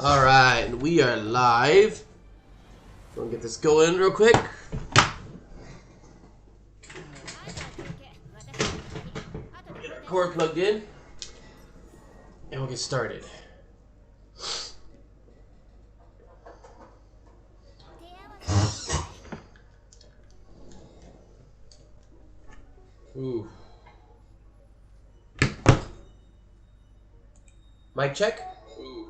Alright, we are live. Gonna get this going real quick. Get our cord plugged in. And we'll get started. Ooh. Mic check. Ooh.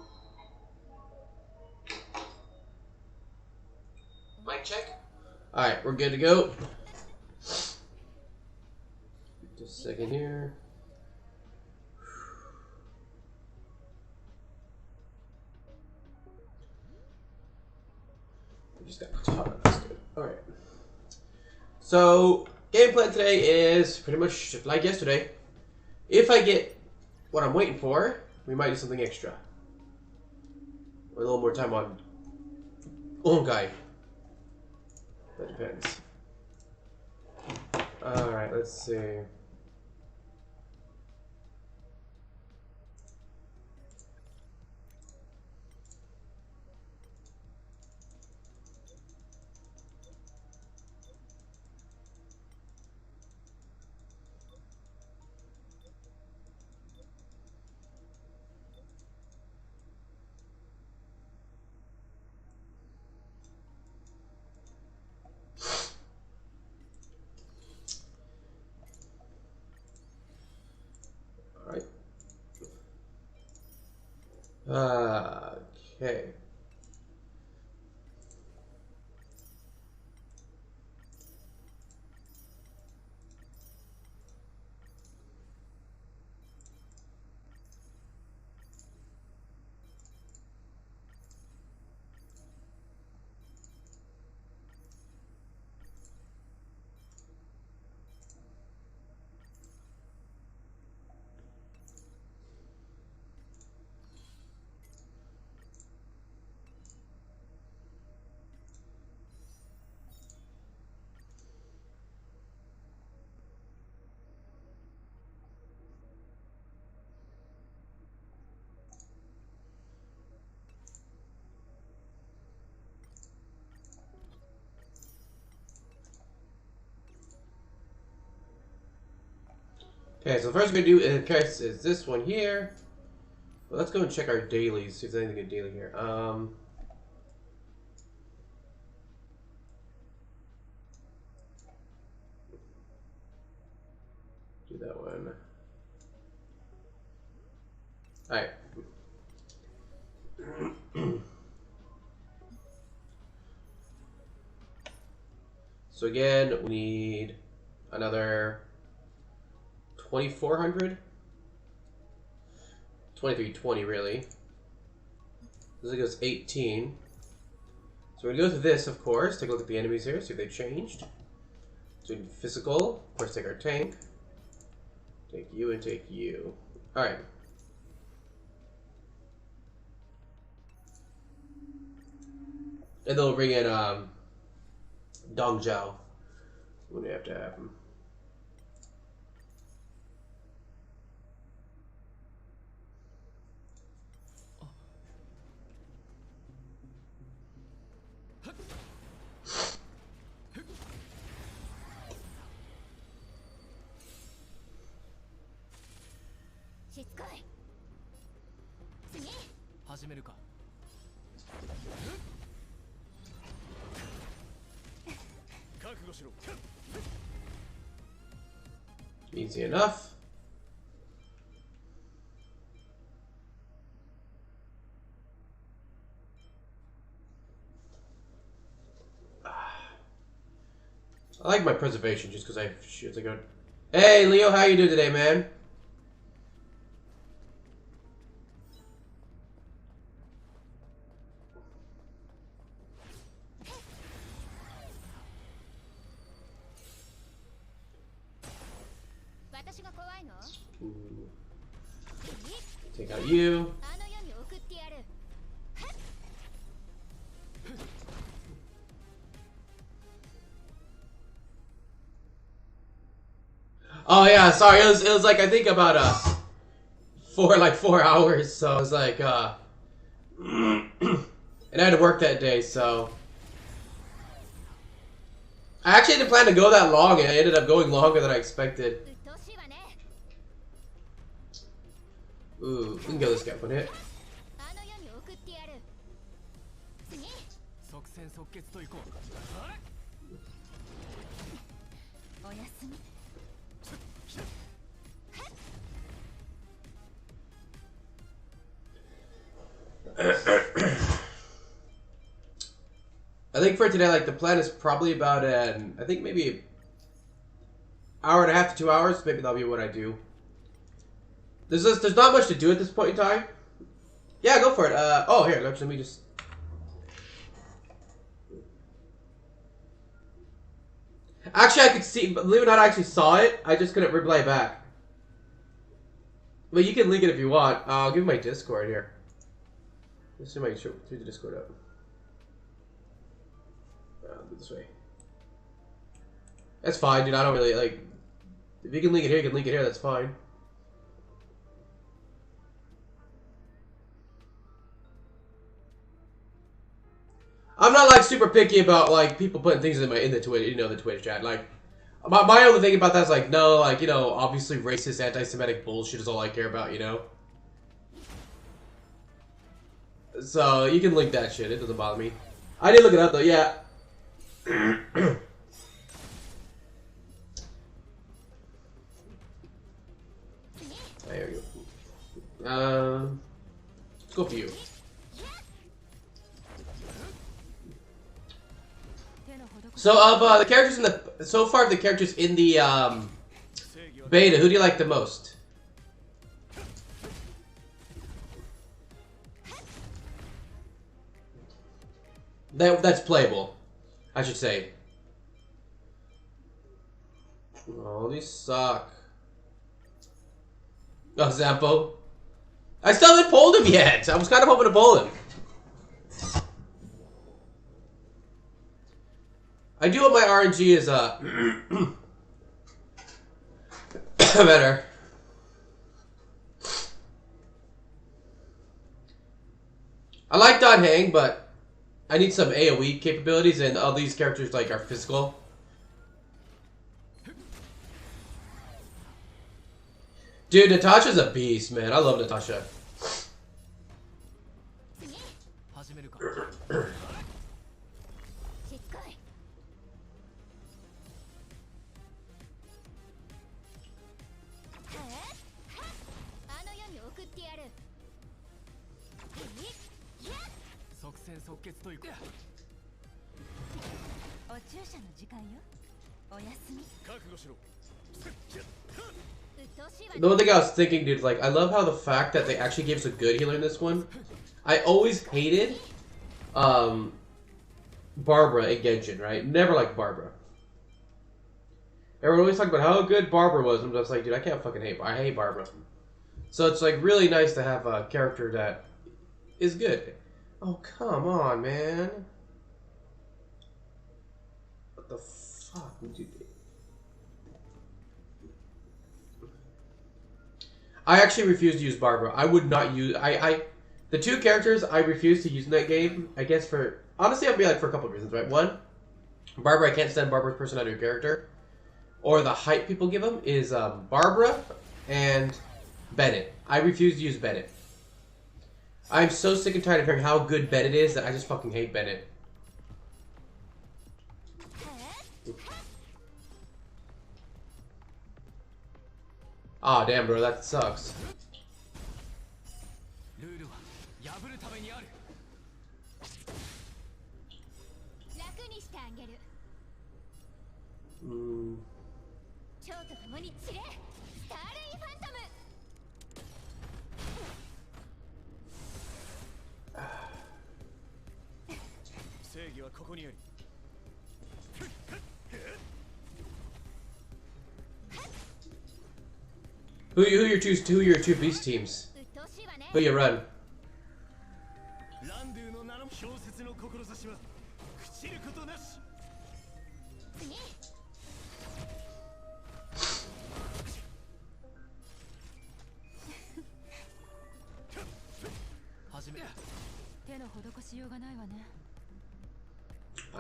Mic check. Alright, we're good to go. Just a second here. We just got caught. That's good. Alright. So, game plan today is pretty much like yesterday. If I get what I'm waiting for, we might do something extra. Or a little more time on Honkai. That depends. Alright, let's see. Okay. Okay, so first we're gonna do is this one here. Well, let's go and check our dailies, see if there's anything good daily here. Do that one. Alright. So again, we need another 2,400? 2,320 really. This goes 18. So we're gonna go through this, of course, take a look at the enemies here, see if they changed. So we need physical, of course take our tank. Take you and take you. Alright. And then we'll bring in Dong Zhao when we have to have him. Easy enough. I like my preservation just because I shoot a good. Hey Leo, how you doing today, man? Ooh. Take out you. Oh yeah, sorry. It was like I think about for like 4 hours. So I was like And I had to work that day, so I actually didn't plan to go that long, and I ended up going longer than I expected. Ooh, we can go this guy one hit. I think for today, like, the plan is probably about I think maybe an hour and a half to 2 hours. Maybe that'll be what I do. There's not much to do at this point in time. Yeah, go for it. Oh, here, let me just... Actually, I could see, believe it or not, I actually saw it. I just couldn't reply back. But you can link it if you want. I'll give you my Discord here. Let's see my through the Discord up. Go this way. That's fine, dude. I don't really, like... If you can link it here, you can link it here. That's fine. I'm not, like, super picky about, like, people putting things in the Twitch, you know, the Twitch chat. Like, my only thing about that is, like, no, like, you know, obviously racist, anti-Semitic bullshit is all I care about, you know? So, you can link that shit. It doesn't bother me. I did look it up, though, yeah. There we go. Let's go for you. So of the characters in the the characters in the beta, who do you like the most? That's playable, I should say. Oh, these suck. Oh, Zampo. I still haven't pulled him yet. I was kind of hoping to pull him. I do hope my RNG is better. I like Don Hang, but I need some AoE capabilities, and all these characters like are physical. Dude, Natasha's a beast, man. I love Natasha. The one thing I was thinking, dude, like, I love how the fact that they actually gave us a good healer in this one. I always hated Barbara in Genshin, right? Never liked Barbara. Everyone always talked about how good Barbara was. I'm just like, dude, I can't fucking hate Barbara. I hate Barbara. So it's, like, really nice to have a character that is good. Oh, come on, man. What the fuck would you do? I actually refuse to use Barbara. I would not use... The two characters I refuse to use in that game, I guess for... Honestly, I'd be like for a couple of reasons, right? One, Barbara, I can't stand Barbara's personality or character. Or the hype people give them is Barbara and Bennett. I refuse to use Bennett. I'm so sick and tired of hearing how good Bennett is that I just fucking hate Bennett. Aw, damn, bro, that sucks. Who are your two beast teams? Who you run? Oh,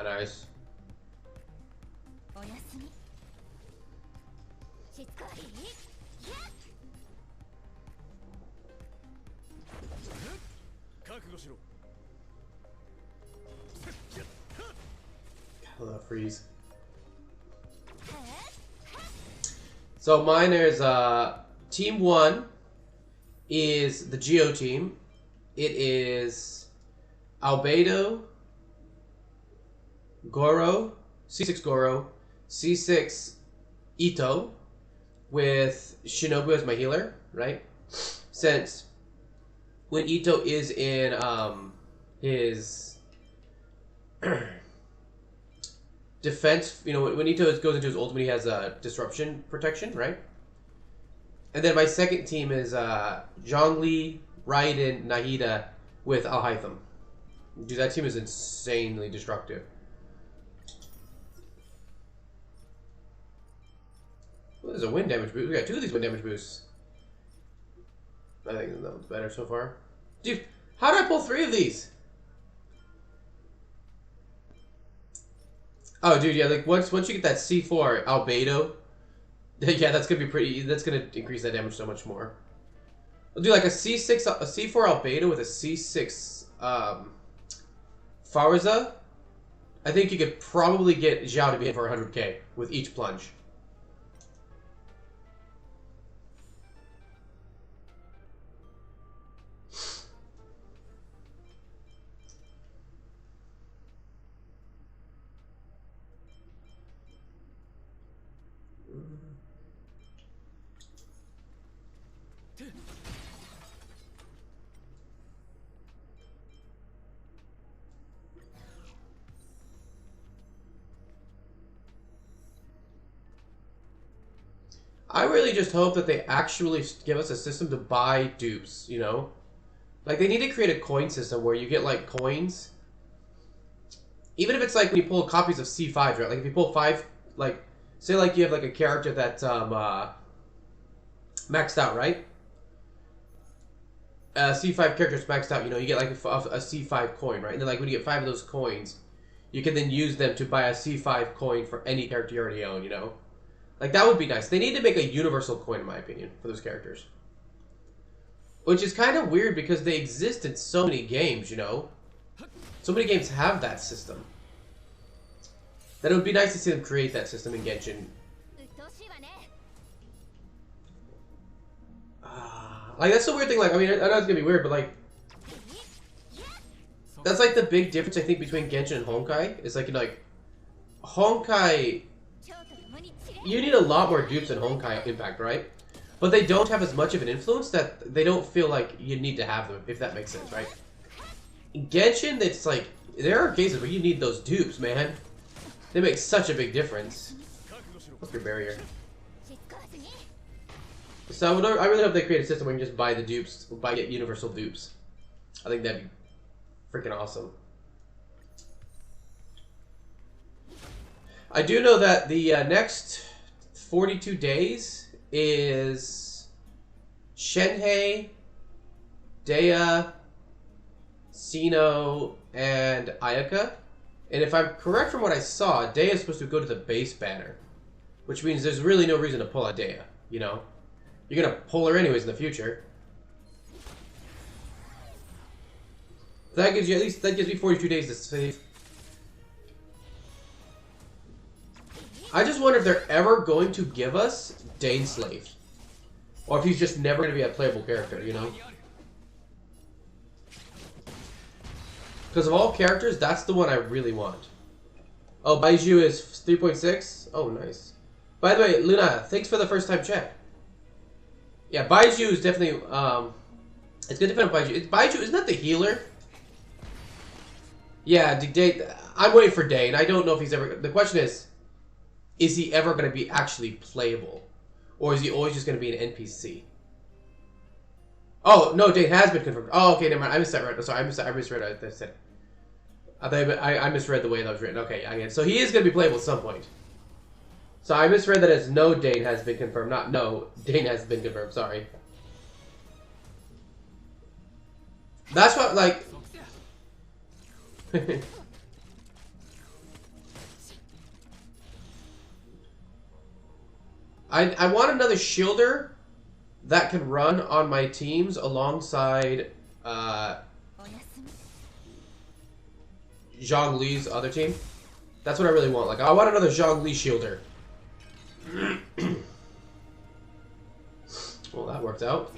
nice. I love freeze. So mine is team 1 is the Geo team. It is Albedo, Goro, C6 Goro, C6 Ito, with Shinobu as my healer, right? Since when Ito is in his defense, you know, when Ito goes into his ultimate, he has a disruption protection, right? And then my second team is Zhongli, Raiden, Nahida with Alhaitham. Dude, that team is insanely destructive. Well, there's a wind damage boost. We got 2 of these wind damage boosts. I think that one's better so far. Dude, how did I pull 3 of these? Oh, dude, yeah, like once you get that C4 Albedo, yeah, that's gonna be pretty. That's gonna increase that damage so much more. We'll do like a C4 Albedo with a C6 Farza. I think you could probably get Zhao to be in for 100k with each plunge. I really just hope that they actually give us a system to buy dupes, you know? Like, they need to create a coin system where you get, like, coins. Even if it's, like, when you pull copies of C5s, right? Like, if you pull 5, like, say, like, you have, like, a character that's, maxed out, right? C5 character's maxed out, you know, you get, like, a C5 coin, right? And then, like, when you get 5 of those coins, you can then use them to buy a C5 coin for any character you already own, you know? Like, that would be nice. They need to make a universal coin, in my opinion, for those characters. Which is kind of weird because they exist in so many games, you know? So many games have that system. That it would be nice to see them create that system in Genshin. Like, that's the weird thing, like, I mean, I know it's gonna be weird, but, like... That's, like, the big difference, I think, between Genshin and Honkai. It's, like, you know, like... Honkai... You need a lot more dupes in Honkai Impact, right? But they don't have as much of an influence that they don't feel like you need to have them, if that makes sense, right? In Genshin, it's like, there are cases where you need those dupes, man. They make such a big difference. What's your barrier? So I really hope they create a system where you can just buy the dupes, get universal dupes. I think that'd be freaking awesome. I do know that the next 42 days is Shenhei, Dea, Sino, and Ayaka. And if I'm correct from what I saw, Dea is supposed to go to the base banner. Which means there's really no reason to pull out Dea, you know? You're gonna pull her anyways in the future. That gives you, at least, that gives me 42 days to save. I just wonder if they're ever going to give us Dane Slave. Or if he's just never going to be a playable character, you know? Because of all characters, that's the one I really want. Oh, Baiju is 3.6? Oh, nice. By the way, Luna, thanks for the first time check. Yeah, Baiju is definitely, it's good to defend Baiju. Baiju, isn't that the healer? Yeah, Dane, I'm waiting for Dane. I don't know if he's ever, the question is he ever going to be actually playable? Or is he always just going to be an NPC? Oh, no, Dane has been confirmed. Oh, okay, never mind. I misread. Sorry, I misread what I said. I misread the way that was written. Okay, I get it. So he is going to be playable at some point. So I misread that as no Dane has been confirmed. Not no, Dane has been confirmed. Sorry. That's what, like... I want another shielder that can run on my teams alongside Zhang Li's other team. That's what I really want. Like, I want another Zhang Li shielder. Well, that worked out.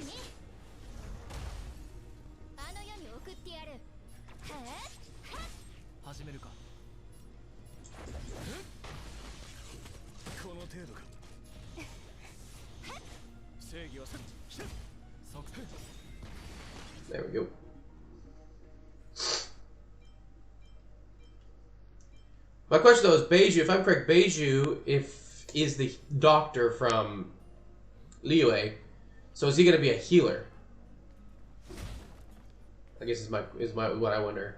There we go. My question though is Beiju, if I'm correct, Beiju is the doctor from Liyue. So is he gonna be a healer? I guess is my what I wonder.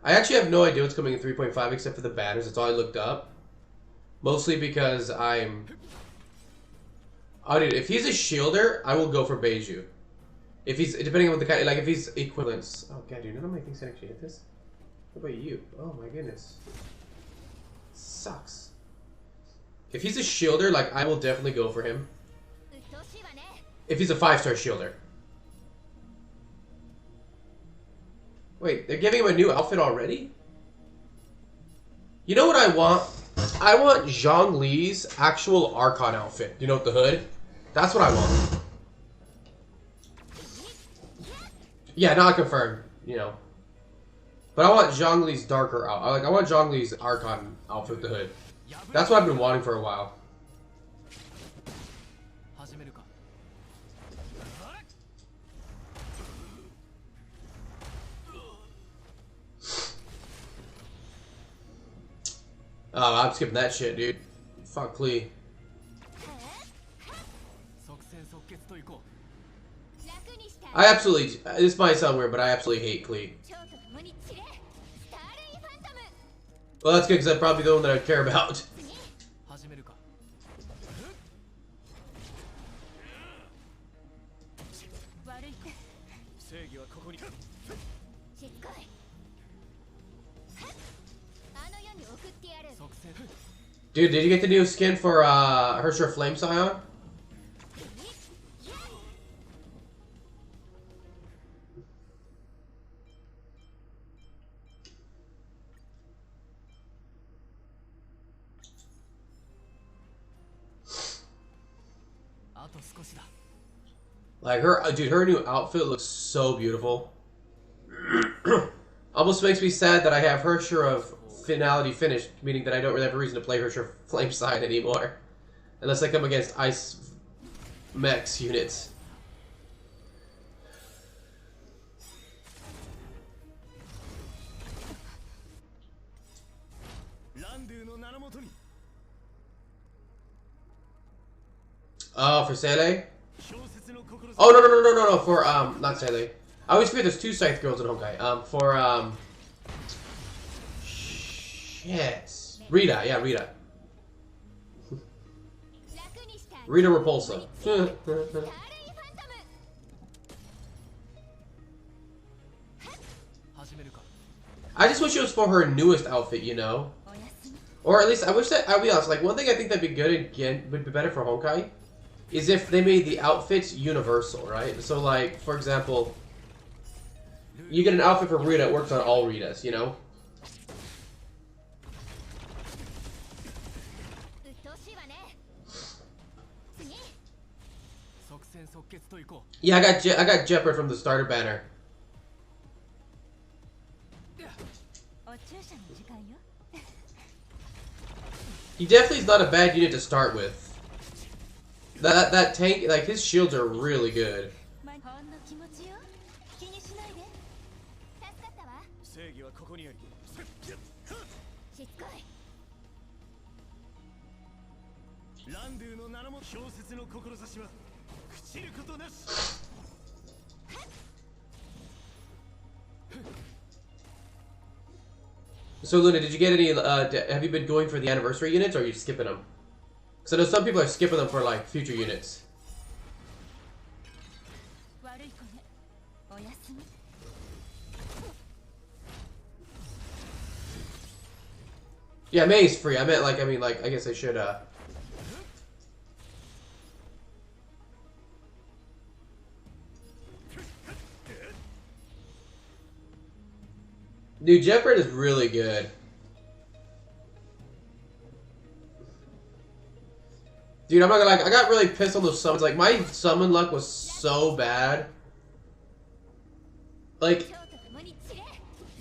I actually have no idea what's coming in 3.5 except for the banners. That's all I looked up. Mostly because I'm... Oh, dude, if he's a shielder, I will go for Beiju. If he's... Depending on what the kind... Like, if he's equivalents... Oh, god, dude, none of my things can actually hit this. What about you? Oh, my goodness. Sucks. If he's a shielder, like, I will definitely go for him. If he's a 5-star shielder. Wait, they're giving him a new outfit already? You know what I want? I want Zhang Li's actual Archon outfit. You know, with the hood? That's what I want. Yeah, not confirmed, you know. But I want Zhang Li's darker outfit. Like, I want Zhang Li's Archon outfit with the hood. That's what I've been wanting for a while. Oh, I'm skipping that shit, dude. Fuck Klee. I absolutely... This might sound weird, but I absolutely hate Klee. Well, that's good, because I'm probably the one that I care about. Dude, did you get the new skin for Herrscher Flame Scion? Like dude, her new outfit looks so beautiful. Almost makes me sad that I have Herrscher of Finality finished, meaning that I don't really have a reason to play Herrscher Flame Side anymore. Unless I come against Ice Mechs units. Oh, for Sele? Oh, no, for, not Sele. I always forget there's 2 Scythe girls in Honkai. Shit. Rita, yeah, Rita. Rita Repulsa. I just wish it was for her newest outfit, you know? Or at least, I wish that, I'll be honest, like, one thing I think that'd be good again, would be better for Honkai, is if they made the outfits universal, right? So, like, for example, you get an outfit for Rita, it works on all Ritas, you know? Yeah, I got Jeopard from the starter banner. He definitely is not a bad unit to start with. That tank, like, his shields are really good. So Luna, did you get any, have you been going for the anniversary units, or are you skipping them? Because I know some people are skipping them for, like, future units. Yeah, May's free. I meant like, I mean like, I guess I should, Dude, Jeopard is really good. Dude, I'm not gonna lie, I got really pissed on those summons. Like, my summon luck was so bad. Like,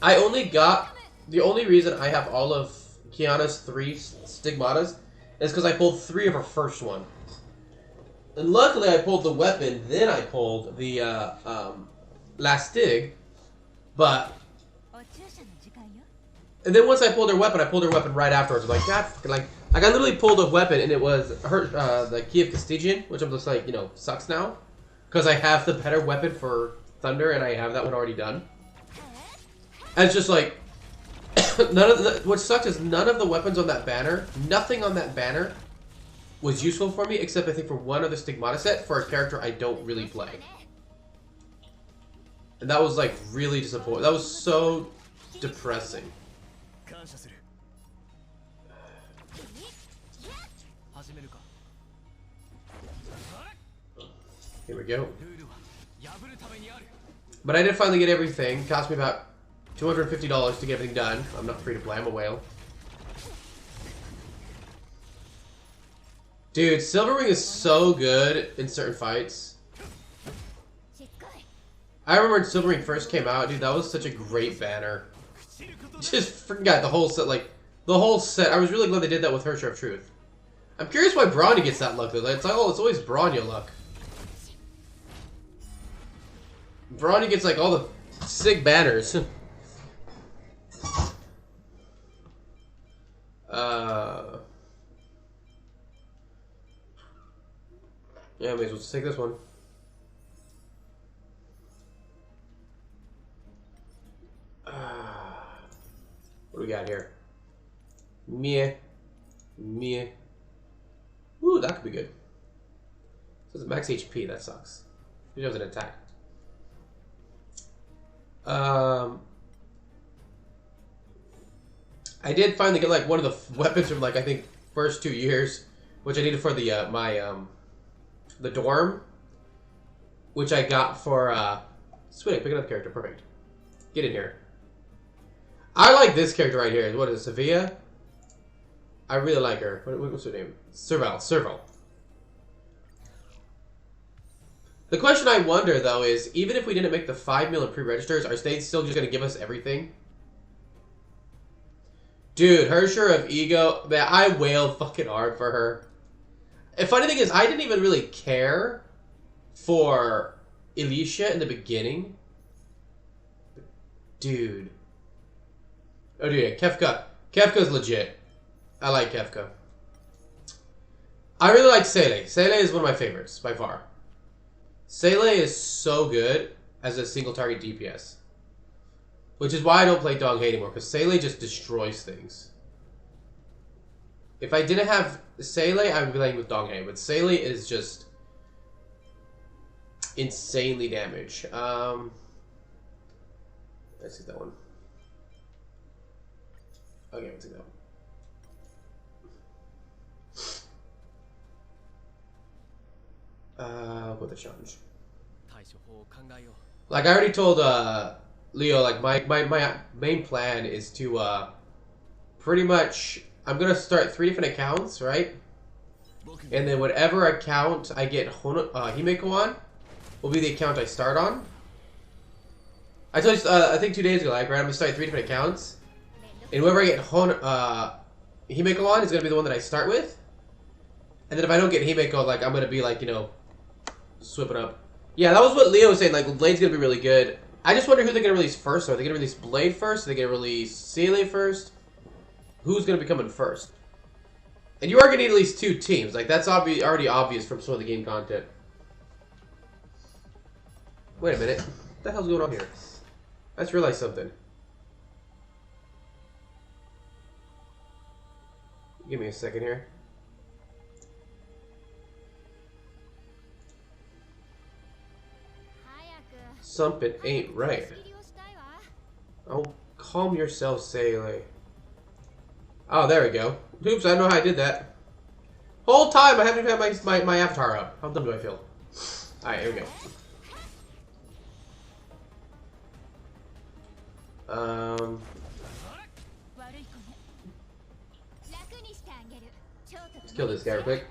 I only got... The only reason I have all of Kiana's 3 stigmatas is because I pulled 3 of her first one. And luckily I pulled the weapon, then I pulled the, last stig. But... And then once I pulled her weapon right afterwards. I'm like, God, like... Like, I literally pulled a weapon, and it was her, the Key of Castigian, which I'm just like, you know, sucks now. Because I have the better weapon for Thunder, and I have that one already done. And it's just like... what sucks is none of the weapons on that banner, nothing on that banner was useful for me, except I think for one other Stigmata set for a character I don't really play. And that was like really disappointing. That was so depressing. Here we go. But I did finally get everything. It cost me about $250 to get everything done. I'm not free to play. I'm a whale. Dude, Silverwing is so good in certain fights. I remember when Silverwing first came out, dude, that was such a great banner. Just forgot the whole set, like, the whole set. I was really glad they did that with Hersher of Truth. I'm curious why Brawny gets that luck, though. It's like, oh, it's always Bronya luck. Brawny gets, like, all the sick banners. Yeah, may as well just take this one. What do we got here? Meh. Meh. Ooh, that could be good. So it's max HP, that sucks. He does an attack. I did finally get like one of the weapons from like I think first 2 years, which I needed for the the dorm, which I got for sweet, pick another character, perfect. Get in here. I like this character right here. What is it, Sevilla? I really like her. What's her name? Serval. The question I wonder though is, even if we didn't make the 5 million pre-registers, are they still just gonna give us everything? Dude, Hersher of Ego, man, I wailed fucking hard for her. The funny thing is, I didn't even really care for Alicia in the beginning. Dude. Oh, dude, yeah, Kefka. Kefka's legit. I like Kefka. I really like Seele. Seele is one of my favorites, by far. Seele is so good as a single target DPS. Which is why I don't play Donghae anymore, because Seele just destroys things. If I didn't have Seele, I would be playing with Donghae, but Seele is just insanely damage. Let's take that one. Okay, let's take that one. With a challenge. Like I already told Leo, like my main plan is to pretty much I'm gonna start 3 different accounts, right? And then whatever account I get Himeko on will be the account I start on. I told you I think 2 days ago, like, right, I'm gonna start 3 different accounts. And whoever I get Himeko on is gonna be the one that I start with. And then if I don't get Himeko, like I'm gonna be like, you know, swip it up. Yeah, that was what Leo was saying, like Blade's gonna be really good. I just wonder who they're gonna release first. Are they gonna release Blade first? Are they gonna release Seele first? Who's gonna be coming first? And you are gonna need at least 2 teams. Like that's already obvious from some of the game content. Wait a minute. What the hell's going on here? I just realized something. Give me a second here. Something ain't right. Oh, calm yourself, Seele. Oh, there we go. Oops, I don't know how I did that. Whole time I haven't even had my avatar up. How dumb do I feel? Alright, here we go. Let's kill this guy real quick.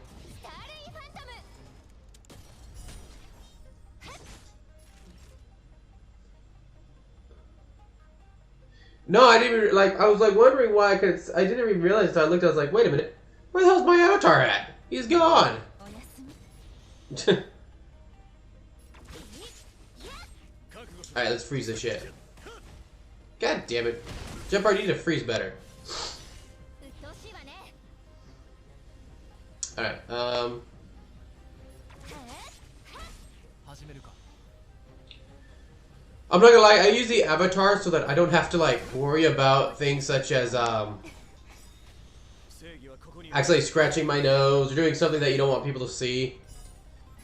No, I didn't even, like, I was like wondering why I didn't even realize until I looked, I was like, wait a minute. Where the hell's my avatar at? He's gone. Alright, let's freeze this shit. God damn it. Jump part, you need to freeze better. Alright, I'm not gonna lie, I use the avatar so that I don't have to, like, worry about things such as, actually scratching my nose or doing something that you don't want people to see.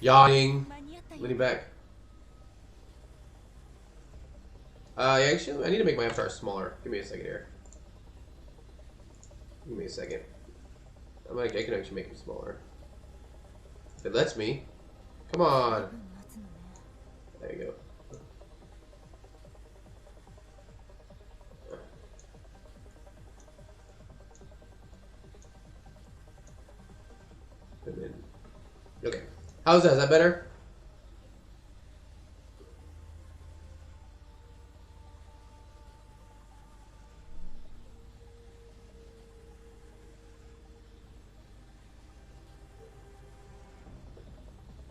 Yawning. Leaning back. Yeah, actually, I need to make my avatar smaller. Give me a second here. Give me a second. I can actually make him smaller. If it lets me. Come on. There you go. And then, okay. How's that? Is that better?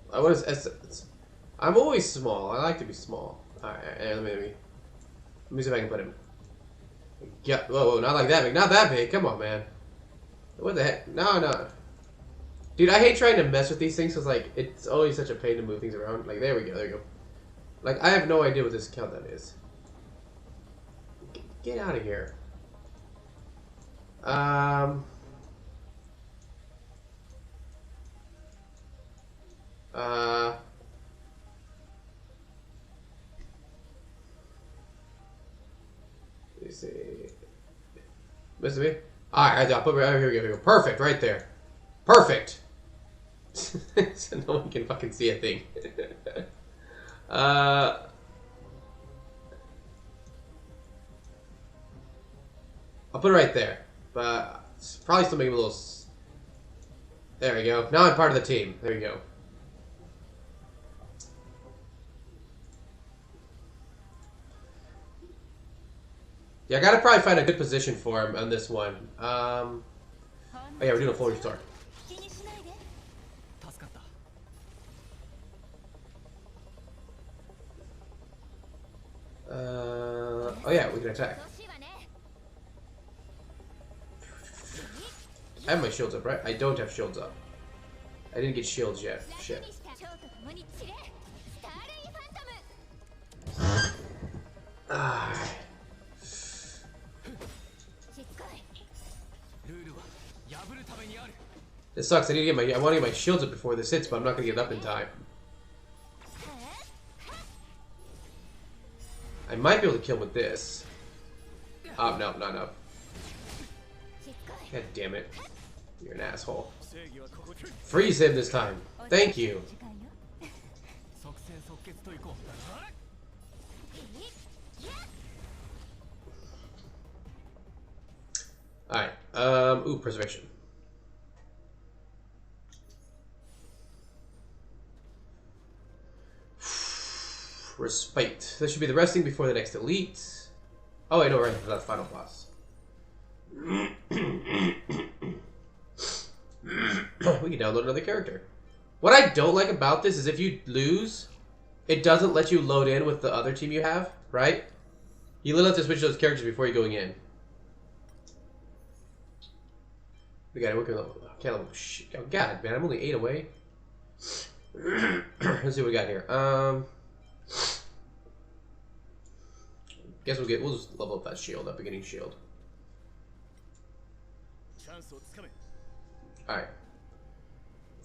What is essence? I'm always small. I like to be small. Alright, let me see if I can put him. Yeah, whoa, not like that big. Not that big. Come on, man. What the heck? No. Dude, I hate trying to mess with these things because, like, it's always such a pain to move things around. Like, there we go. Like, I have no idea what this countdown is. Get out of here. Let me see. Mr. B? Alright, I'll put it right here. Here we go. Perfect, right there. Perfect! So no one can fucking see a thing. I'll put it right there. But it's probably still make it a little... There we go. Now I'm part of the team. There we go. Yeah, I gotta probably find a good position for him on this one. Oh yeah, we're doing a full restart. Oh yeah, we can attack. I have my shields up, right? I don't have shields up. I didn't get shields yet. Shit. This sucks. I want to get my shields up before this hits, but I'm not gonna get it up in time. I might be able to kill him with this. Oh, no, not enough. God damn it. You're an asshole. Freeze him this time. Thank you. Alright. Ooh, preservation. Respite. This should be the resting before the next elite. Oh, I know, right? That's the final boss. We can download another character. What I don't like about this is if you lose, it doesn't let you load in with the other team you have, right? You literally have to switch those characters before you're going in. We got it. We're gonna. Oh, God, man, I'm only 8 away. Let's see what we got here. Guess we'll just level up that shield, that beginning shield. Alright.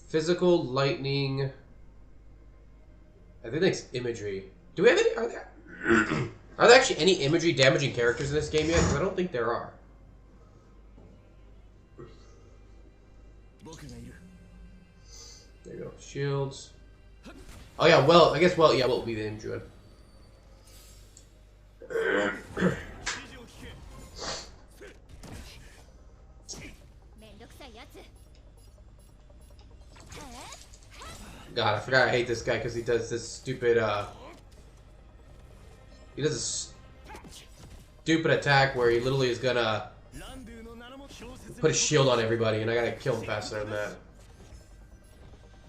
Physical, lightning. I think that's imagery. Do we have any? Are there actually any imagery damaging characters in this game yet? Because I don't think there are. There you go. Shields. Oh yeah, well, I guess well will be the name druid. God, I forgot I hate this guy because he does this stupid he does this stupid attack where he literally is gonna put a shield on everybody, and I gotta kill him faster than that.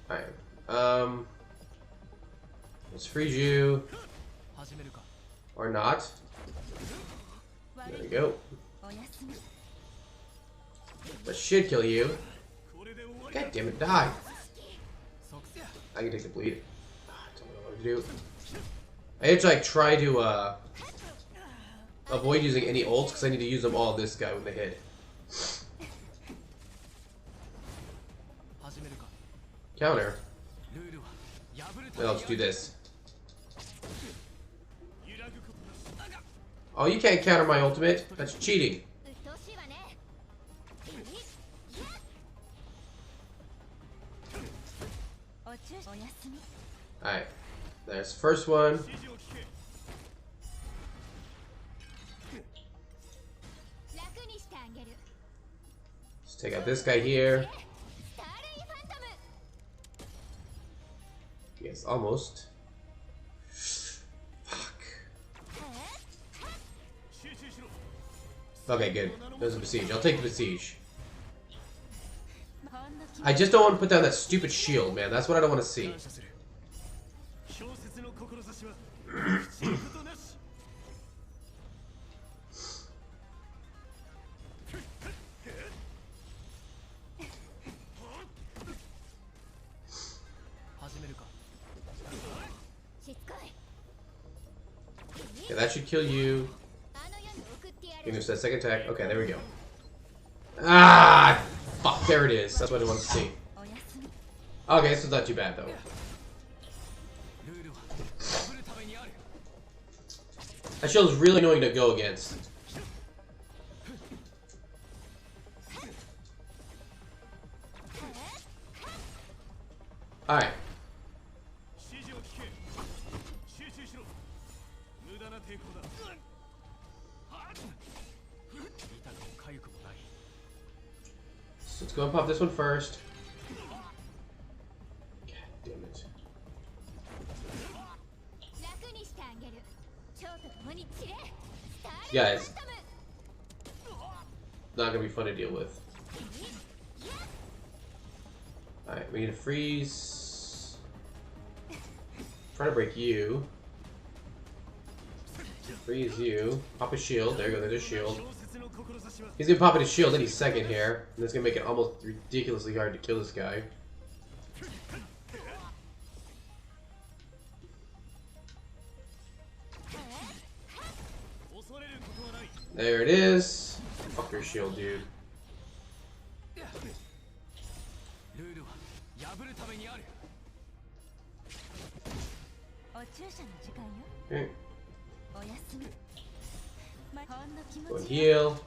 Alright. Let's freeze you. Or not. There we go. That should kill you. God damn it, die! I can take the bleed. I don't know what to do. I have to like try to avoid using any ults because I need to use them all on this guy when they hit. Counter. Then I'll just do this. Oh, you can't counter my ultimate. That's cheating. Alright. There's the first one. Let's take out this guy here. Yes, almost. Fuck. Okay, good. There's a besiege. I'll take the besiege. I just don't want to put down that stupid shield, man. That's what I don't want to see. Okay, that should kill you. Give us that second attack. Okay, there we go. Ah! Fuck, there it is. That's what I want to see. Okay, this is not too bad, though. That shield is really annoying to go against. Alright. So let's go and pop this one first. God damn it. Guys, not gonna be fun to deal with. Alright, we need to freeze. Try to break you. Freeze you. Pop a shield. There you go, there's a shield. He's gonna pop in his shield any second here. And that's gonna make it almost ridiculously hard to kill this guy. There it is. Fuck your shield, dude. Okay. Go and heal.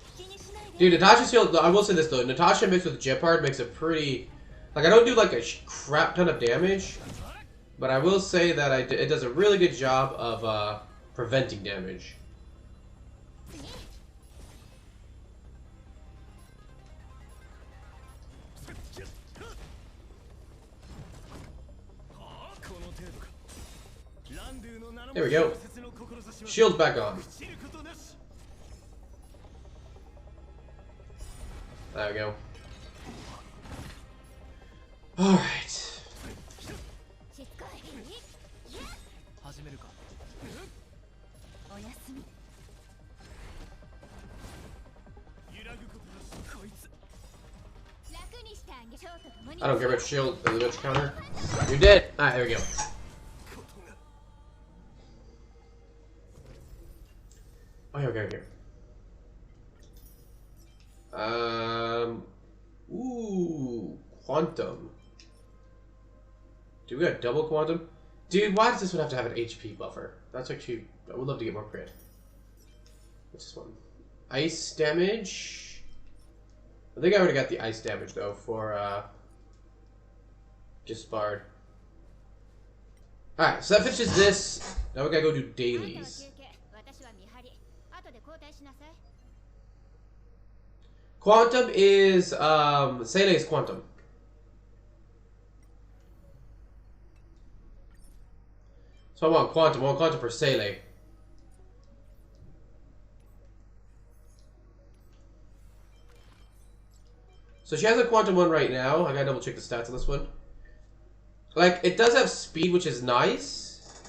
Dude, Natasha's heal, I will say this though, Natasha mixed with Jeopard makes a pretty... Like, I don't do like a crap ton of damage, but I will say that it does a really good job of preventing damage. There we go. Shield's back on. There we go. Alright. I don't care about shield, there's a bitch counter. You're dead! Alright, there we go. Okay. Ooh, quantum. Do we got double quantum? Dude, why does this one have to have an HP buffer? That's actually, I would love to get more crit. What's this one? Ice damage? I think I already got the ice damage though for Just fired. Alright, so that finishes this. Now we gotta go do dailies. Quantum is, Seele is quantum. So I want quantum for Seele. So she has a quantum one right now. I gotta double check the stats on this one. Like, it does have speed, which is nice.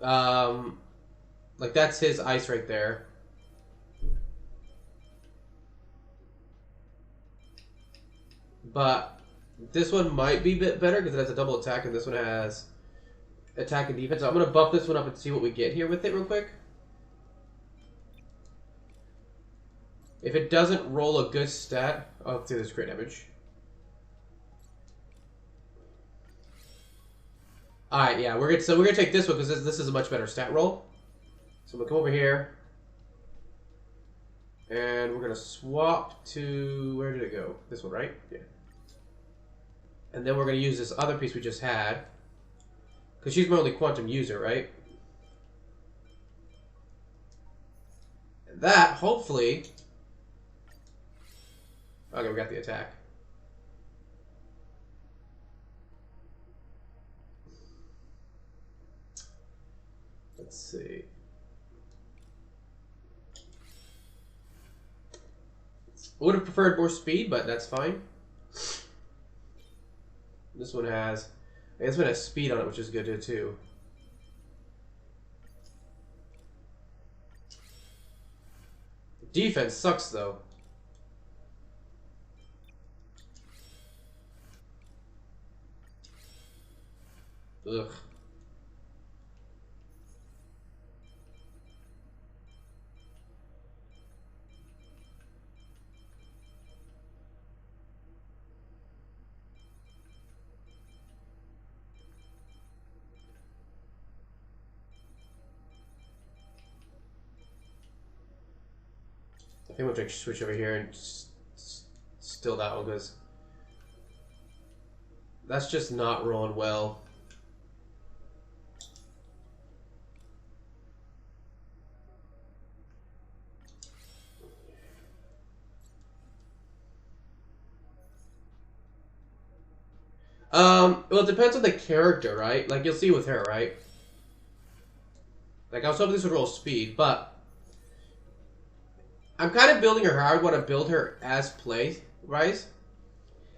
Like, that's his ice right there. But this one might be a bit better because it has a double attack, and this one has attack and defense. So I'm going to buff this one up and see what we get here with it real quick. If it doesn't roll a good stat, oh, let's do this crit damage. Alright, yeah, we're gonna take this one because this is a much better stat roll. So I'm gonna come over here. And we're gonna swap to, where did it go? This one, right? Yeah. And then we're gonna use this other piece we just had. Because she's my only quantum user, right? And that, hopefully... Okay, we got the attack. Let's see. Would have preferred more speed, but that's fine. This one has... This one has speed on it, which is good too. Defense sucks, though. Ugh. I think we'll just switch over here and still that one because that's just not rolling well. Well, it depends on the character, right? Like, you'll see with her, right? Like, I was hoping this would roll speed, but I'm kind of building her how I would want to build her as play, right?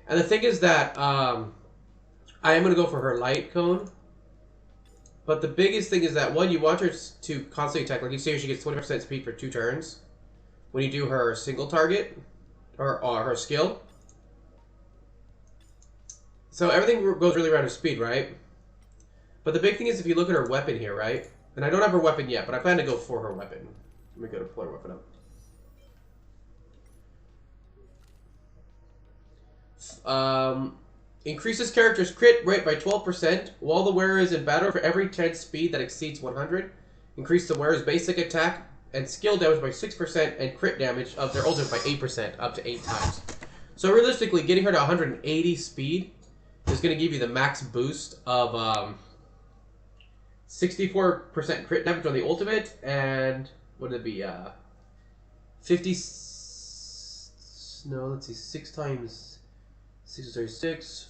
And the thing is that, I am going to go for her light cone. But the biggest thing is that, one, you want her to constantly attack. Like, you see her, she gets 20% speed for 2 turns when you do her single target, or her skill. So everything goes really around her speed, right? But the big thing is if you look at her weapon here, right? And I don't have her weapon yet, but I plan to go for her weapon. Let me go to pull her weapon up. Increases character's crit rate by 12% while the wearer is in battle for every 10 speed that exceeds 100. Increase the wearer's basic attack and skill damage by 6% and crit damage of their ultimate by 8%, up to 8 times. So realistically, getting her to 180 speed is going to give you the max boost of 64% crit damage on the ultimate, and what would it be? 50. No, let's see, 6 times 6 is 36.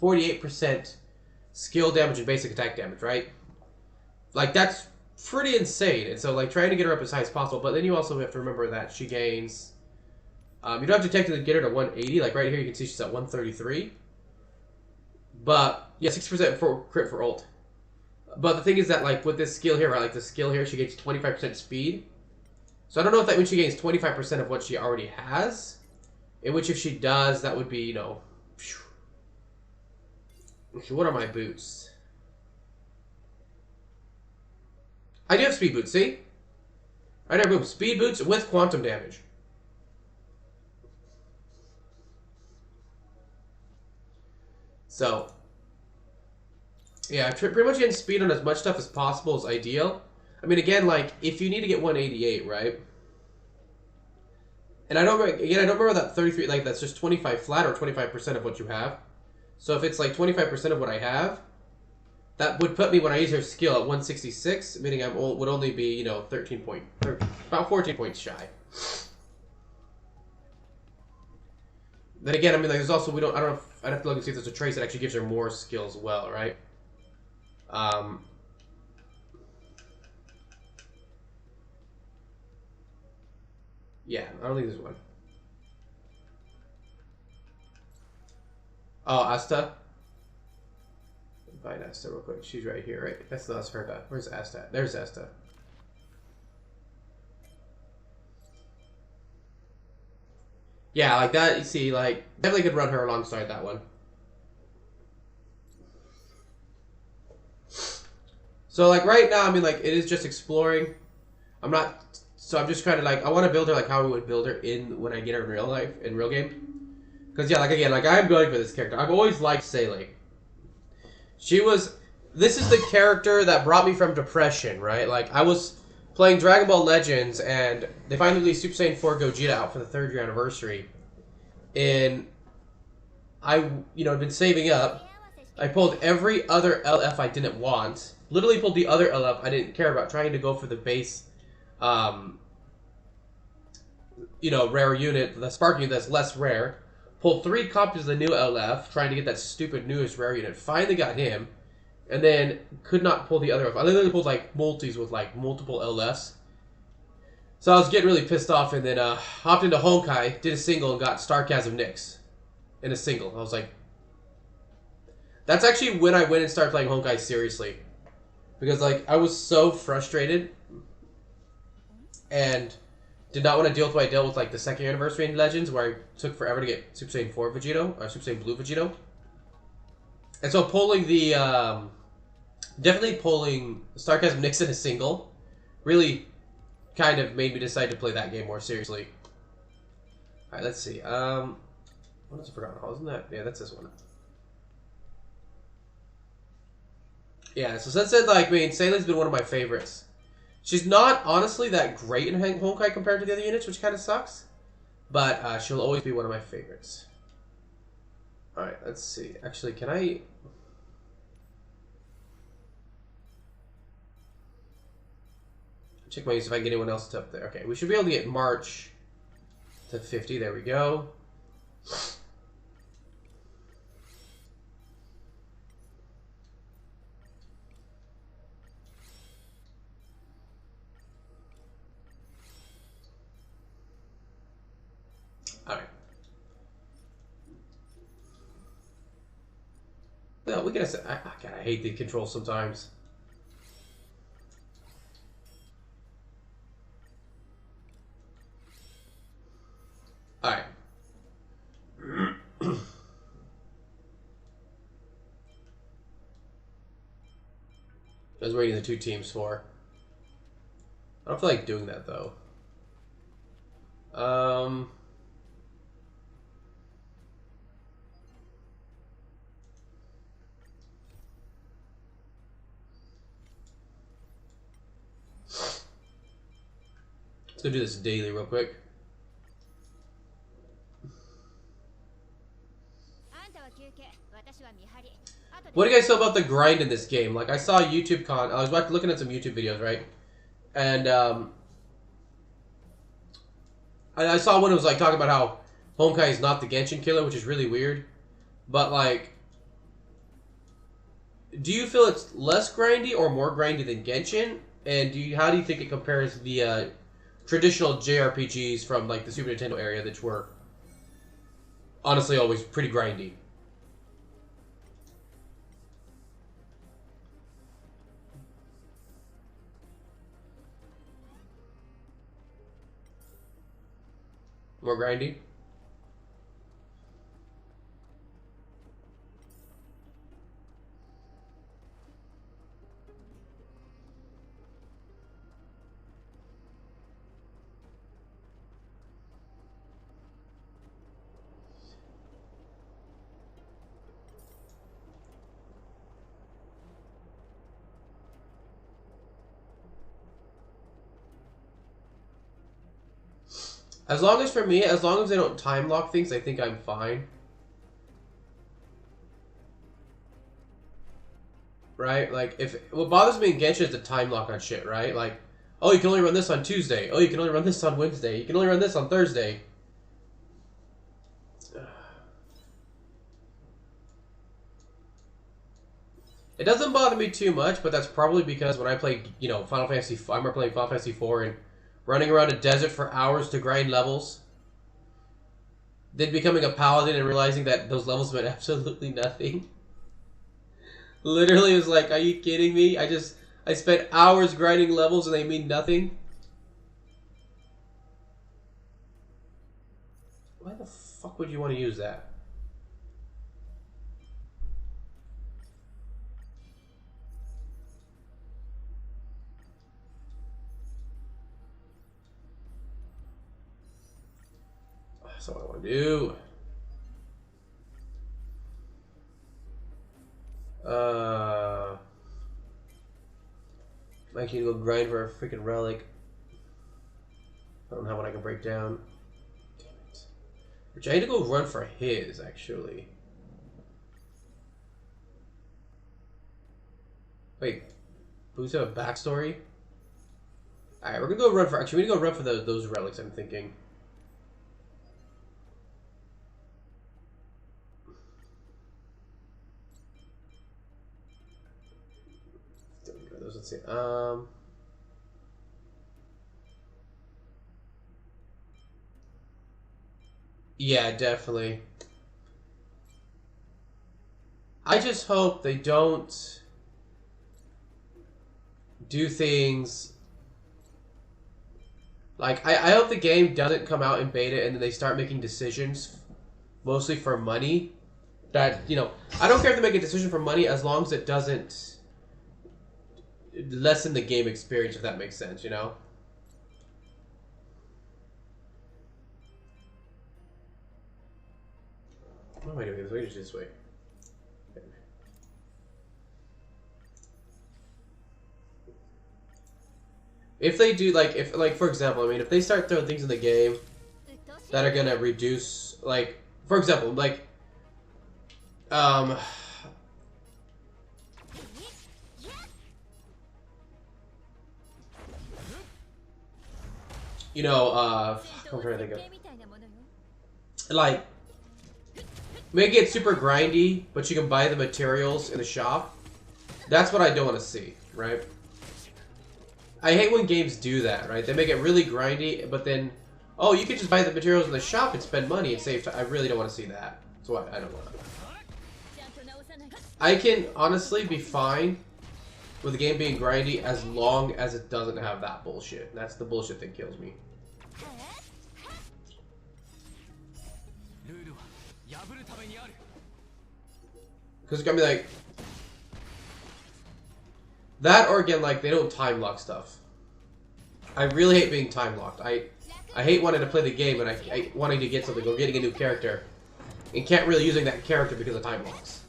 48% skill damage and basic attack damage, right? Like, that's pretty insane. And so, like, trying to get her up as high as possible, but then you also have to remember that she gains. You don't have to technically get her to 180. Like, right here, you can see she's at 133. But, yeah, 6% for crit for ult. But the thing is that, like, with this skill here, right, like, the skill here, she gains 25% speed. So I don't know if that means she gains 25% of what she already has. In which, if she does, that would be, you know... Okay, what are my boots? I do have speed boots, see? Right there, boom. Speed boots with quantum damage. So, yeah, pretty much getting speed on as much stuff as possible is ideal. I mean, again, like, if you need to get 188, right? And I don't remember that 33, like, that's just 25 flat or 25% of what you have. So if it's like 25% of what I have, that would put me, when I use her skill, at 166, meaning I would only be, you know, about 14 points shy. Then again, I mean, like, there's also, I don't know if, I'd have to look and see if there's a trace that actually gives her more skill as well, right? Yeah, I don't think there's one. Oh, Asta? Find Asta real quick. She's right here, right? That's her. Where's Asta? There's Asta. Yeah, like that, you see, like, definitely could run her alongside that one. So, like, right now, I mean, like, it is just exploring. I'm just kind of, like, I want to build her, like, how we would build her when I get her in real life, in real game. Because, yeah, like, again, like, I'm going for this character. I've always liked Sailing. This is the character that brought me from depression, right? Like, I was playing Dragon Ball Legends, and they finally released Super Saiyan 4 Gogeta out for the 3rd year anniversary. And I, had been saving up. I pulled every other LF I didn't want. Literally pulled the other LF I didn't care about, trying to go for the base, rare unit, the spark unit that's less rare. Pulled 3 copies of the new LF, trying to get that stupid newest rare unit. Finally got him. And then could not pull the other. I literally pulled like multis with like multiple LFs. So I was getting really pissed off, and then hopped into Honkai, did a single, and got Starchasm Nyx in a single. I was like, that's actually when I went and started playing Honkai seriously, because like I was so frustrated and did not want to deal with what I dealt with like the 2nd anniversary in Legends, where I took forever to get Super Saiyan 4 Vegito or Super Saiyan Blue Vegito. And so pulling definitely pulling Starchasm Nyx in a single really kind of made me decide to play that game more seriously. Alright, let's see. What is Forgotten Hall? Isn't that? Yeah, that's this one. Yeah, so since then, like, I mean, Sailing's been one of my favorites. She's not, honestly, that great in Honkai compared to the other units, which kind of sucks. But she'll always be one of my favorites. Alright, let's see. Actually, can I... check my use if I can get anyone else up there. Okay, we should be able to get March to 50. There we go. Alright. No, we can... God, I hate the controls sometimes. Alright. That's waiting the 2 teams for. I don't feel like doing that though. Let's go do this daily real quick. What do you guys feel about the grind in this game? Like, I saw YouTube I was looking at some YouTube videos, right? And, I saw one that was, like, talking about how Honkai is not the Genshin killer, which is really weird. But, like, do you feel it's less grindy or more grindy than Genshin? And how do you think it compares the, traditional JRPGs from, like, the Super Nintendo area, that were honestly always pretty grindy? More grindy? As long as, for me, as long as they don't time lock things, I think I'm fine. right? Like, if what bothers me in Genshin is the time lock on shit, right? Like, oh, you can only run this on Tuesday. Oh, you can only run this on Wednesday. You can only run this on Thursday. It doesn't bother me too much, but that's probably because when I played, you know, Final Fantasy, I remember playing Final Fantasy 4 and running around a desert for hours to grind levels. Then becoming a paladin and realizing that those levels meant absolutely nothing. Literally, it was like, are you kidding me? I spent hours grinding levels and they mean nothing. Why the fuck would you want to use that? That's all I want to do. I can go grind for a freaking relic. I don't have one I can break down. Damn it. Which I need to go run for his, actually. Wait. Who's have a backstory? Alright, we're gonna go run for... Actually, we're gonna go run for those relics, I'm thinking. Let's see. Yeah, definitely. I just hope they don't do things like I hope the game doesn't come out in beta and then they start making decisions mostly for money. That, you know, I don't care if they make a decision for money as long as it doesn't lessen the game experience, if that makes sense, you know? What am I doing? This way. If they do, like, for example, I mean, if they start throwing things in the game that are gonna reduce, like, for example, like, you know, I'm trying to think of, like, make it super grindy, but you can buy the materials in the shop. That's what I don't want to see, right? I hate when games do that, right? They make it really grindy, but then, oh, you can just buy the materials in the shop and spend money and save time. I really don't want to see that. So I don't want to. I can honestly be fine with the game being grindy as long as it doesn't have that bullshit. That's the bullshit that kills me. Because it's gonna be like that, or again, like, they don't time lock stuff. I really hate being time locked. I hate wanting to play the game and I wanting to get something or getting a new character and can't really using that character because of time locks.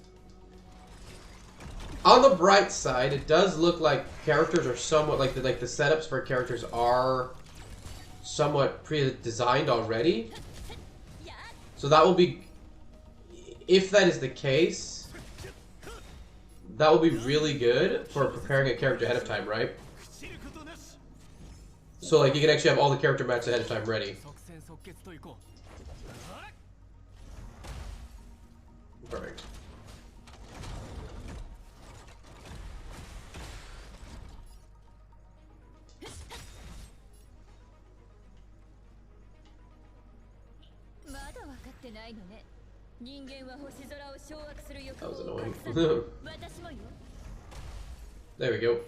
On the bright side, it does look like characters are somewhat like the setups for characters are somewhat pre-designed already. So that will be, if that is the case, that will be really good for preparing a character ahead of time, right? So, like, you can actually have all the character matches ahead of time ready. Perfect. That was annoying. There we go.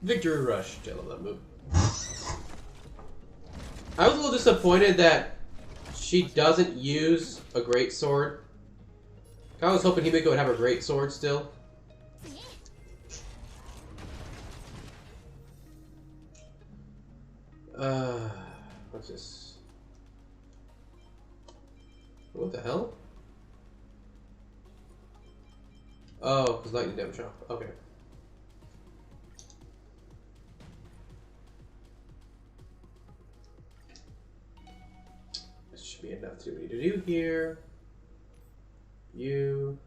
Victory Rush. I love that move. I was a little disappointed that she doesn't use a great sword. I was hoping Himiko would have a great sword still. What's this? What the hell? Oh, because lightning damage off. Okay. be enough to do what we need to do here. You.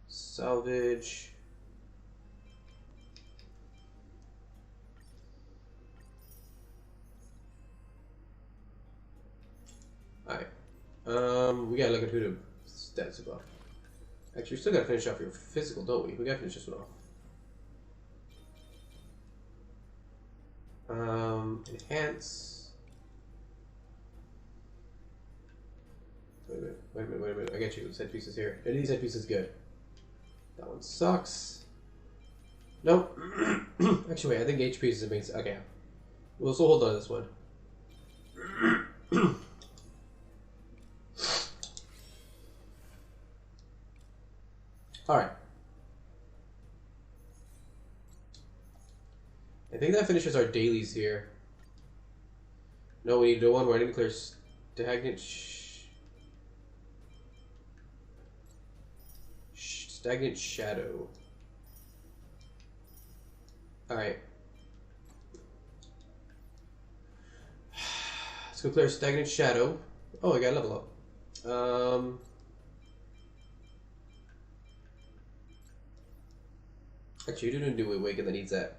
Salvage. Alright. We gotta look at who the stats above. Actually, we still gotta finish off your physical, don't we? We gotta finish this one off. Enhance. Wait a minute. I got you. These headpieces here. Any of these headpieces good? That one sucks. Nope. Actually, wait. I think HP is the main. Okay. We'll still hold on to this one. Alright. I think that finishes our dailies here. No, we need to do one where I need to clear stagnant stagnant shadow. Alright. Let's go clear stagnant shadow. Oh, I got a level up. Actually, you didn't do Awaken that needs that.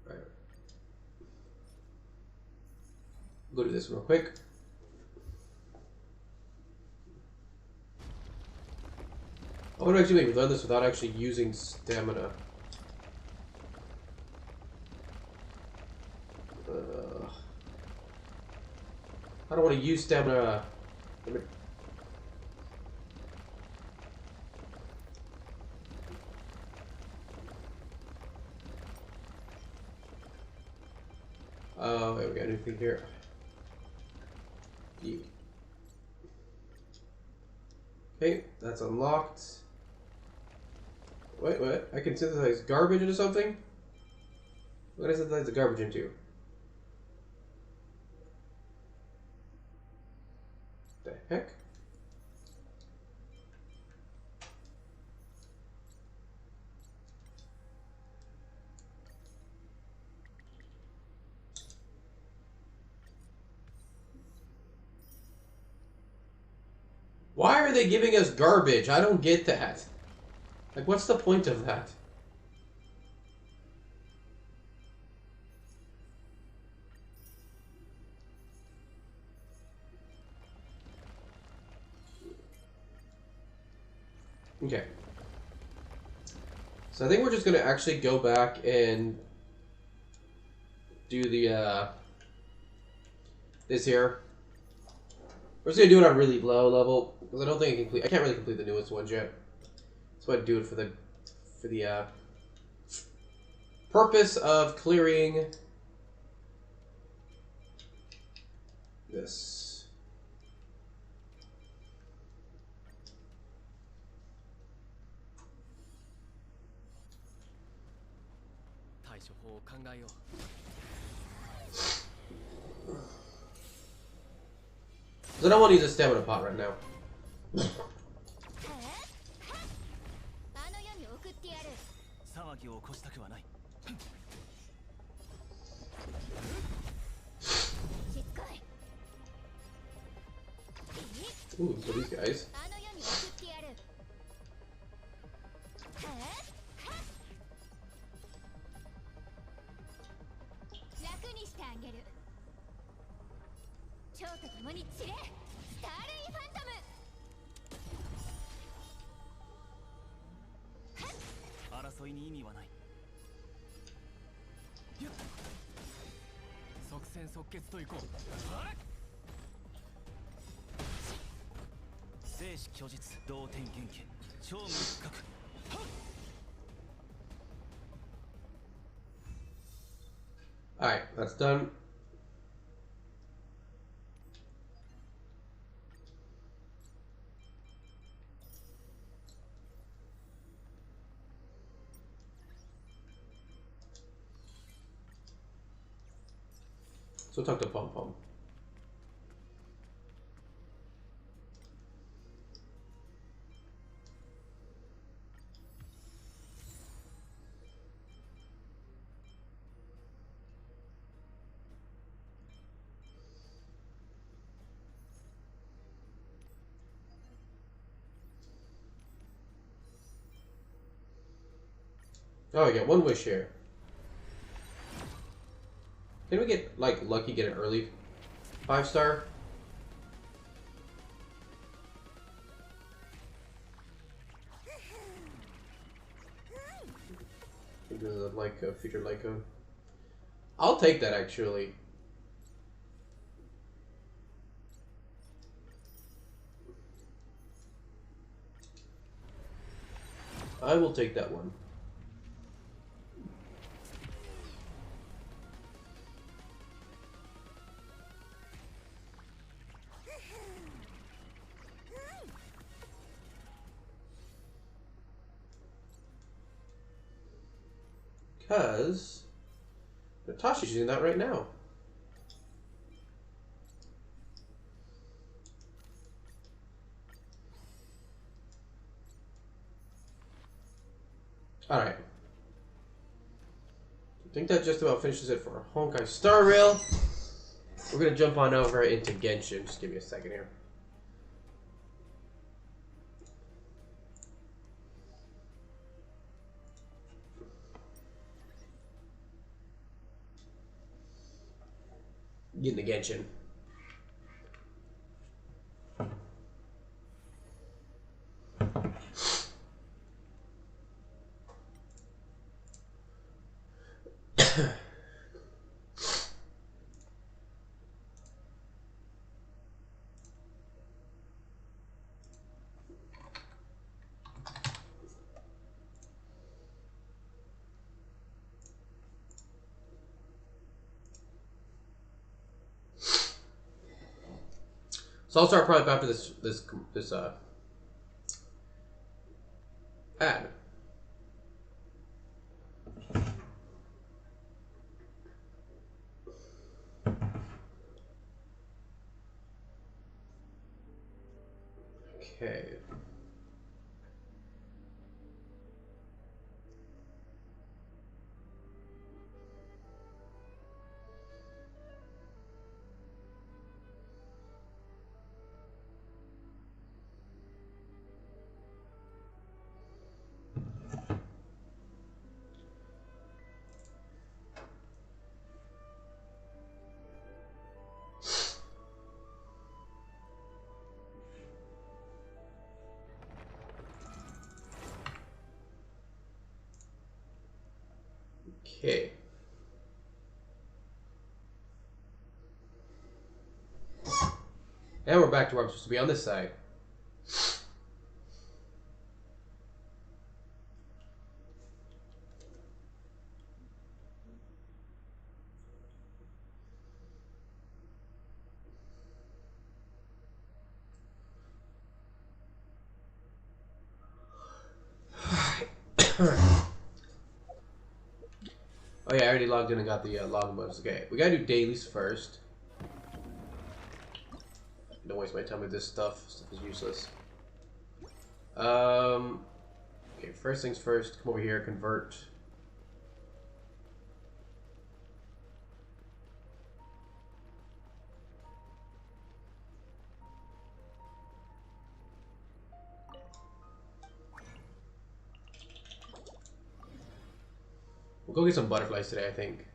Alright. Go do this real quick. I would actually maybe learn this without actually using stamina. I don't want to use stamina. Oh, wait, we got anything here? You. Okay, that's unlocked. Wait, what? I can synthesize garbage into something? What does I synthesize the garbage into? The heck? Why are they giving us garbage? I don't get that. Like, what's the point of that? Okay. So I think we're just going to actually go back and do the, this here. We're just going to do it on really low level, because I don't think I can't really complete the newest ones yet. So I'd do it for the purpose of clearing this. So I don't want to use a stamina pot right now. Ooh, so these guys. Alright, that's done. So talk to Pom Pom. Oh, I get one wish here. Can we get, like, lucky, get an early 5-star? Because of, like, a future Lyco. I'll take that, actually. I will take that one. Because Natasha's using that right now. Alright. I think that just about finishes it for Honkai Star Rail. We're going to jump on over into Genshin. Just give me a second here. Get into Genshin. So I'll start probably after this ad. Okay. Okay. And we're back to where I'm supposed to be on this side. Oh yeah, I already logged in and got the login bonus. Okay, we gotta do dailies first. Don't waste my time with this stuff. Stuff is useless. Okay, first things first. Come over here, convert. We'll go get some butterflies today, I think.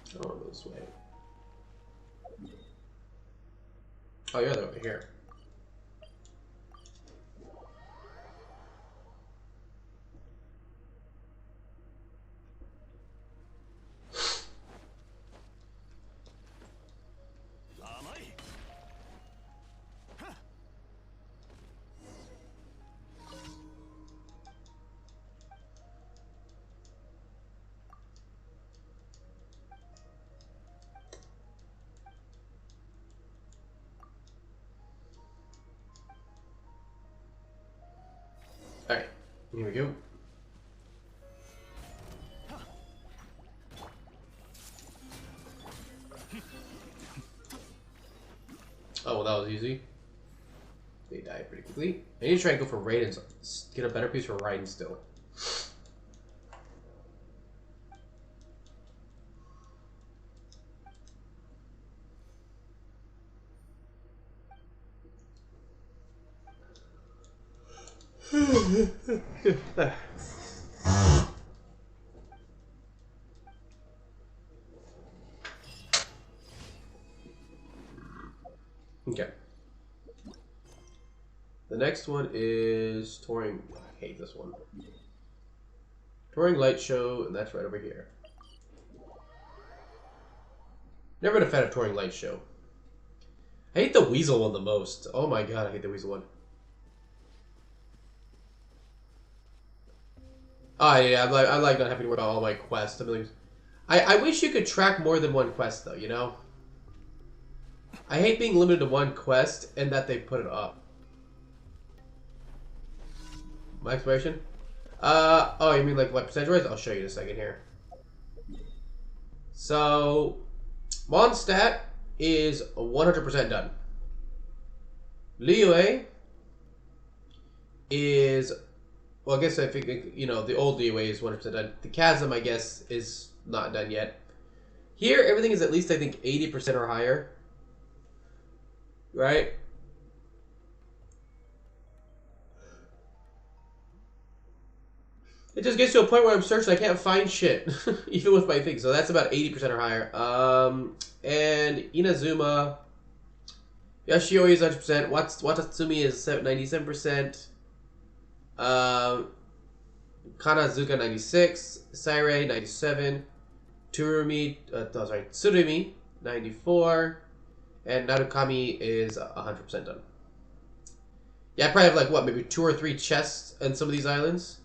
I don't want to go this way. Oh yeah, they're over here. Here we go. Oh, well, that was easy. They die pretty quickly. I need to try and go for Raiden. Get a better piece for Raiden still. Okay. The next one is Touring. I hate this one. Touring Light Show, and that's right over here. Never been a fan of Touring Light Show. I hate the Weasel one the most. Oh my god, I hate the Weasel one. Oh yeah, I like not having to worry about all my quests. I wish you could track more than one quest though, you know? I hate being limited to one quest and that they put it up. My explanation? Oh, you mean like what percentage-wise? I'll show you in a second here. So, Mondstadt is 100% done. Liyue is, well, I guess I think, you know, the old Liyue is 100% done. The Chasm, I guess, is not done yet. Here, everything is at least, I think, 80% or higher. Right? It just gets to a point where I'm searching, I can't find shit, even with my thing. So that's about 80% or higher. And Inazuma, Yashiori is 100%. Watatsumi is 97%. Kanazuka 96, Sairei 97, Tsurumi 94, and Narukami is 100% done. Yeah, I probably have like what, maybe 2 or 3 chests on some of these islands.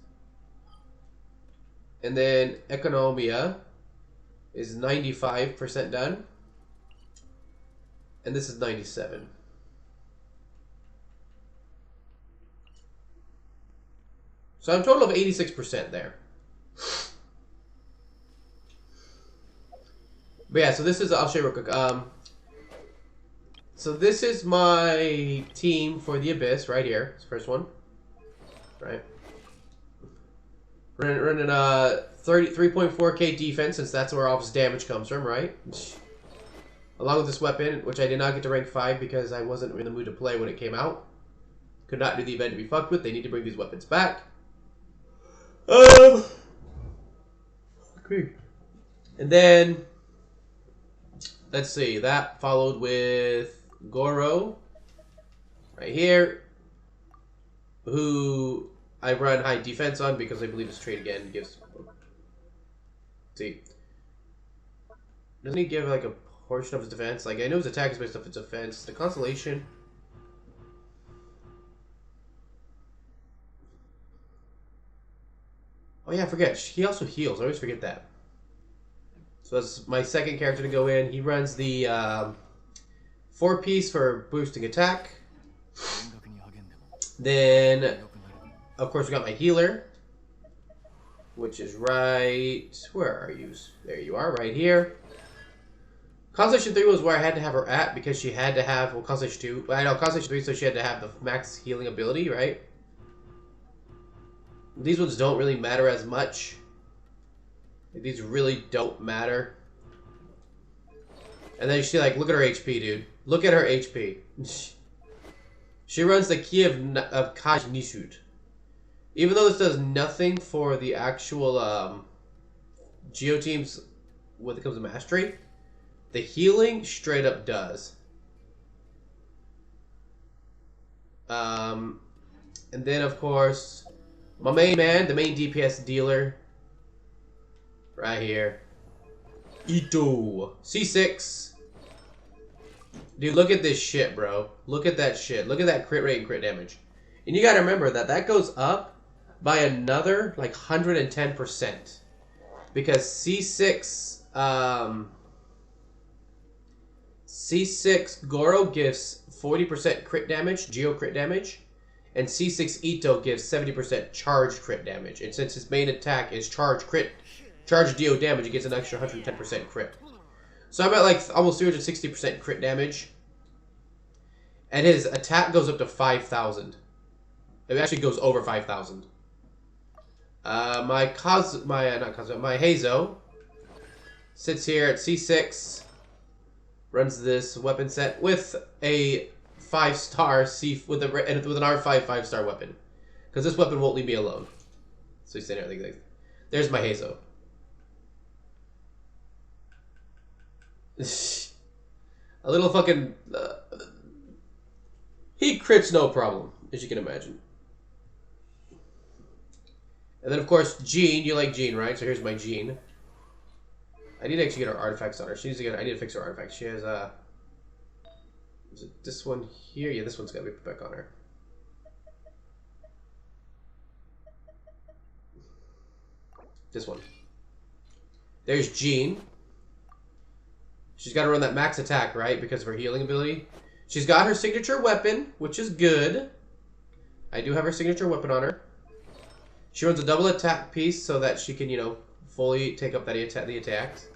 And then Economia is 95% done. And this is 97. So I'm a total of 86% there. But yeah, so this is, I'll show you real quick. So this is my team for the Abyss right here. It's the first one. Right. Running 3.4k defense, since that's where all of his damage comes from, right? Along with this weapon, which I did not get to rank 5 because I wasn't in the mood to play when it came out. Could not do the event to be fucked with. They need to bring these weapons back. Okay. And then, let's see, that followed with Goro, right here, who I run high defense on because I believe his trait again gives. See, doesn't he give like a portion of his defense? Like I know his attack is based off his defense. The constellation. Oh yeah, I forget. He also heals. I always forget that. So that's my second character to go in. He runs the 4-piece for boosting attack. Then, of course, we got my healer, which is right... Where are you? There you are, right here. Constellation 3 was where I had to have her at because she had to have... Well, Constellation 2... I know, Constellation 3, so she had to have the max healing ability, right? These ones don't really matter as much. These really don't matter. And then you see, like, look at her HP, dude. Look at her HP. She runs the key of Kaj Nishut. Even though this does nothing for the actual Geo teams when it comes to mastery, the healing straight up does. And then, of course, my main man, the main DPS dealer, right here, Ito. C6. Dude, look at this shit, bro. Look at that shit. Look at that crit rate and crit damage. And you gotta remember that that goes up by another, like, 110%. Because C6, C6 Goro gives 40% crit damage, Geo crit damage. And C6 Ito gives 70% charged crit damage. And since his main attack is charge DO damage, it gets an extra 110% crit. So I'm at like almost 360% crit damage. And his attack goes up to 5,000. It actually goes over 5,000. My Heizo sits here at C6, runs this weapon set with a 5-star with an R5 5-star weapon, because this weapon won't leave me alone. So he's sitting there like, there's my Heizo. A little fucking he crits no problem, as you can imagine. And then, of course, Jean. You like Jean, right? So here's my Jean. I need to actually get her artifacts on her. I need to fix her artifacts. She has, is it this one here? Yeah, this one's got to be put back on her. This one. There's Jean. She's got to run that max attack, right? Because of her healing ability. She's got her signature weapon, which is good. I do have her signature weapon on her. She runs a double attack piece so that she can, you know, fully take up the attacks.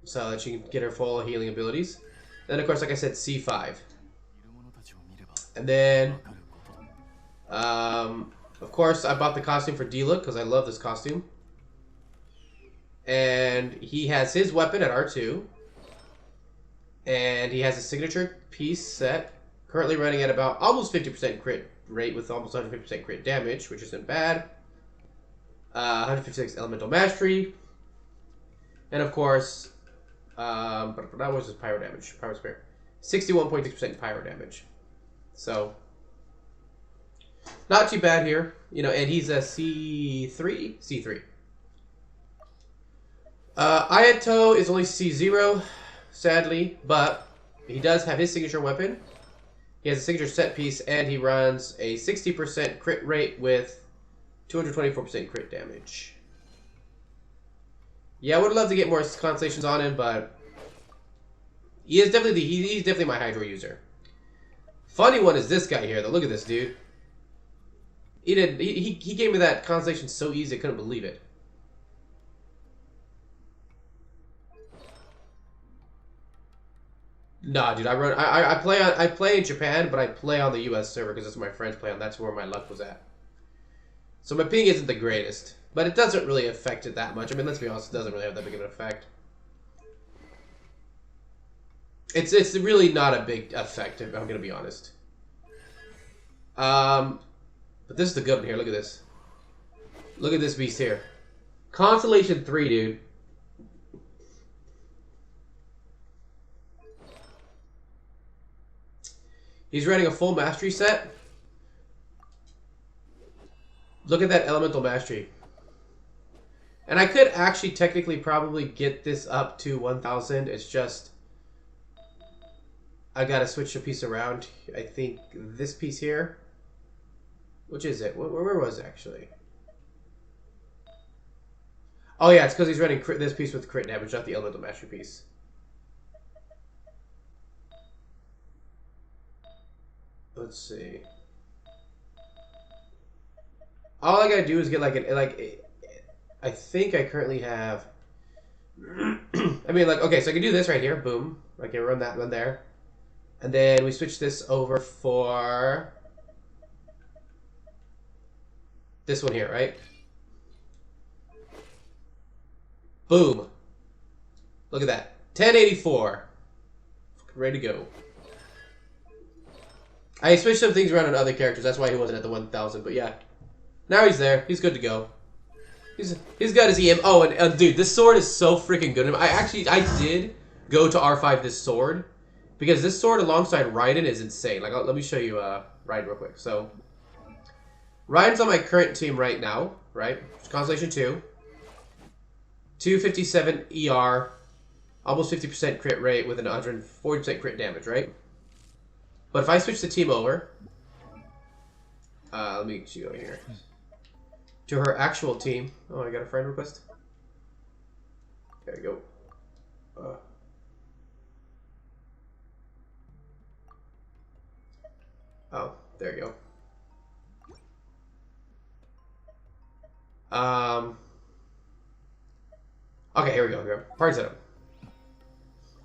So that she can get her full healing abilities. Then, of course, like I said, C5. And then, of course, I bought the costume for Dila because I love this costume. And he has his weapon at R2. And he has a signature piece set. Currently running at about almost 50% crit rate with almost 150% crit damage, which isn't bad. 156 elemental mastery. And of course, that was his pyro damage. Pyro spare. 61.6% pyro damage. So, not too bad here. You know, and he's a C3? C3. Ayato is only C0, sadly, but he does have his signature weapon. He has a signature set piece, and he runs a 60% crit rate with 224% crit damage. Yeah, I would love to get more constellations on him, but he's definitely my Hydro user. Funny one is this guy here, though. Look at this dude. He gave me that constellation so easy I couldn't believe it. Nah, dude, I play in Japan, but I play on the US server because that's where my friends play on. That's where my luck was at. So my ping isn't the greatest, but it doesn't really affect it that much. I mean, let's be honest, it doesn't really have that big of an effect. It's really not a big effect, if I'm gonna be honest. But this is the good one here. Look at this. Look at this beast here. Constellation 3, dude. He's running a full mastery set. Look at that elemental mastery. And I could actually technically probably get this up to 1,000. It's just I gotta switch a piece around. I think this piece here. Which is it? Where was it actually? Oh yeah, it's because he's running this piece with crit damage, not the elemental mastery piece. Let's see. All I gotta do is get I think I currently have. I mean, like, okay, so I can do this right here. Boom. I can run that one there, and then we switch this over for this one here, right? Boom. Look at that. 1084. Ready to go. I switched some things around on other characters. That's why he wasn't at the 1,000. But yeah, now he's there. He's good to go. He's got his EM. Oh, and dude, this sword is so freaking good. I did go to R5 this sword because this sword alongside Raiden is insane. Like, let me show you Raiden real quick. So, Raiden's on my current team right now, right? Constellation 2. 257 ER, almost 50% crit rate with an 140% crit damage, right? But if I switch the team over, let me go here to her actual team. Oh, I got a friend request. There we go. There you go. Okay, here we go. Here we go. Party setup.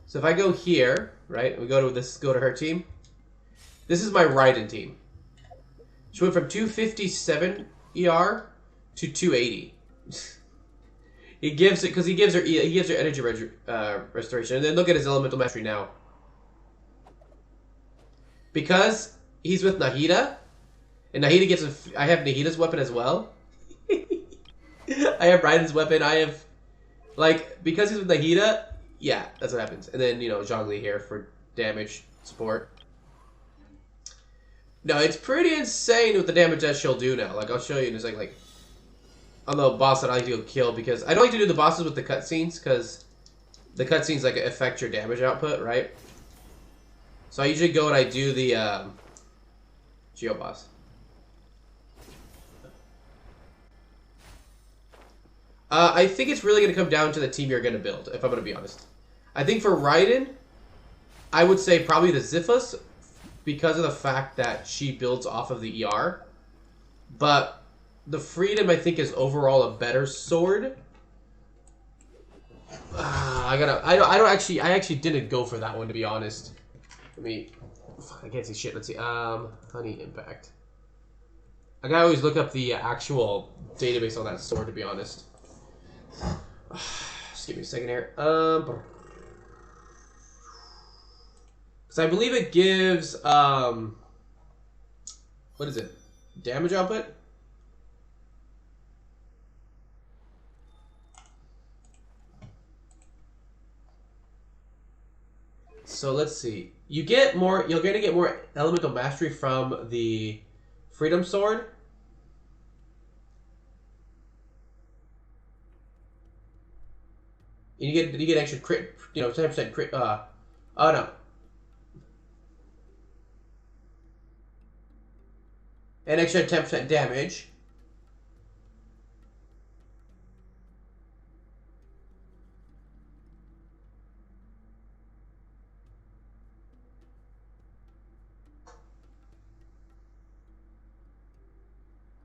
So if I go here, right, we go to this, go to her team. This is my Raiden team. She went from 257 ER to 280. He gives it because he gives her energy restoration, and then look at his elemental mastery now. Because he's with Nahida, and Nahida gets I have Nahida's weapon as well. I have Raiden's weapon. I have, like, because he's with Nahida. Yeah, that's what happens. And then, you know, Zhongli here for damage support. No, it's pretty insane with the damage that she'll do now. Like, I'll show you in a second. Like, on the boss that I like to go kill, because I don't like to do the bosses with the cutscenes, because the cutscenes, like, affect your damage output, right? So I usually go and I do the Geo boss. I think it's really going to come down to the team you're going to build, if I'm going to be honest. I think for Raiden, I would say probably the Xiphos, because of the fact that she builds off of the ER. But the Freedom, I think, is overall a better sword. I actually didn't go for that one, to be honest. I can't see shit. Let's see. Honkai Impact. I gotta always look up the actual database on that sword, to be honest. Just give me a second here. Because I believe it gives, what is it? Damage output? So let's see. You're gonna get more elemental mastery from the Freedom Sword. And you get extra crit, 10% crit, oh no. An extra 10% damage.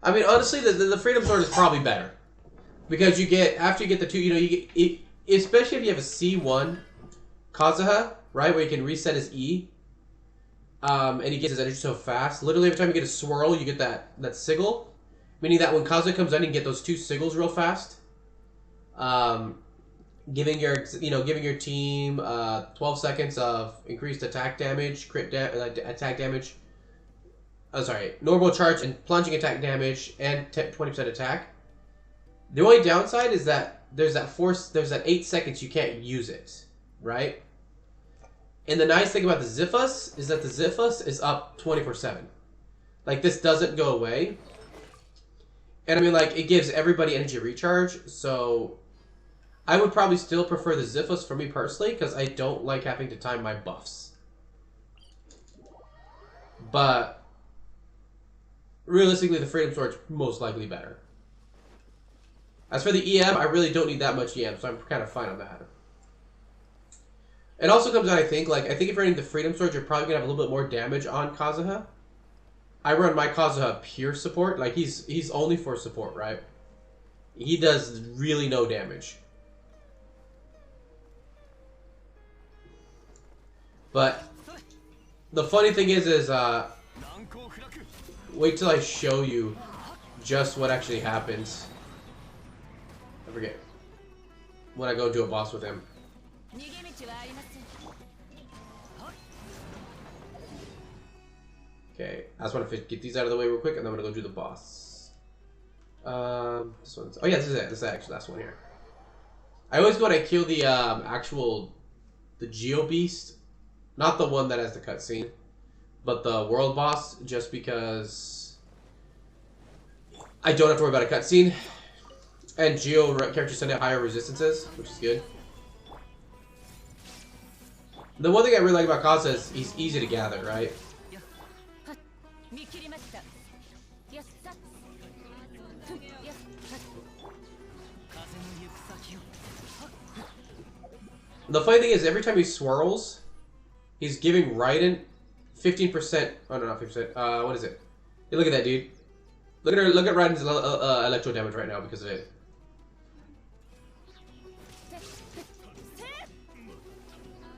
I mean, honestly, the Freedom Sword is probably better. Because you get, after you get the two, you get, especially if you have a C1 Kazuha, right, where you can reset his E, and he gets his energy so fast. Literally, every time you get a swirl, you get that sigil, meaning that when Kazuha comes in, you can get those two sigils real fast, giving your team 12 seconds of increased attack damage, attack damage. Oh, sorry, normal charge and plunging attack damage, and 20% attack. The only downside is that there's that 8 seconds you can't use it, right? And the nice thing about the Xiphos is that the Xiphos is up 24/7. Like, this doesn't go away. And I mean, like, it gives everybody energy recharge, so I would probably still prefer the Xiphos for me personally, because I don't like having to time my buffs. But realistically, the Freedom Sword's most likely better. As for the EM, I really don't need that much EM, so I'm kind of fine on that. It also comes down, I think if you're running the Freedom Sword, you're probably going to have a little bit more damage on Kazuha. I run my Kazuha pure support. Like, he's only for support, right? He does really no damage. But the funny thing is wait till I show you just what actually happens. I forget. When I go do a boss with him. Okay, I just want to get these out of the way real quick, and then I'm gonna go do the boss. This one's. Oh yeah, this is it. This is actually the last one here. I always go and I kill the the Geo Beast, not the one that has the cutscene, but the world boss, just because I don't have to worry about a cutscene. And Geo characters tend to have higher resistances, which is good. The one thing I really like about Kazuha is he's easy to gather, right? The funny thing is, every time he swirls, he's giving Raiden 15%. Oh, no, not 50%. What is it? Hey, look at that, dude. Look at her. Look at Raiden's electro damage right now because of it.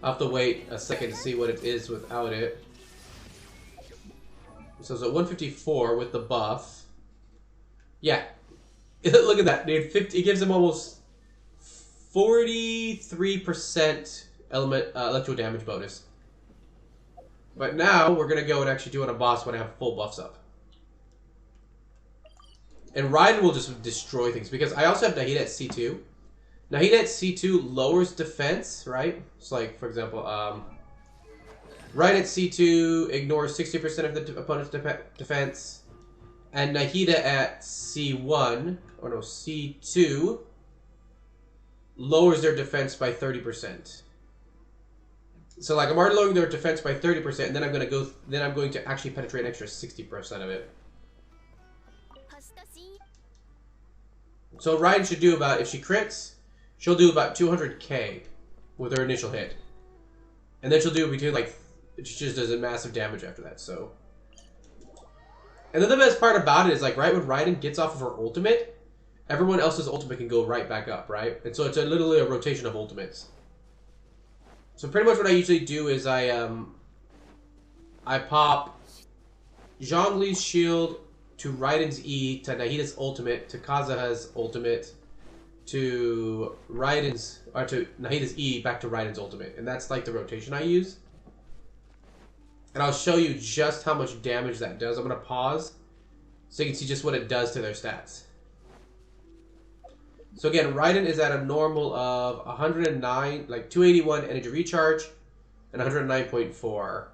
I'll have to wait a second to see what it is without it. So it's at 154 with the buff. Yeah. Look at that, dude. It gives him almost 43% electro damage bonus. But now we're going to go and actually do on a boss when I have full buffs up. And Raiden will just destroy things because I also have Nahida at C2. Nahida at C2 lowers defense, right? So like, for example, Raiden at C2 ignores 60% of the opponent's defense. And Nahida at C1, or no, C2, lowers their defense by 30%. So like I'm already lowering their defense by 30%, and then I'm going to actually penetrate an extra 60% of it. So Raiden should do about, if she crits, she'll do about 200k with her initial hit. And then she'll do between like, she just does a massive damage after that, so. And then the best part about it is like right when Raiden gets off of her ultimate, everyone else's ultimate can go right back up, right? And so it's literally a rotation of ultimates. So pretty much what I usually do is I pop Zhongli's shield to Raiden's E, to Nahida's ultimate, to Kazuha's ultimate, to Raiden's, or to Nahida's E, back to Raiden's ultimate. And that's like the rotation I use. And I'll show you just how much damage that does. I'm going to pause so you can see just what it does to their stats. So again, Raiden is at a normal of 109, like 281 energy recharge, and 109.4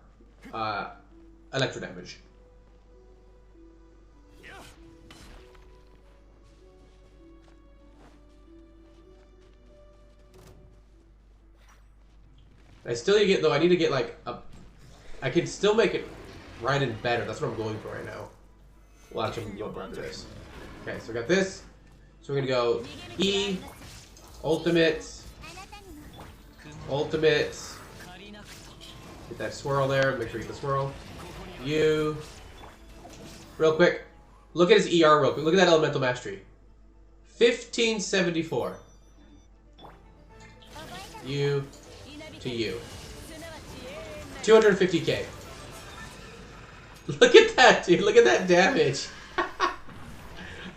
electro damage. I still need to get, though, I need to get like a, I can still make it Raiden better. That's what I'm going for right now. Well, actually, I'm going for after this. Okay, so we got this. So we're gonna go E, ultimate, ultimate. Get that swirl there. Make sure you get the swirl. U. Real quick, look at his ER real quick. Look at that elemental mastery. 1574. U to U. 250k. Look at that, dude. Look at that damage.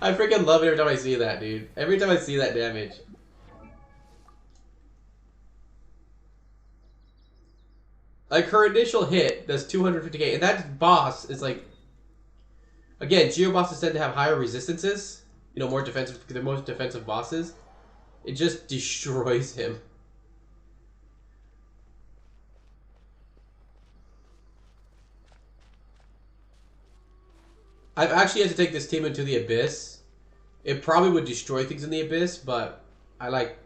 I freaking love it every time I see that, dude. Every time I see that damage. Like, her initial hit does 250k, and that boss is like... Again, Geo bosses tend to have higher resistances. You know, more defensive, because they're most defensive bosses. It just destroys him. I've actually had to take this team into the Abyss. It probably would destroy things in the Abyss, but I like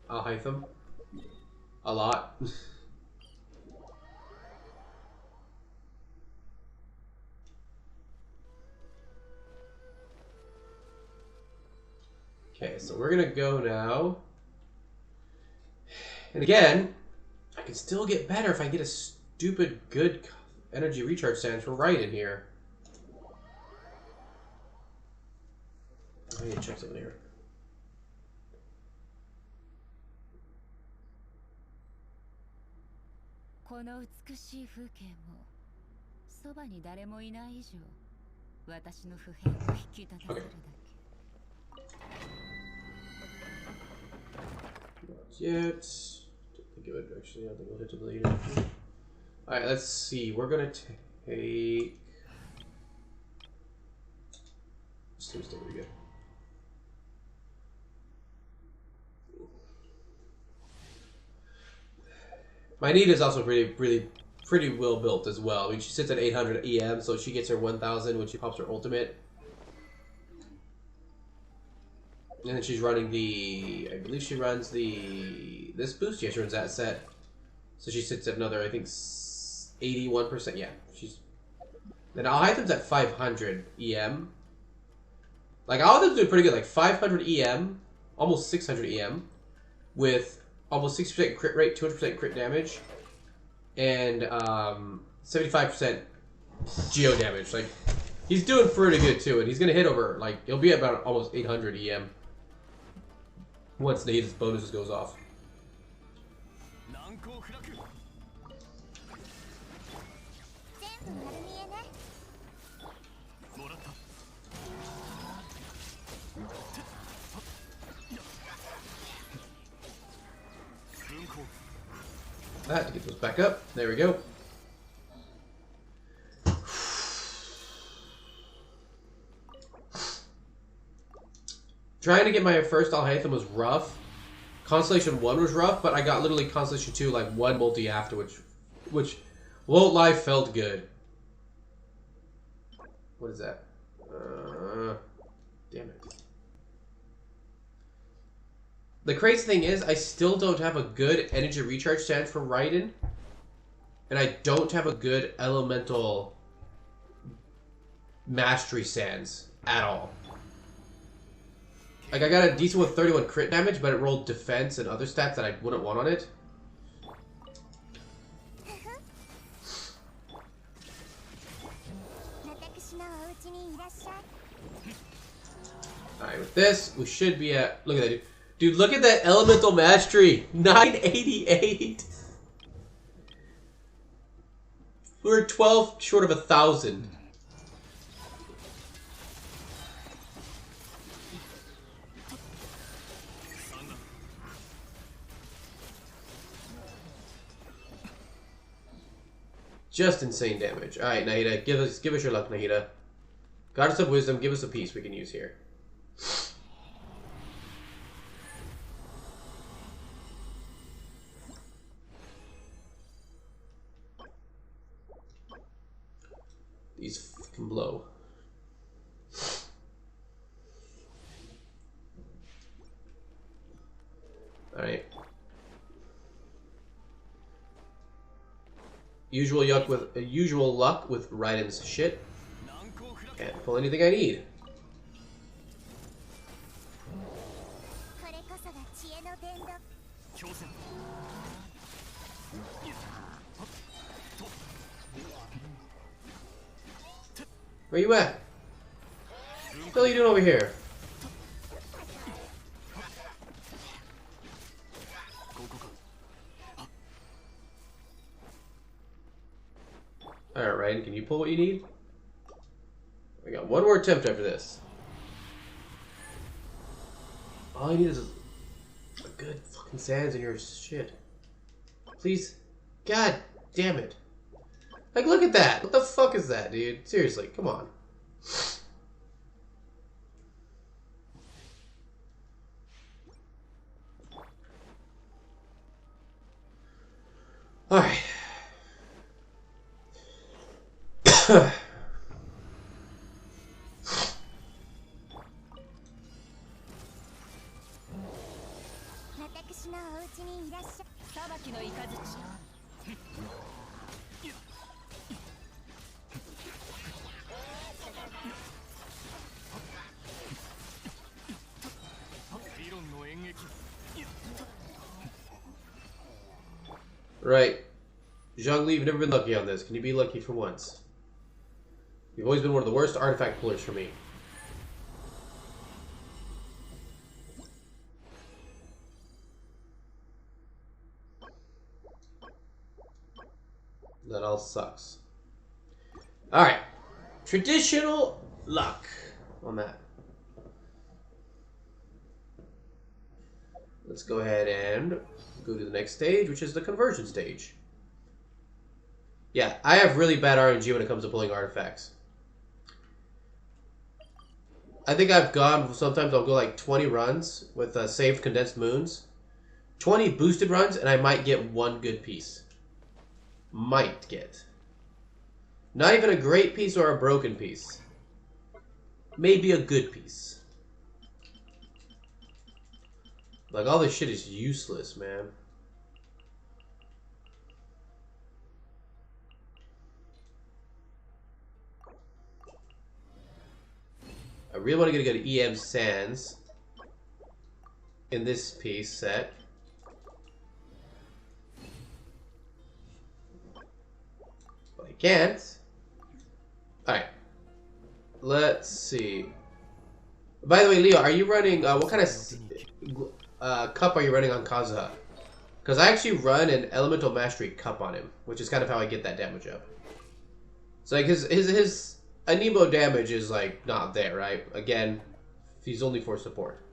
Al-Haytham a lot. Okay, so we're gonna go now. And again, I can still get better if I get a stupid good energy recharge stance for Raiden here. I need to check something here. Okay. Not yet. Don't think it would actually. I don't think we'll hit to the unit. Alright, let's see. We're gonna take. This seems still pretty good. My Nita is also pretty well built as well. I mean, she sits at 800 EM, so she gets her 1000 when she pops her ultimate. And then she's running the, I believe she runs this boost. Yeah, she runs that set. So she sits at another, I think, 81%. Yeah, she's. Then Al-Haytham's at 500 EM. Like, Al-Haytham's doing pretty good. Like 500 EM, almost 600 EM, with almost 60% crit rate, 200% crit damage, and 75% geo damage. Like, he's doing pretty good too, and he's gonna hit over, like, he'll be at about almost 800 EM once the his bonuses goes off. That to get those back up. There we go. Trying to get my first Alhaitham was rough. Constellation 1 was rough, but I got literally Constellation 2 like one multi after, which won't lie, felt good. What is that? Damn it. The crazy thing is, I still don't have a good energy recharge stand for Raiden. And I don't have a good elemental mastery sands at all. Like, I got a decent with 31 crit damage, but it rolled defense and other stats that I wouldn't want on it. Alright, with this, we should be at... Look at that, dude. Dude, look at that elemental mastery. 988. We're 12 short of 1,000. Just insane damage. Alright, Nahida, give us your luck, Nahida. Goddess of Wisdom, give us a piece we can use here. These fucking blow. Alright. Usual luck with Raiden's shit. Can't pull anything I need. Where you at? What the hell are you doing over here? Alright, Raiden, can you pull what you need? We got one more attempt after this. All I need is a good fucking sands in your shit. Please. God damn it. Like, look at that. What the fuck is that, dude? Seriously, come on. Alright. Right. Zhongli, you've never been lucky on this. Can you be lucky for once? You've always been one of the worst artifact pullers for me. That all sucks. Alright. Traditional luck on that. Let's go ahead and go to the next stage, which is the conversion stage. Yeah, I have really bad RNG when it comes to pulling artifacts. I think I've gone, sometimes I'll go like 20 runs with saved condensed moons. 20 boosted runs, and I might get one good piece. Might get. Not even a great piece or a broken piece. Maybe a good piece. Like, all this shit is useless, man. I really want to get a EM Sands in this piece set. Like, can't. Alright. Let's see. By the way, Leo, are you running... what kind of cup are you running on Kazuha? Because I actually run an Elemental Mastery cup on him, which is kind of how I get that damage up. So like his Anemo damage is like not there, right? Again, he's only for support.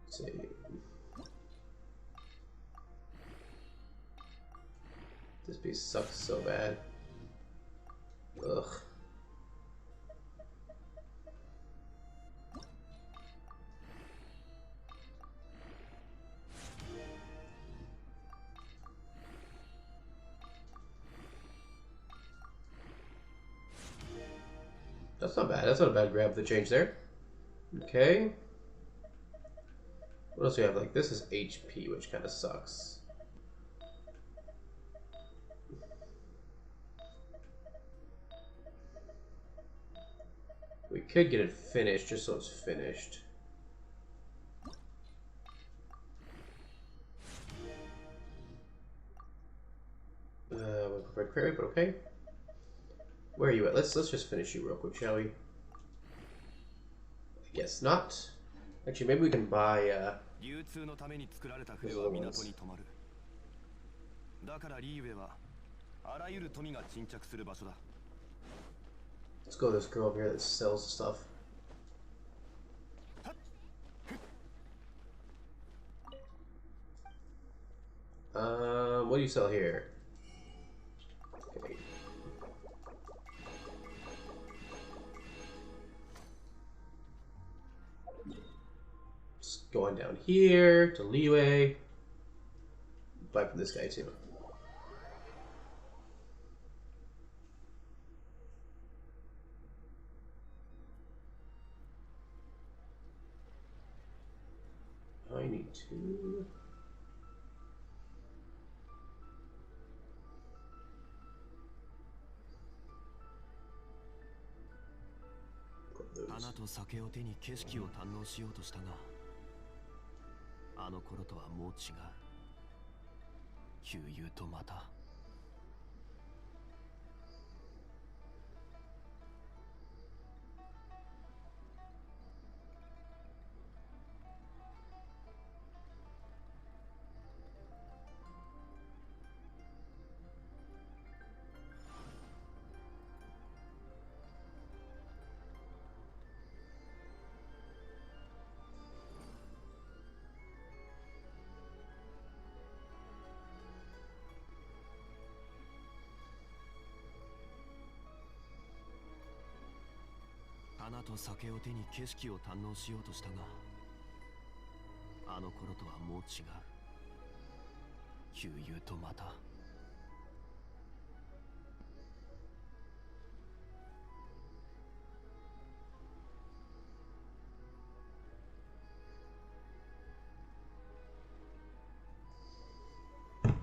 Let's see. This piece sucks so bad. Ugh. That's not bad. That's not a bad grab for the change there. Okay. What else do we have? Like, this is HP, which kind of sucks. We could get it finished, just so it's finished. Red Prairie, but okay. Where are you at? Let's just finish you real quick, shall we? I guess not. Actually, maybe we can buy these little ones. Let's go to this girl over here that sells stuff. What do you sell here? Okay. Just going down here to Leeway. Buy from this guy too. I need to.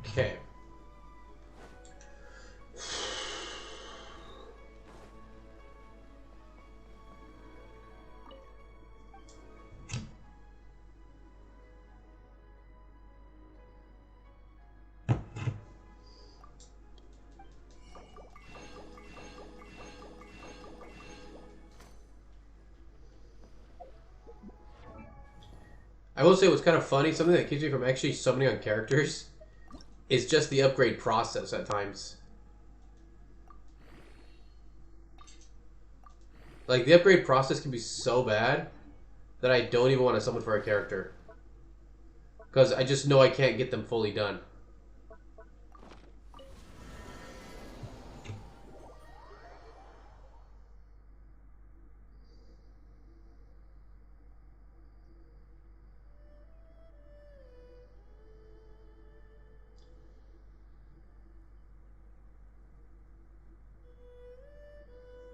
Okay. I will say what's kind of funny, something that keeps me from actually summoning on characters is just the upgrade process at times. Like, the upgrade process can be so bad that I don't even want to summon for a character. Because I just know I can't get them fully done.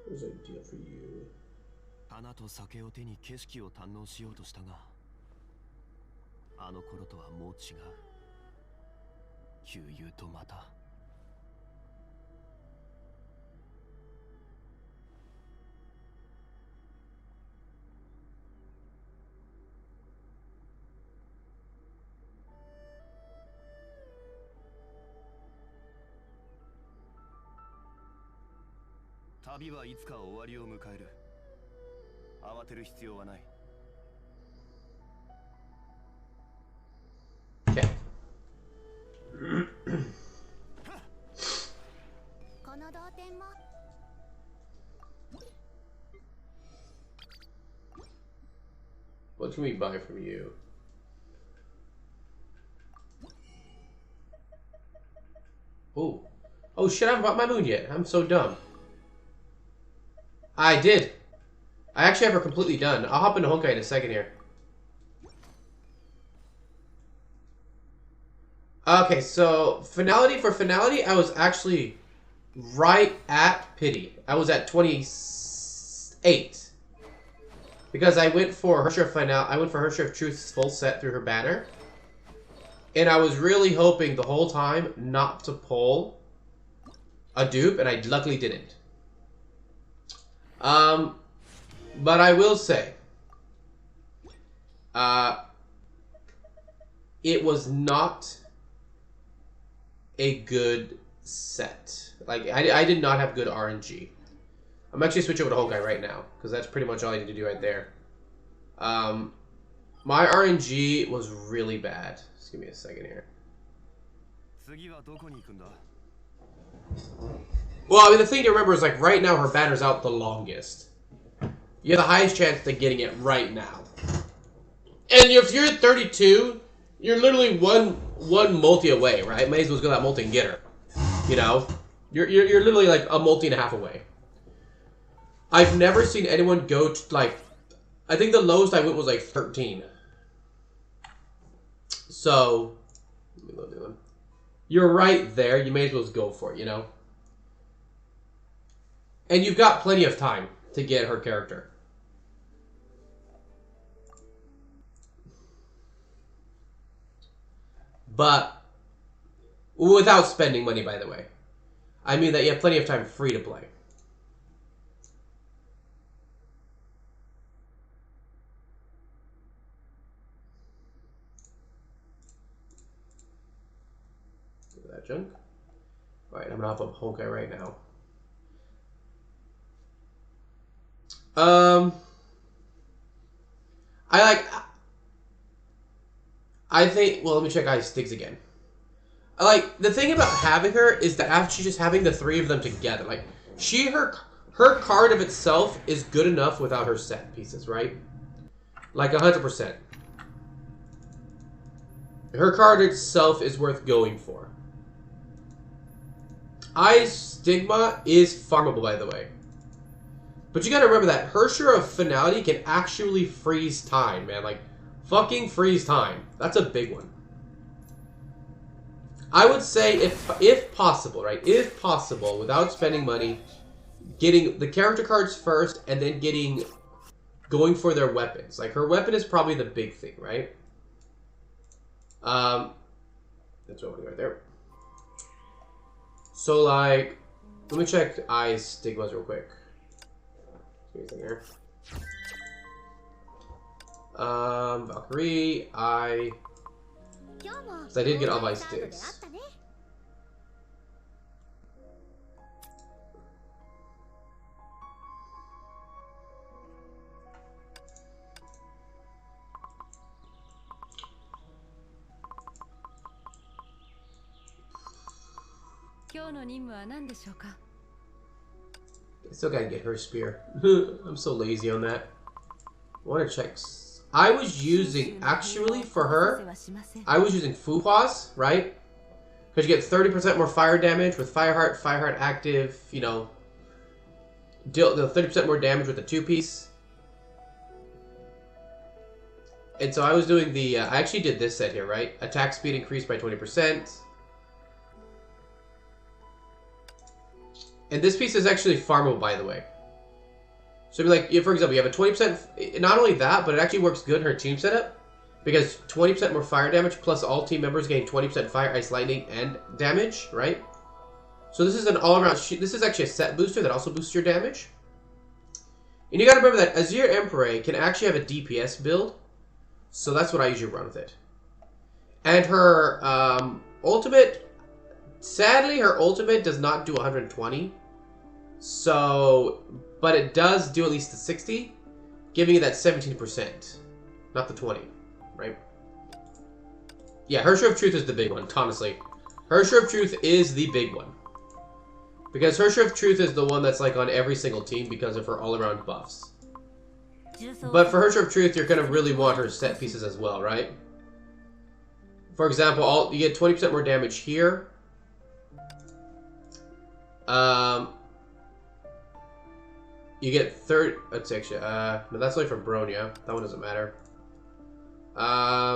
Here's an idea for you. Okay. What can we buy from you? Oh. Oh shit, I haven't bought my moon yet. I'm so dumb. I did. I actually have her completely done. I'll hop into Honkai in a second here. Okay, so finality for finality, I was actually right at pity. I was at 28. Because I went for Herrscher of I went for Herrscher of Truth's full set through her banner. And I was really hoping the whole time not to pull a dupe, and I luckily didn't. But I will say, it was not a good set. Like, I did not have good RNG. I'm actually switching over to Honkai right now, because that's pretty much all I need to do right there. My RNG was really bad. Just give me a second here. Well, I mean, the thing to remember is, like, right now her banner's out the longest. You have the highest chance of getting it right now. And if you're at 32, you're literally one multi away, right? May as well go that multi and get her. You know? You're literally, like, a multi and a half away. I've never seen anyone go to, like... I think the lowest I went was, like, 13. So... Let me load the one. You're right there. You may as well go for it, you know? And you've got plenty of time to get her character. But... without spending money, by the way. I mean that you have plenty of time free to play. That junk. Alright, I'm gonna hop up Honkai right now. I think, well, let me check Ice Sticks again. The thing about having her is that actually just having the three of them together, like, her card of itself is good enough without her set pieces, right? Like, 100%. Her card itself is worth going for. Ice Stigma is farmable, by the way. But you gotta remember that Herrscher of Finality can actually freeze time, man. Like, fucking freeze time. That's a big one. I would say, if possible, right? If possible, without spending money, getting the character cards first, and then going for their weapons. Like, her weapon is probably the big thing, right? That's what right there. So, like, let me check Ice Stigmas real quick. Anything here? Valkyrie, because I did get all my sticks. I still gotta get her spear. I'm so lazy on that. I want to check. I was using, actually, for her, I was using Fuhua's, right? Because you get 30% more fire damage with Fireheart active, you know, deal the 30% more damage with the 2-piece. And so I was doing the, I actually did this set here, right? Attack speed increased by 20%. And this piece is actually farmable, by the way. So, like, for example, you have a 20%... Not only that, but it actually works good in her team setup. Because 20% more fire damage, plus all team members gain 20% fire, ice, lightning, and damage, right? So this is an all-around... This is actually a set booster that also boosts your damage. And you gotta remember that Azir Emperor can actually have a DPS build. So that's what I usually run with it. And her ultimate... Sadly, her ultimate does not do 120. So, but it does do at least the 60, giving you that 17%, not the 20, right? Yeah, Hersher of Truth is the big one, honestly. Hersher of Truth is the big one. Because Hersher of Truth is the one that's like on every single team because of her all-around buffs. But for Hersher of Truth, you're going to really want her set pieces as well, right? For example, you get 20% more damage here. You get That's actually. No, that's only for Bronya. That one doesn't matter. 30%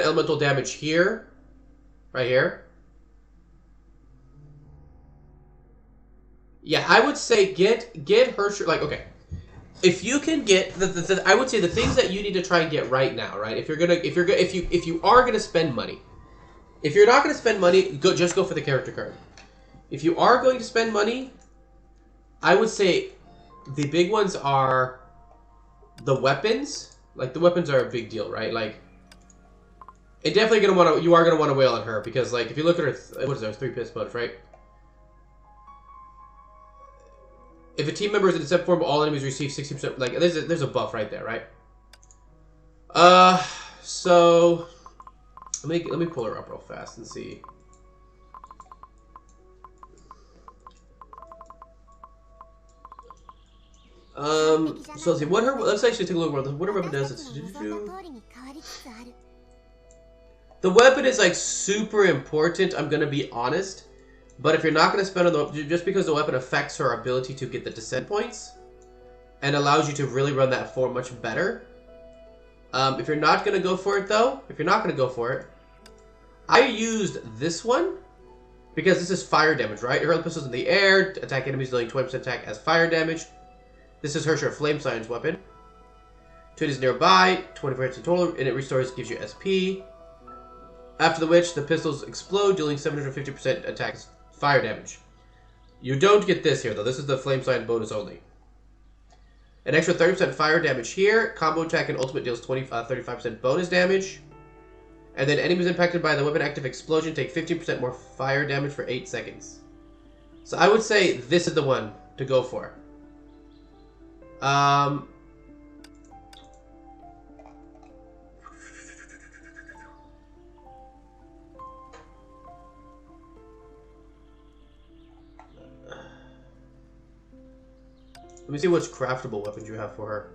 elemental damage here. Right here. Yeah, I would say get Hersher. Like, okay. If you can get I would say the things that you need to try and get right now, right? If you are gonna spend money, if you're not gonna spend money, just go for the character card. If you are going to spend money, I would say the big ones are the weapons. Like the weapons are a big deal, right? Like, you are gonna want to wail on her because like if you look at her, what is there 3 piss motive, right? If a team member is in set form, all enemies receive 60%. Like, there's a buff right there, right? So let me pull her up real fast and see. So let's see let's actually take a look at what her weapon does. The weapon is like super important. I'm gonna be honest. But if you're not going to spend on just because the weapon affects her ability to get the descent points and allows you to really run that form much better. If you're not going to go for it though, I used this one because this is fire damage, right? Her pistols in the air, attack enemies dealing 20% attack as fire damage. This is Hersher Flame Science weapon. 2 is nearby, 24 hits in total, and it gives you SP. After which, the pistols explode, dealing 750% attack fire damage. You don't get this here, though. This is the Flame Sign bonus only. An extra 30% fire damage here. Combo attack and ultimate deals 35% bonus damage. And then enemies impacted by the weapon active explosion take 15% more fire damage for 8 seconds. So I would say this is the one to go for. Let me see which craftable weapons you have for her.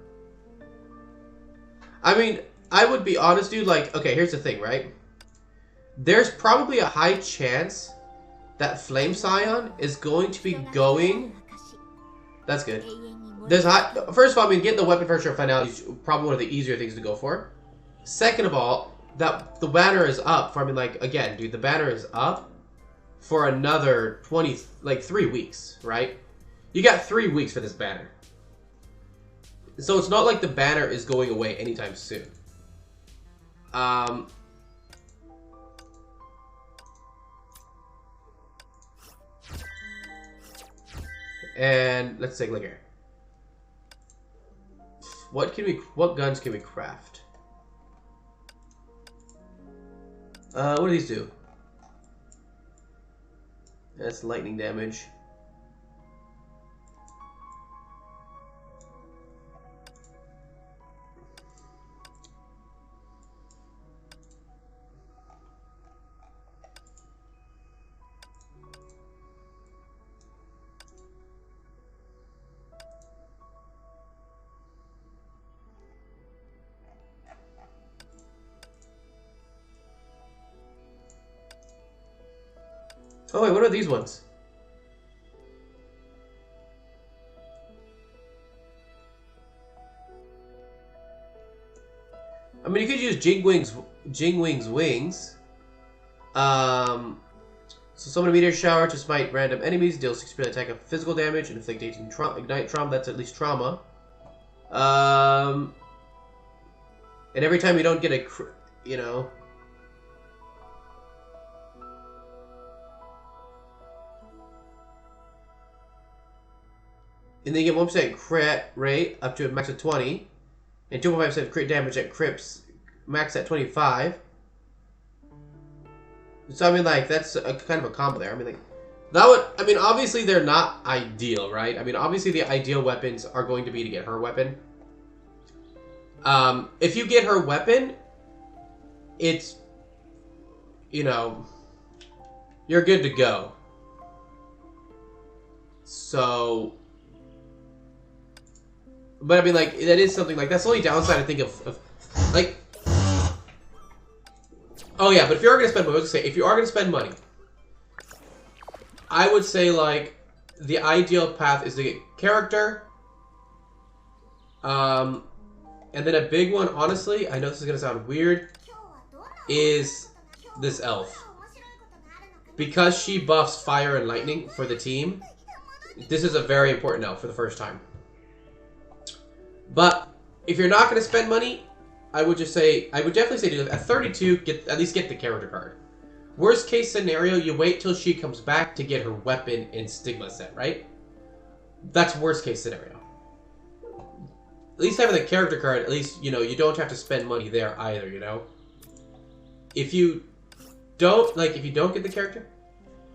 I mean, I would be honest, dude. Like, okay, here's the thing, right? There's probably a high chance that Flame Scion is going to be going. That's good. First of all, I mean, getting the weapon for sure finality is probably one of the easier things to go for. Second of all, that the banner is up for. I mean, like again, dude, the banner is up for another 3 weeks, right? You got 3 weeks for this banner. So it's not like the banner is going away anytime soon. And let's take a look here. What guns can we craft? What do these do? That's lightning damage. Oh wait, what are these ones? I mean, you could use Jingwing's wings. So summon a meteor shower to smite random enemies, deal 6% attack of physical damage, and inflict 18 ignite trauma. That's at least trauma. And every time you don't get a, you know. And then you get 1% crit rate up to a max of 20. And 2.5% crit damage at crits max at 25. So I mean, like, that's a kind of a combo there. I mean, like, that would. I mean, obviously they're not ideal, right? I mean, obviously the ideal weapons are going to be to get her weapon. If you get her weapon, it's, you know, you're good to go. So, but I mean, like, that is something, like, that's the only downside I think of like, oh yeah, but if you are going to spend money, I was going to say, if you are going to spend money, I would say, like, the ideal path is to get character, and then a big one, honestly, I know this is going to sound weird, is this elf. Because she buffs fire and lightning for the team, this is a very important elf for the first time. But if you're not going to spend money, I would just say, I would definitely say at 32, at least get the character card. Worst case scenario, you wait till she comes back to get her weapon and stigma set, right? That's worst case scenario. At least having the character card, at least, you know, you don't have to spend money there either, you know? If you don't, like, if you don't get the character,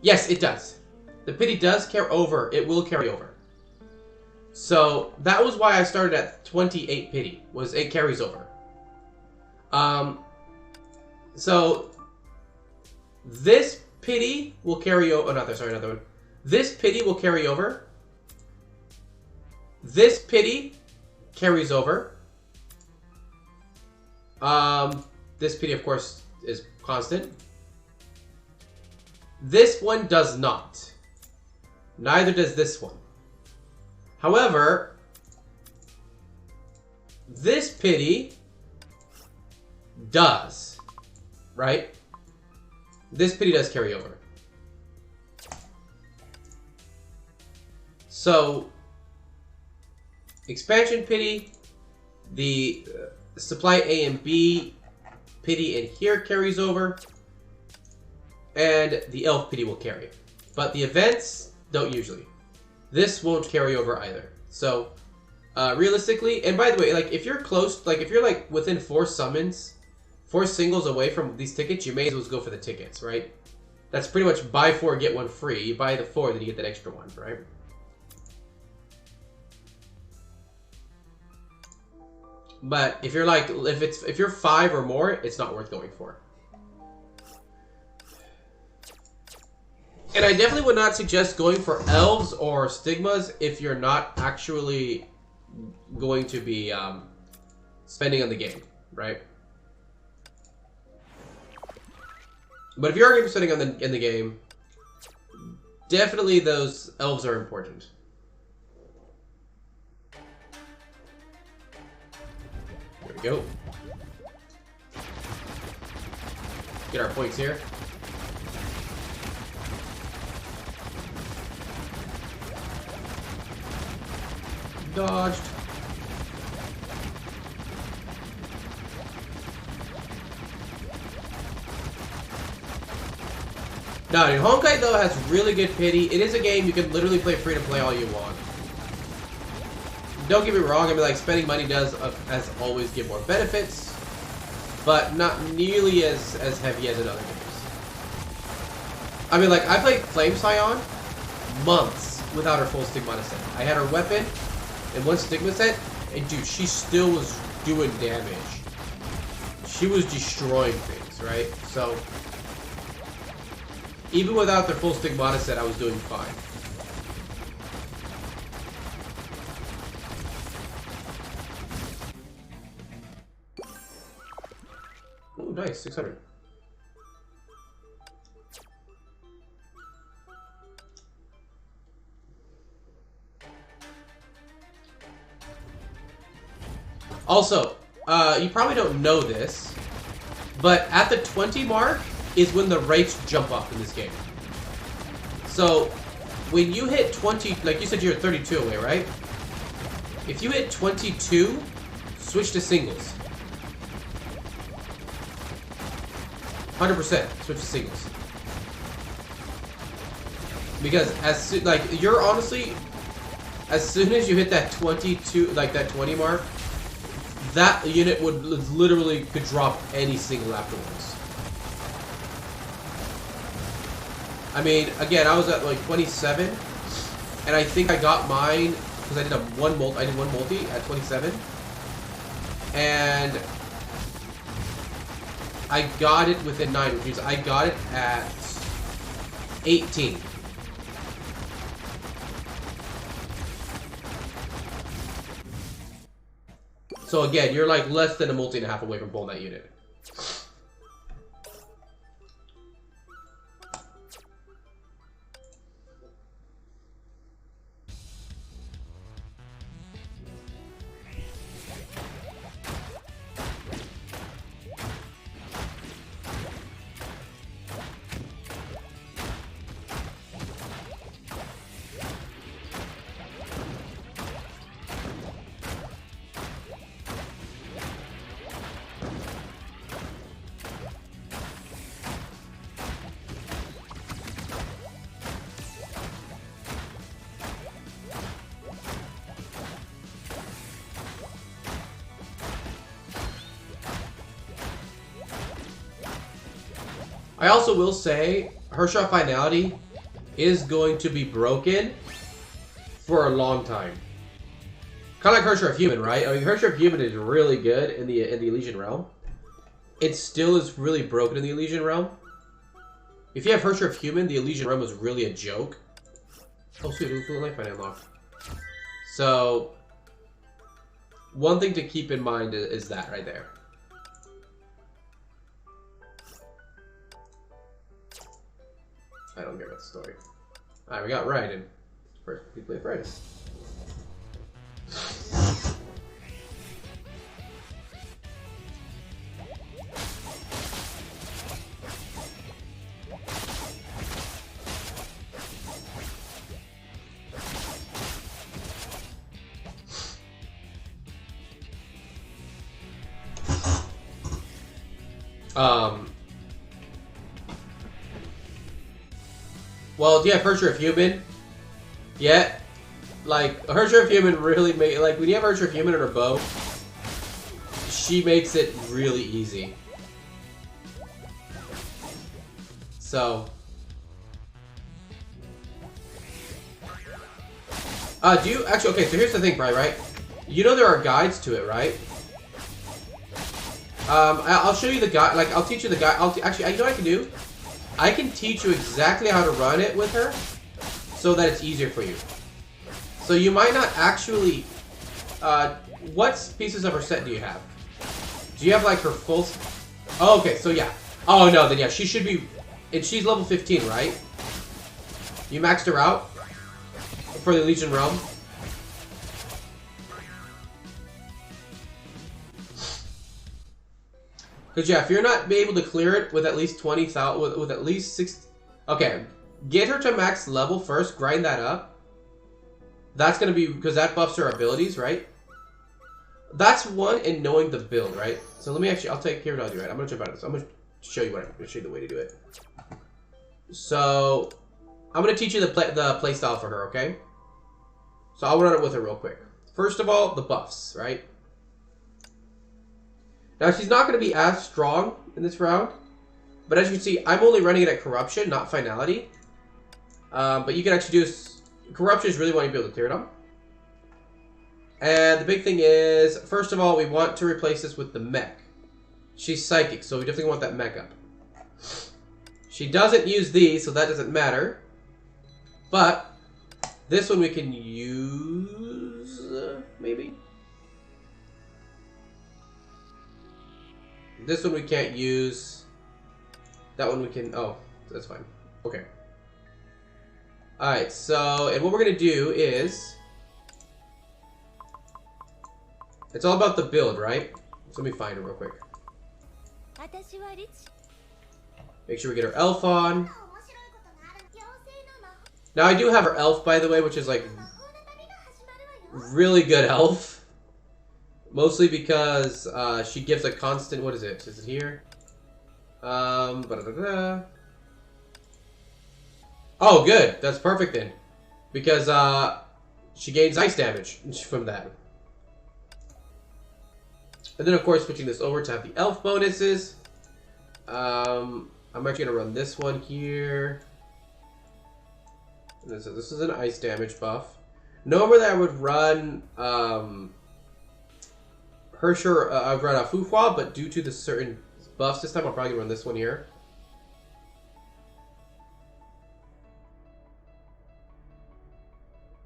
yes, it does. The pity does carry over. It will carry over. So, that was why I started at 28 pity, was it carries over. So, this pity will carry over. Oh, not there. Sorry, another one. This pity will carry over. This pity carries over. This pity, of course, is constant. This one does not. Neither does this one. However, this pity does, right? This pity does carry over. So, expansion pity, the supply A and B pity in here carries over, and the elf pity will carry. But the events don't usually. This won't carry over either. So, realistically, and by the way, like, if you're close, like, if you're, like, within 4 summons, 4 singles away from these tickets, you may as well go for the tickets, right? That's pretty much buy 4, get 1 free. You buy the 4, then you get that extra 1, right? But if you're like, if you're 5 or more, it's not worth going for. And I definitely would not suggest going for elves or stigmas if you're not actually going to be spending on the game, right? But if you are going to be spending on in the game, definitely those elves are important. There we go. Get our points here. Dodged. No, dude, Honkai though has really good pity. It is a game you can literally play free to play all you want. Don't get me wrong, I mean, like, spending money does, as always, give more benefits, but not nearly as heavy as in other games. I mean, like, I played Flame Scion months without her full stigmata set. I had her weapon and 1 stigma set, and dude, she still was doing damage. She was destroying things, right? So, even without their full stigmata set, I was doing fine. Oh, nice, 600. Also, you probably don't know this, but at the 20 mark is when the rates jump up in this game. So, when you hit 20, like you said you're 32 away, right? If you hit 22, switch to singles. 100% switch to singles. Because as soon, like, you're honestly, as soon as you hit that 22, like that 20 mark, that unit would literally could drop any single afterwards. I mean, again, I was at like 27, and I think I got mine because I did one multi at 27, and I got it within 9, which means I got it at 18. So again, you're like less than a multi and a half away from pulling that unit. I also will say, her shot finality is going to be broken for a long time. Kind of like Herrscher of Human, right? I mean, Herrscher of Human is really good in the Elysian Realm. It still is really broken in the Elysian Realm. If you have Herrscher of Human, the Elysian Realm is really a joke. Oh, sweet, Full Life Find unlocked. So, one thing to keep in mind is that right there. I don't care about the story. Alright, we got Raiden. First, we play Raiden. Well, do you have Herrscher of Human? Yeah. Like, Herrscher of Human really made... Like, when you have Herrscher of Human on her bow, she makes it really easy. So... do you... Actually, okay, so here's the thing, Bri, right? You know there are guides to it, right? I'll show you the guide. Like, I'll teach you the guide. Actually, you know what I can do? I can teach you exactly how to run it with her so that it's easier for you. So you might not actually... what pieces of her set do you have? Do you have, like, her full... Oh, okay, so yeah. Oh, no, then yeah, she should be... And she's level 15, right? You maxed her out for the Legion Realm. Because, yeah, if you're not able to clear it with at least 20,000, with at least 6... Okay, get her to max level first, grind that up. That's going to be... Because that buffs her abilities, right? That's one in knowing the build, right? So let me actually... I'll take care of it, I'll do it. I'm going to jump out of this. I'm going to show you what I'm going to show you the way to do it. So, I'm going to teach you the play style for her, okay? So I'll run it with her real quick. First of all, the buffs, right? Now, she's not going to be as strong in this round. But as you can see, I'm only running it at Corruption, not Finality. But you can actually do... Corruption is really what you be able to clear it on. And the big thing is, first of all, we want to replace this with the mech. She's Psychic, so we definitely want that mech up. She doesn't use these, so that doesn't matter. But this one we can use... maybe? This one we can't use. That one we can... Oh, that's fine. Okay. Alright, so... And what we're going to do is... It's all about the build, right? So let me find it real quick. Make sure we get her elf on. Now, I do have her elf, by the way, which is, like... really good elf. Mostly because she gives a constant... What is it? Is it here? Oh, good. That's perfect then. Because she gains ice damage from that. And then, of course, switching this over to have the elf bonuses. I'm actually going to run this one here. And this is an ice damage buff. Normally, I would run Hersher, I'd run a Fuhua, but due to the certain buffs this time, I'll probably run this one here.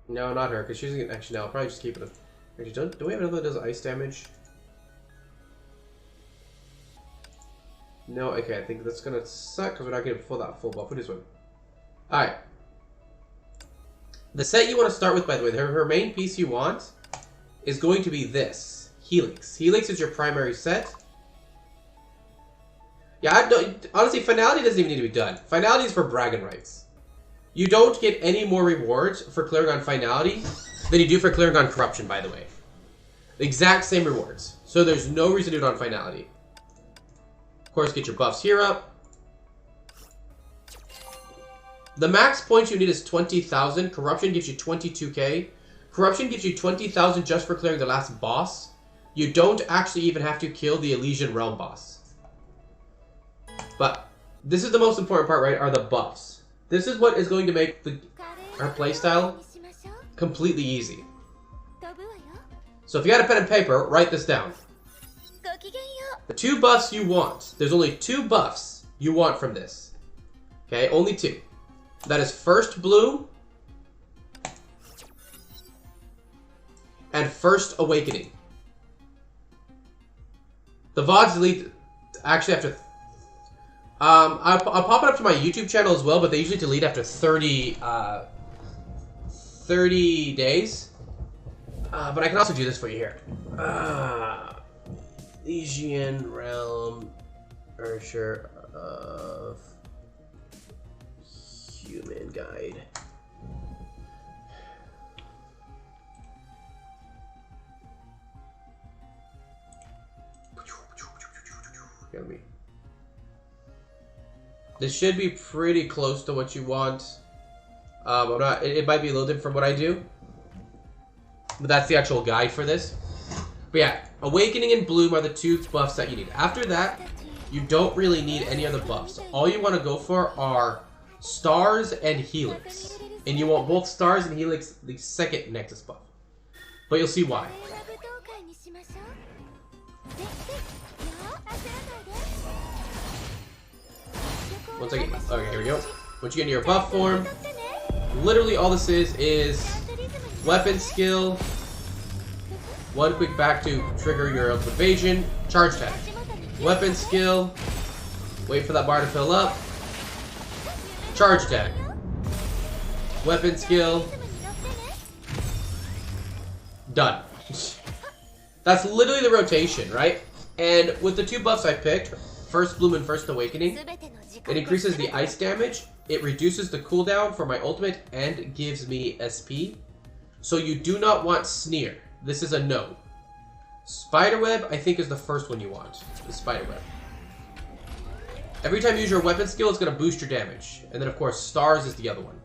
No, not her, because she's using it. Actually, no, I'll probably just keep it. Actually, do we have another that does ice damage? No, okay, I think that's gonna suck because we're not getting that full buff. What is one? Alright. The set you want to start with, by the way, her main piece you want is going to be this. Helix. Helix is your primary set. Yeah, honestly, Finality doesn't even need to be done. Finality is for bragging rights. You don't get any more rewards for clearing on Finality than you do for clearing on Corruption, by the way. The exact same rewards. So there's no reason to do it on Finality. Of course, get your buffs here up. The max points you need is 20,000. Corruption gives you 22k. Corruption gives you 20,000 just for clearing the last boss. You don't actually even have to kill the Elysian Realm boss. But this is the most important part, right? Are the buffs. This is what is going to make our playstyle completely easy. So if you got a pen and paper, write this down. The 2 buffs you want. There's only 2 buffs you want from this. Okay, only 2. That is First Blue and First Awakening. The VODs delete actually after... I'll pop it up to my YouTube channel as well, but they usually delete after 30 days. But I can also do this for you here. Elysian Realm Ursher of Human Guide. Got me. This should be pretty close to what you want. I'm not. It might be a little different from what I do, but that's the actual guide for this. But yeah, Awakening and Bloom are the 2 buffs that you need. After that, you don't really need any other buffs. All you want to go for are Stars and Helix, and you want both Stars and Helix the second Nexus buff. But you'll see why. Once I get, okay, here we go. Once you get into your buff form, literally all this is weapon skill, 1 quick back to trigger your evasion, charge tag. Weapon skill, wait for that bar to fill up, charge tag. Weapon skill, done. That's literally the rotation, right? And with the 2 buffs I picked, First Bloom and First Awakening, it increases the ice damage, it reduces the cooldown for my ultimate, and gives me SP. So you do not want Sneer. This is a no. Spiderweb, I think, is the first one you want. The Spiderweb. Every time you use your weapon skill, it's going to boost your damage. And then, of course, Stars is the other one.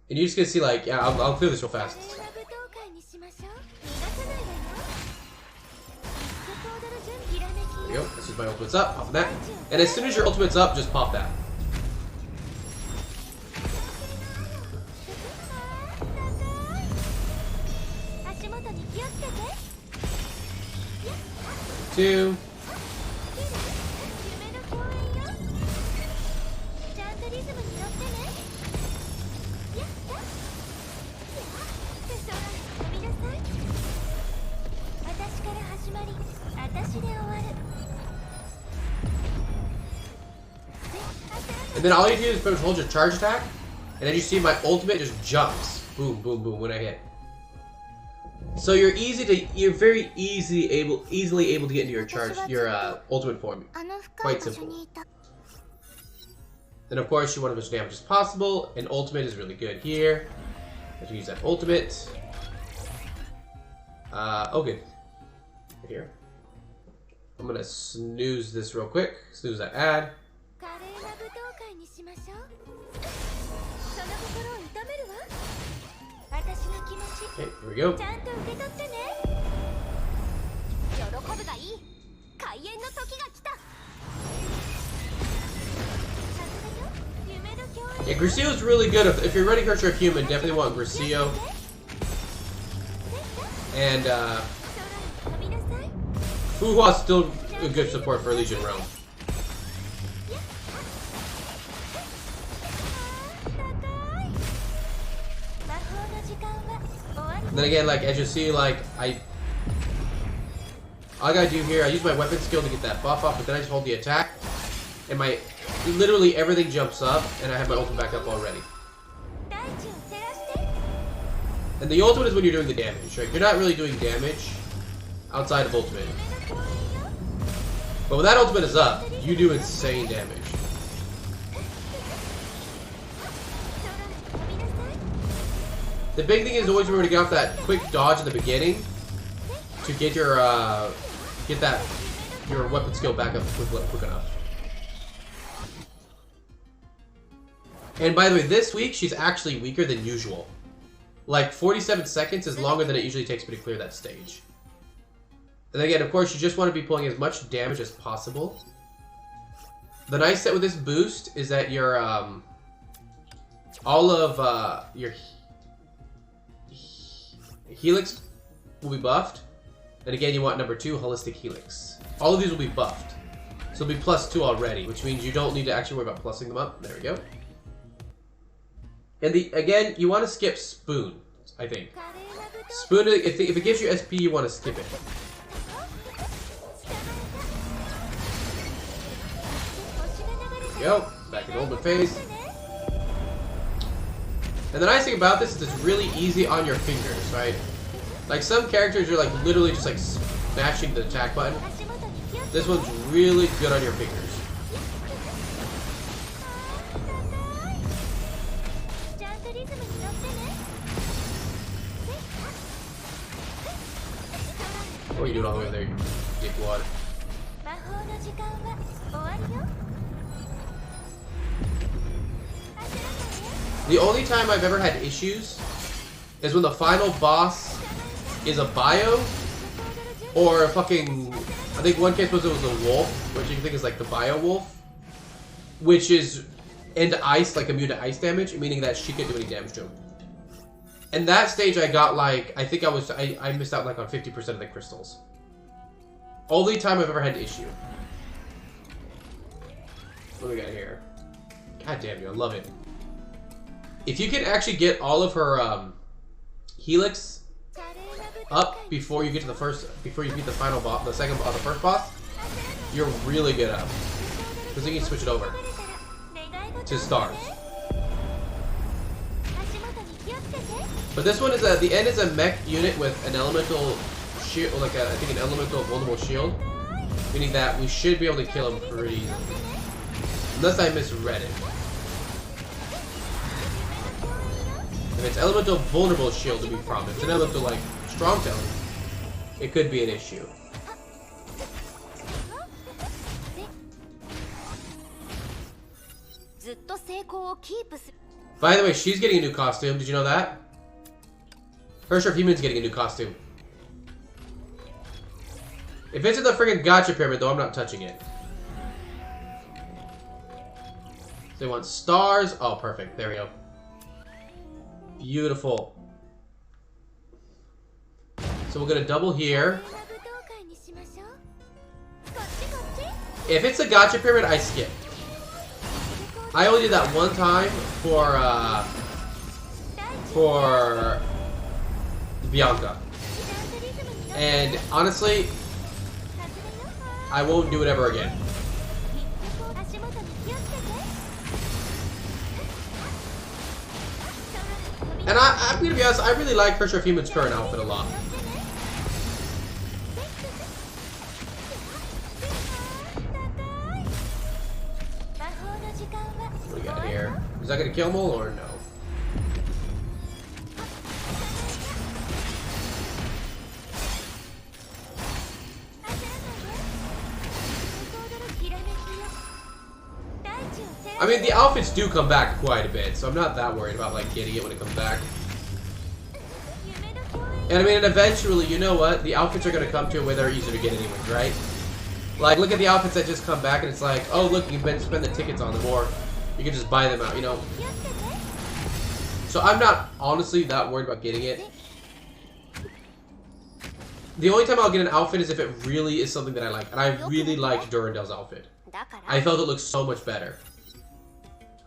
And you're just going to see, like, yeah, I'll clear this real fast. There you go. This is my ultimate's up. Pop that. And as soon as your ultimate's up, just pop that. Two. And then all you do is pretty much hold your charge attack, and then you see my ultimate just jumps. Boom, boom, boom when I hit. So you're very easily able to get into your ultimate form. Quite simple. Then of course you want as much damage as possible, and ultimate is really good here. Let's use that ultimate. Oh good. Right here. I'm gonna snooze this real quick. Snooze that ad. Okay, here we go. Yeah, Grisillo is really good. If you're running Herrscher of Human, definitely want Grisillo. And Fuhua is still a good support for Legion Realm. And then again, like as you see, like all I gotta do here, I use my weapon skill to get that buff up, but then I just hold the attack, and literally everything jumps up, and I have my ultimate back up already. And the ultimate is when you're doing the damage, right? You're not really doing damage outside of ultimate. But when that ultimate is up, you do insane damage. The big thing is always remember to get off that quick dodge in the beginning to get your your weapon skill back up quick enough. And by the way, this week she's actually weaker than usual. Like 47 seconds is longer than it usually takes me to clear that stage. And again, of course, you just want to be pulling as much damage as possible. The nice set with this boost is that your all of your Helix will be buffed. And again, you want number 2, Holistic Helix. All of these will be buffed. So it'll be +2 already, which means you don't need to actually worry about plussing them up. There we go. And again, you want to skip Spoon, I think. Spoon, if it gives you SP, you want to skip it. There we go. Back in ultimate phase. And the nice thing about this is it's really easy on your fingers, right? Like some characters are like literally just like smashing the attack button. This one's really good on your fingers. What are you doing all the way there, you dickwad? The only time I've ever had issues is when the final boss is a bio or a fucking... I think one case was it was a wolf, which you can think is like the bio wolf, which is into ice, like immune to ice damage, meaning that she can't do any damage to him. And that stage I got like, I think I missed out like on 50% of the crystals. Only time I've ever had an issue. What do we got here? God damn you, I love it. If you can actually get all of her Helix up before you get to before you beat the final boss, the first boss, you're really good up. Because then you can switch it over to stars. But this one is the end is a mech unit with an elemental shield, like I think an elemental vulnerable shield, meaning that we should be able to kill him pretty easily, unless I misread it. If it's elemental vulnerable shield to be from, if it's an elemental like strong tone, it could be an issue. By the way, she's getting a new costume. Did you know that? Herrscher of Human's getting a new costume. If it's in the friggin' gacha pyramid, though, I'm not touching it. So they want stars. Oh, perfect. There we go. Beautiful. So we're gonna double here. If it's a gacha pyramid, I skip. I only did that one time for Bianca. And honestly, I won't do it ever again. And I'm gonna be honest, I really like Herrscher of Human's current outfit a lot. What do we got here? Is that gonna kill him all or no? I mean, the outfits do come back quite a bit, so I'm not that worried about like getting it when it comes back. And I mean, and eventually, you know what? The outfits are gonna come to where they're easier to get anyways, right? Like, look at the outfits that just come back, and it's like, oh, look, you can spend the tickets on them, or you can just buy them out, you know? So I'm not honestly that worried about getting it. The only time I'll get an outfit is if it really is something that I like. And I really liked Durandel's outfit. I felt it looked so much better.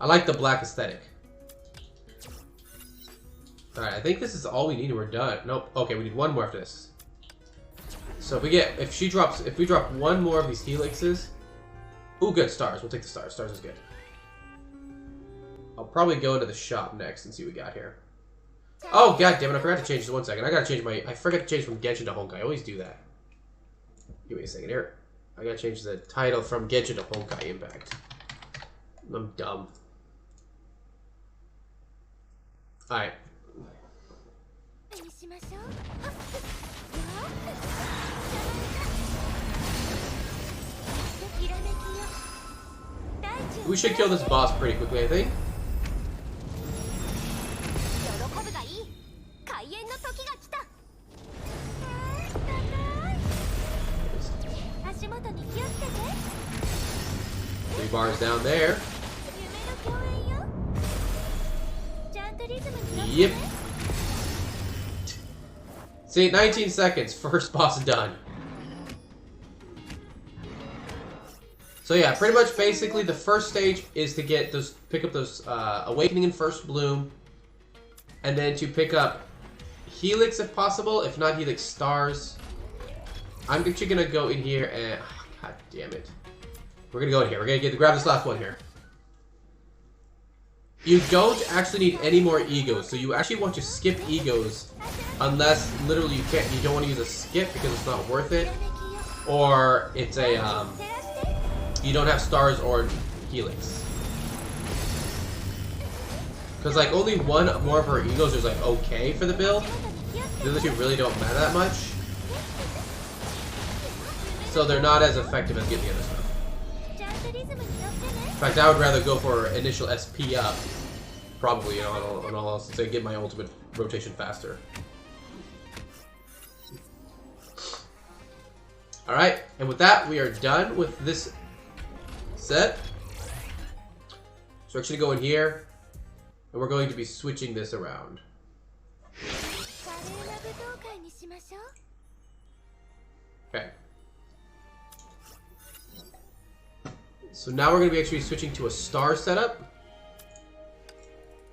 I like the black aesthetic. Alright, I think this is all we need and we're done. Nope. Okay, we need one more after this. So if we drop one more of these helixes. Ooh, good, stars. We'll take the stars. Stars is good. I'll probably go into the shop next and see what we got here. Oh, god damn it, I forgot to change this. 1 second. I forgot to change from Genshin to Honkai. I always do that. Give me a second here. I gotta change the title from Genshin to Honkai Impact. I'm dumb. Alright. We should kill this boss pretty quickly, I think. Three bars down there. Yep. See, 19 seconds. First boss done. So yeah, pretty much basically the first stage is to get those, pick up those Awakening in First Bloom, and then to pick up Helix if possible, if not Helix Stars. I'm actually gonna go in here and god damn it. We're gonna go in here. We're gonna grab this last one here. You don't actually need any more egos, so you actually want to skip egos unless literally you don't want to use a skip because it's not worth it, or it's a you don't have stars or helix. Because like only one more of her egos is like okay for the build. The other two really don't matter that much, so they're not as effective as getting the other stuff. In fact, I would rather go for initial SP up, probably, you know, on all else, to get my ultimate rotation faster. Alright, and with that, we are done with this set. So we're actually going to go in here, and we're going to be switching this around. Okay. So now we're going to be actually switching to a star setup,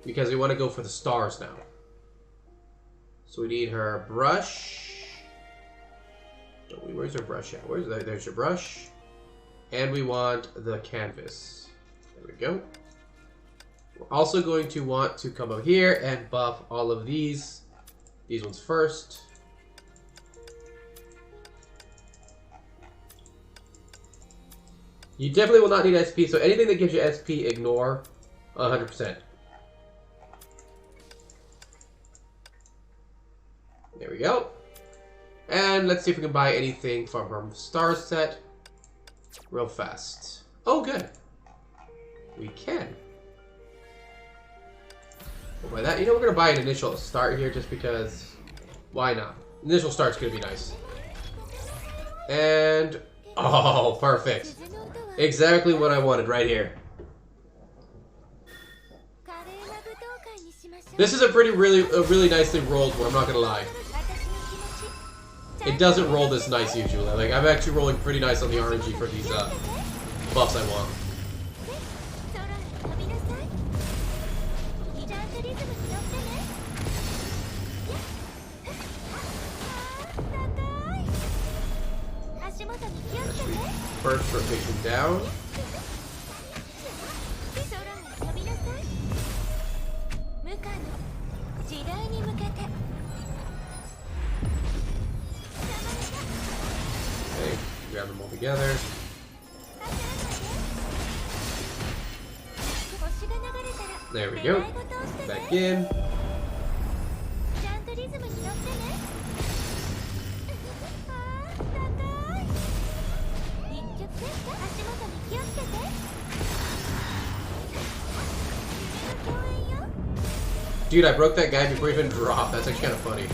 because we want to go for the stars now. So we need her brush. Where's her brush at? There's your brush. And we want the canvas. There we go. We're also going to want to come up here and buff all of these. These ones first. You definitely will not need SP, so anything that gives you SP, ignore 100%. There we go. And let's see if we can buy anything from her star set real fast. Oh, good. We can. We'll buy that. You know, we're going to buy an initial start here just because, why not? Initial start's going to be nice. And, oh, perfect. Exactly what I wanted right here. This is a really nicely rolled one, I'm not gonna lie. It doesn't roll this nice usually. Like, I'm actually rolling pretty nice on the RNG for these buffs I want. First rotation down. Okay, grab them all together. There we go. Back in. Dude, I broke that guy before he even dropped. That's actually kind of funny.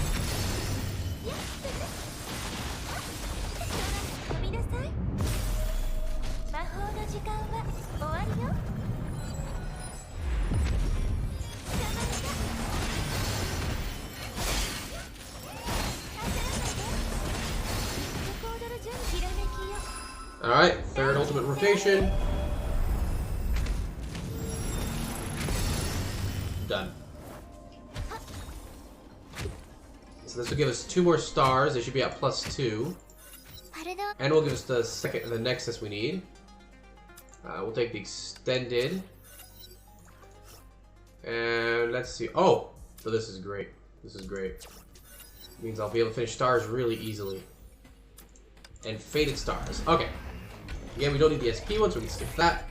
Alright, third ultimate rotation. Done. So this will give us 2 more stars. They should be at +2. And will give us the Nexus we need. We'll take the extended. And let's see. Oh! So this is great. This is great. It means I'll be able to finish stars really easily. And faded stars. Okay. Again, we don't need the SP one, so we can skip that.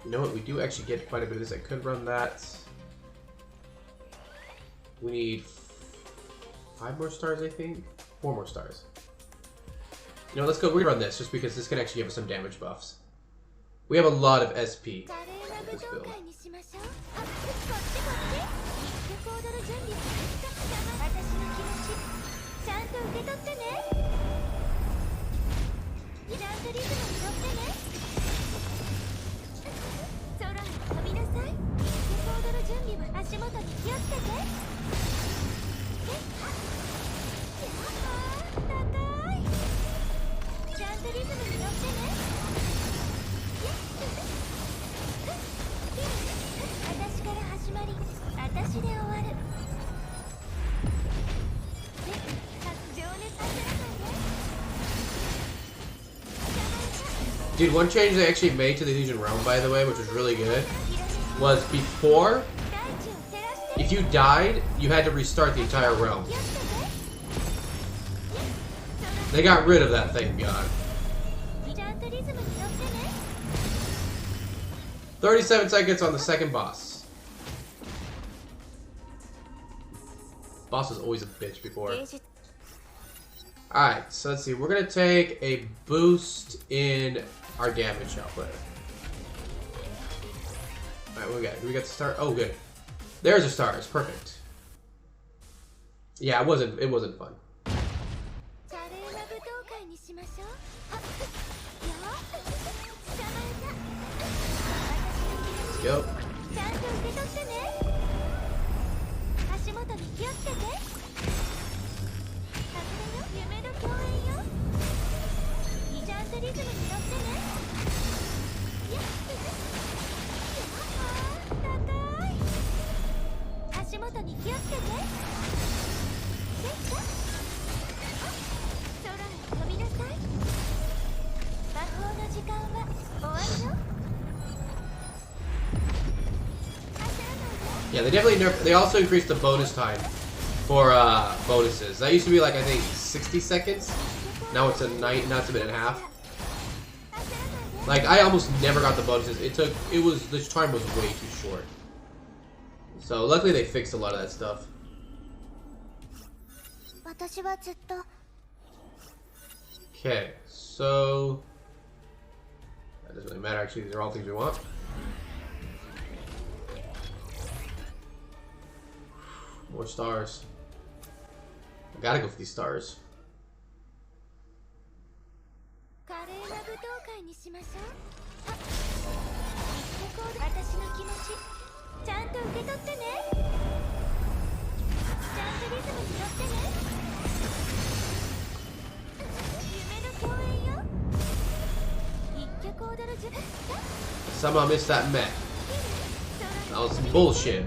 You know what? We do actually get quite a bit of this. I could run that. We need 5 more stars, I think. 4 more stars. You know, let's go rerun this, just because this can actually give us some damage buffs. We have a lot of SP with this build. Dude, one change they actually made to the Elysian Realm, by the way, which was really good, was before, if you died, you had to restart the entire realm. They got rid of that, thank God. 37 seconds on the second boss. Boss was always a bitch before. Alright, so let's see. We're going to take a boost in our damage output. Alright, what we got? We got the star. Oh, good. There's a stars. Perfect. Yeah, it wasn't fun. Let's go. Yeah, they definitely nerfed. They also increased the bonus time for bonuses. That used to be like, I think, 60 seconds. Now it's a minute and a half. Like, I almost never got the bonuses. The time was way too short. So luckily they fixed a lot of that stuff. Okay, so that doesn't really matter. Actually, these are all things we want. More stars. I gotta go for these stars. Somehow missed that mech. That was some bullshit.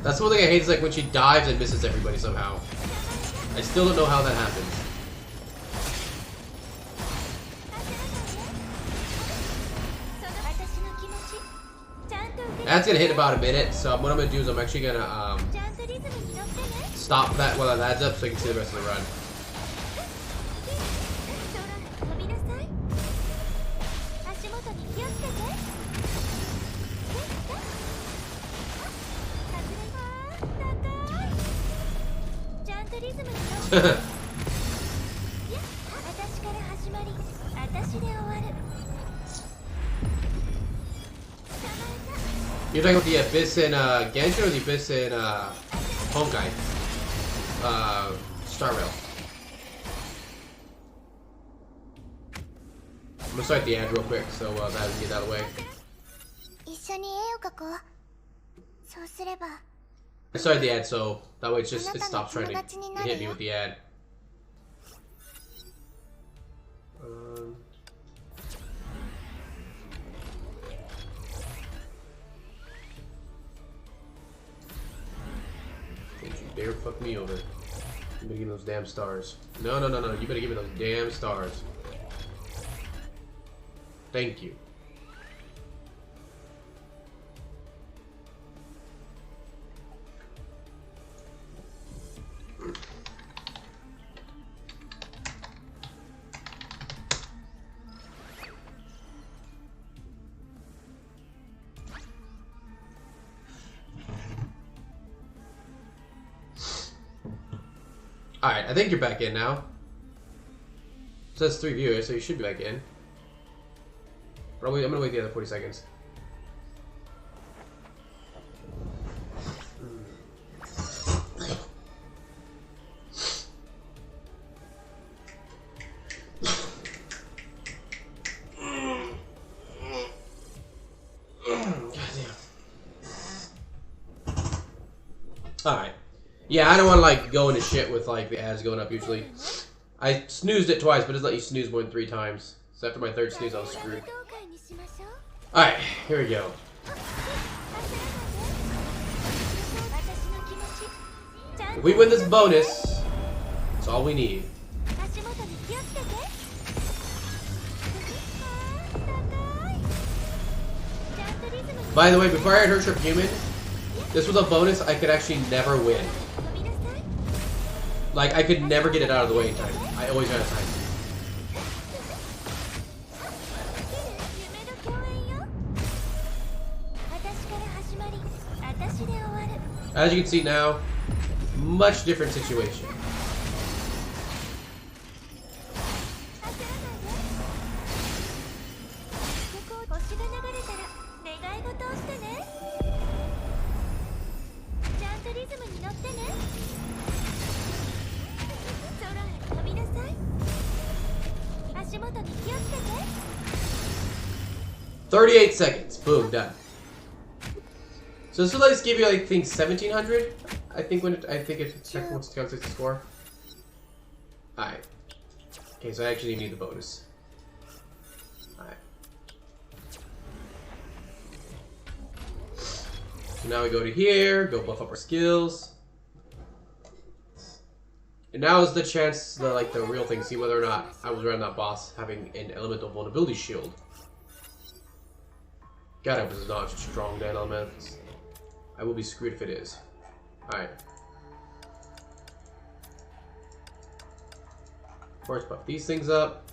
That's one thing I hate is like when she dives and misses everybody somehow. I still don't know how that happens. That's gonna hit in about a minute, so what I'm gonna do is I'm actually gonna stop that while that adds up so I can see the rest of the run. You're talking about the Abyss in Genshin or the Abyss in Honkai? Star Rail. gonna start the ad real quick, so that we can get that away. I started the ad, so that way it stops trying to hit me with the ad. Don't you dare fuck me over. You better give me those damn stars. No, no, no, no. You better give me those damn stars. Thank you. Alright, I think you're back in now. It says 3 viewers, so you should be back in. But I'm gonna wait the other 40 seconds. Alright. Yeah, I don't want to like go into shit with like the ads going up usually. I snoozed it twice, but it doesn't let you snooze more than 3 times. So after my 3rd snooze, I was screwed. Alright, here we go. If we win this bonus, that's all we need. By the way, before I had Her Trip Human, this was a bonus I could actually never win. Like, I could never get it out of the way in time. I always ran out of time. As you can see now, much different situation. $38 seconds. Boom, done. So this will at least give you, I think, 1,700. I think when it, once it calculates the score. Alright. Okay, so I actually need the bonus. Alright. So now we go to here, go buff up our skills. And now is the chance, the real thing, see whether or not I was around that boss having an elemental vulnerability shield. God, I was not strong that element. I will be screwed if it is. Alright. Of course, buff these things up.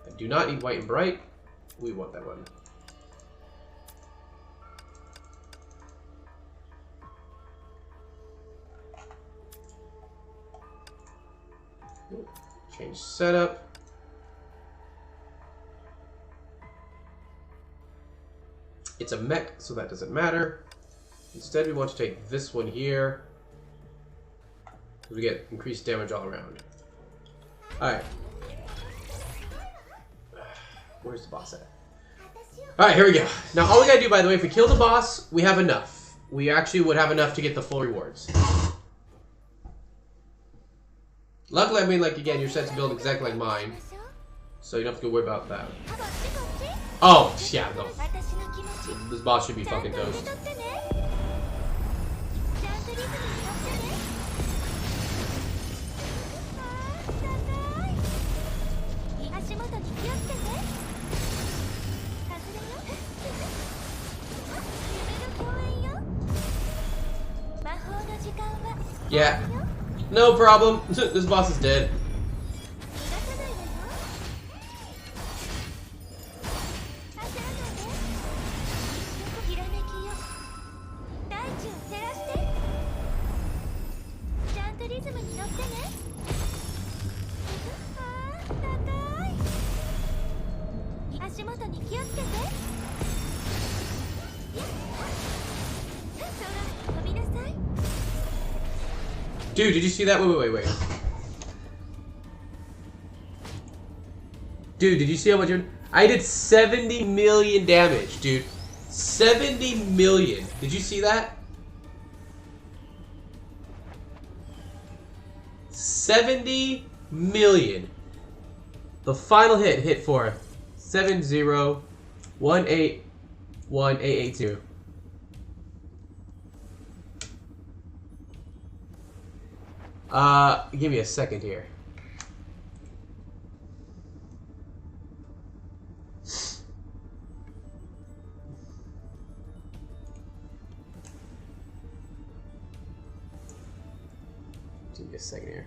I do not need white and bright. We want that one. Change setup. It's a mech, so that doesn't matter. Instead, we want to take this one here. We get increased damage all around. Alright. Where's the boss at? Alright, here we go. Now, all we gotta do, by the way, if we kill the boss, we have enough. We actually would have enough to get the full rewards. Luckily, I mean, like, again, your set's built exactly like mine. So you don't have to worry about that. Oh, yeah, no. This boss should be fucking toast. Yeah. No problem. This boss is dead. Dude, did you see that? Wait. Dude, did you see how much I did 70 million damage, dude. 70 million. Did you see that? 70 million. The final hit for 70181882. Give me a second here. Give me a second here.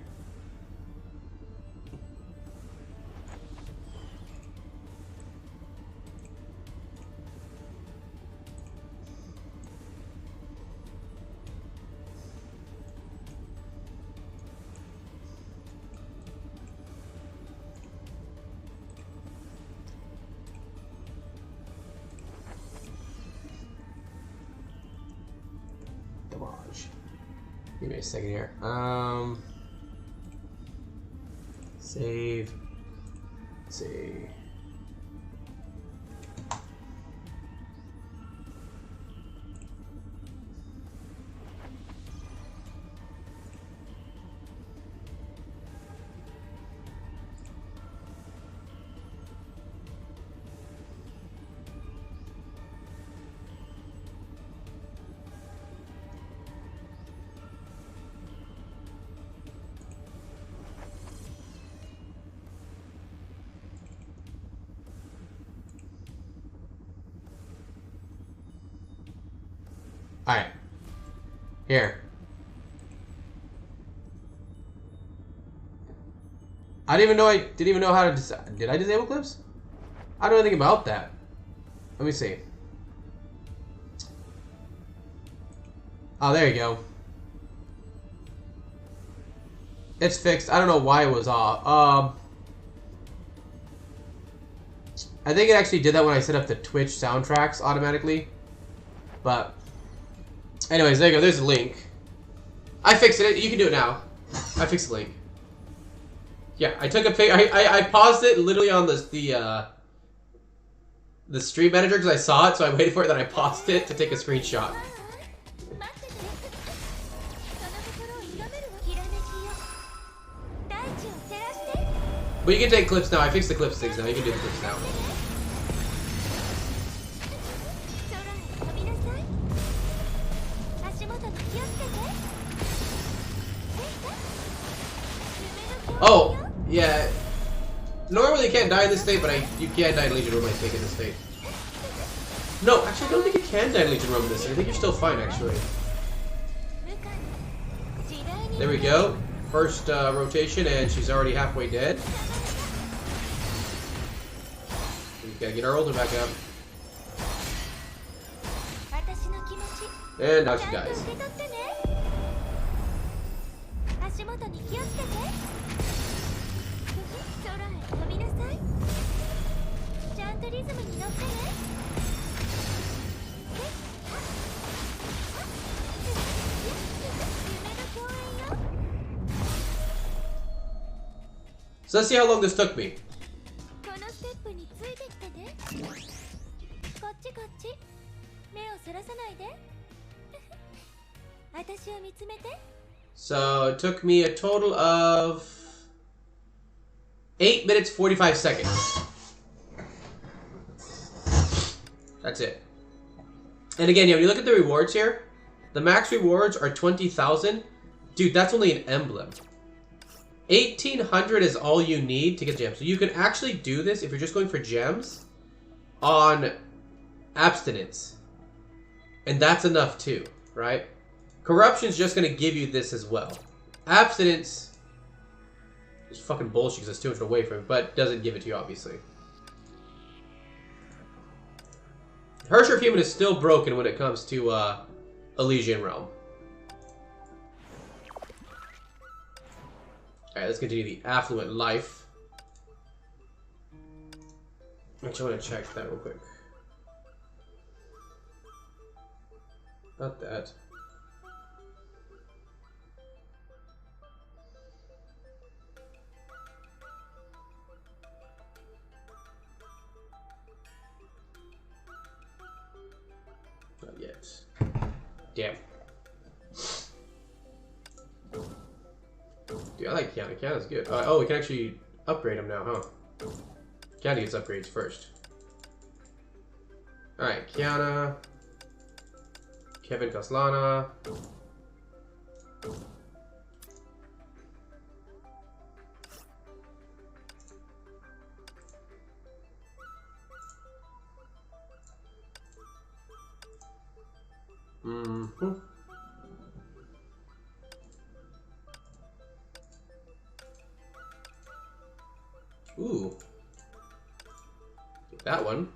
Give me a second here. Save. Let's see. Alright. Here. I didn't even know how to did I disable clips? I don't know anything about that. Let me see. Oh, there you go. It's fixed. I don't know why it was off. I think it actually did that when I set up the Twitch soundtracks automatically. But anyways, there you go. There's a link. I fixed it. You can do it now. I fixed the link. Yeah, I took a pic. I paused it literally on the stream manager because I saw it, so I waited for it. Then I paused it to take a screenshot. But you can take clips now. I fixed the clip sticks now. You can do the clips now. Oh, yeah. Normally you can't die in this state, but you can die in Legion Room, I think, in this state. No, actually, I don't think you can die in Legion Room in this state. I think you're still fine, actually. There we go. First rotation, and she's already halfway dead. We gotta get our older back up. And now she dies. So let's see how long this took me. So it took me a total of 8 minutes 45 seconds. That's it. And again, when you look at the rewards here, the max rewards are 20,000. Dude, that's only an emblem. 1,800 is all you need to get gems. So you can actually do this if you're just going for gems on abstinence. And that's enough too, right? Corruption's just going to give you this as well. Abstinence is fucking bullshit because it's 200 away from it, but doesn't give it to you, obviously. Herrscher of Human is still broken when it comes to Elysian Realm. Alright, let's continue the affluent life. Actually, I want to check that real quick. Not that. Damn. Dude, I like Kiana. Kiana's good. Oh, we can actually upgrade him now, huh? Kiana gets upgrades first. Alright, Kiana. Kevin Kaslana. Mm-hmm. Ooh. Take that one.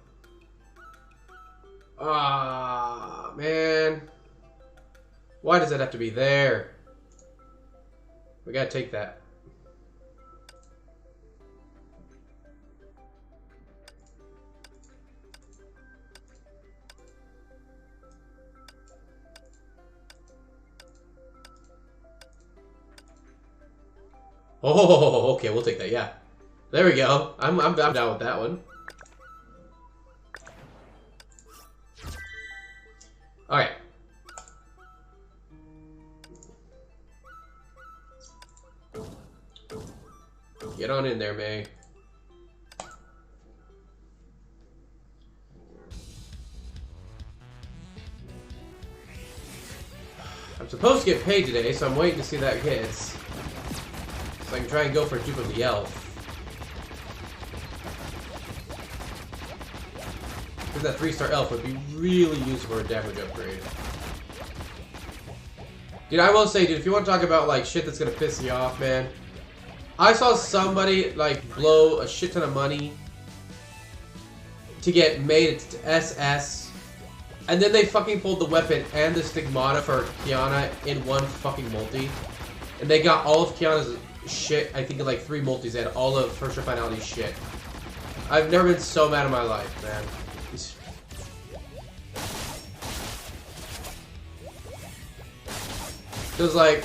Ah, man. Why does that have to be there? We gotta take that. Oh, okay, we'll take that, yeah. There we go. I'm down with that one. Alright. Get on in there, May. I'm supposed to get paid today, so I'm waiting to see that hits. So I can try and go for a dupe of the elf. Because that 3-star elf would be really useful for a damage upgrade. Dude, I will say, dude, if you want to talk about, like, shit that's gonna piss you off, man. I saw somebody, like, blow a shit ton of money to get made to SS. And then they fucking pulled the weapon and the stigmata for Kiana in one fucking multi. And they got all of Kiana's shit, I think in like 3 multis, they had all of First Year Finality's shit. I've never been so mad in my life, man. It was like,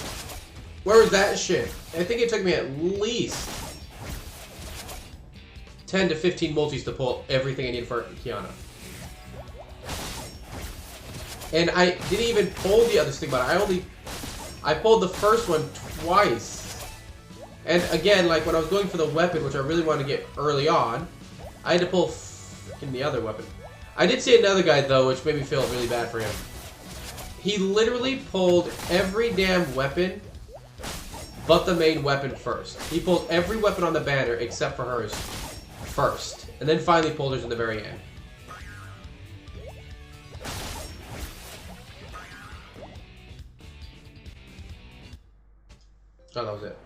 where was that shit? I think it took me at least 10 to 15 multis to pull everything I needed for Kiana. And I didn't even pull the other stigmata. I pulled the first one twice. And again, like when I was going for the weapon, which I really wanted to get early on, I had to pull fucking the other weapon. I did see another guy though, which made me feel really bad for him. He literally pulled every damn weapon but the main weapon first. He pulled every weapon on the banner except for hers first. And then finally pulled hers in the very end. Oh, that was it.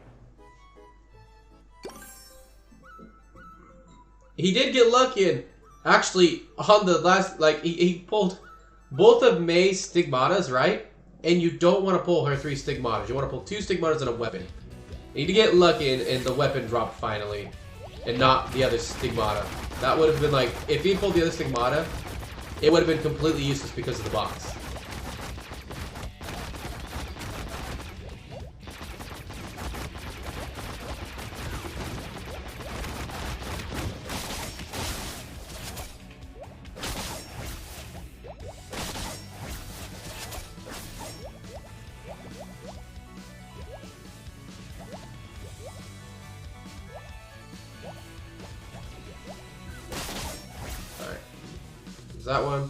He did get lucky and actually on the last, like, he pulled both of May's stigmatas, right? And you don't want to pull her 3 stigmatas. You want to pull 2 stigmatas and a weapon. You need to get lucky and the weapon dropped finally. And not the other stigmata. That would have been like, if he pulled the other stigmata, it would have been completely useless because of the box. That one.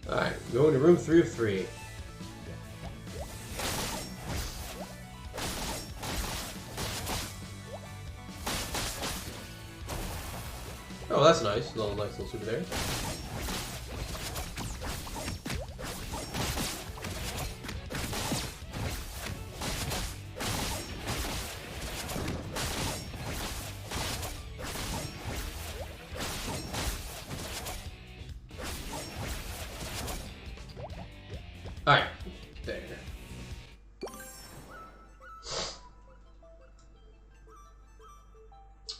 Alright, going to room 3 of 3. Oh, that's nice. Nice little super there. Alright. There.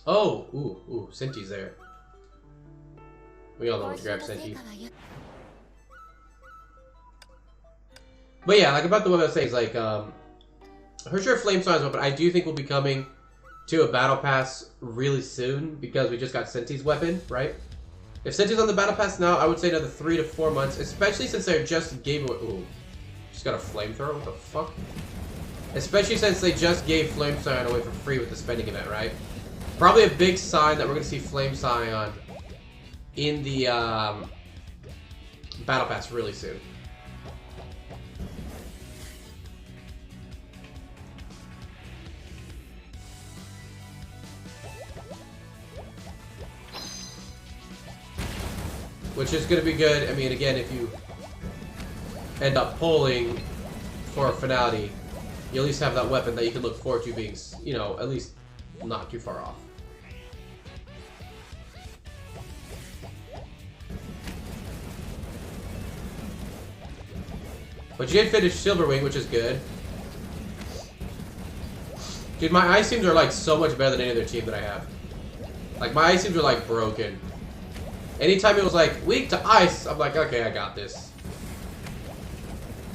Oh, ooh, Senti's there. We all know what to grab Senti. But yeah, like about the weapon I was saying, is like, for sure Flame Song's weapon, I do think will be coming to a Battle Pass really soon, because we just got Senti's weapon, right? If Senti's on the Battle Pass now, I would say another 3 to 4 months, especially since they just gave away... Ooh, just got a flamethrower? What the fuck? Especially since they just gave Flame Scion away for free with the spending event, right? Probably a big sign that we're going to see Flame Scion in the Battle Pass really soon. Which is going to be good. I mean, again, if you end up pulling for a finality, you at least have that weapon that you can look forward to being, you know, at least not too far off. But you did finish Silverwing, which is good. Dude, my ice teams are like so much better than any other team that I have. Like, my ice teams are like broken. Anytime it was like weak to ice, I'm like, okay, I got this.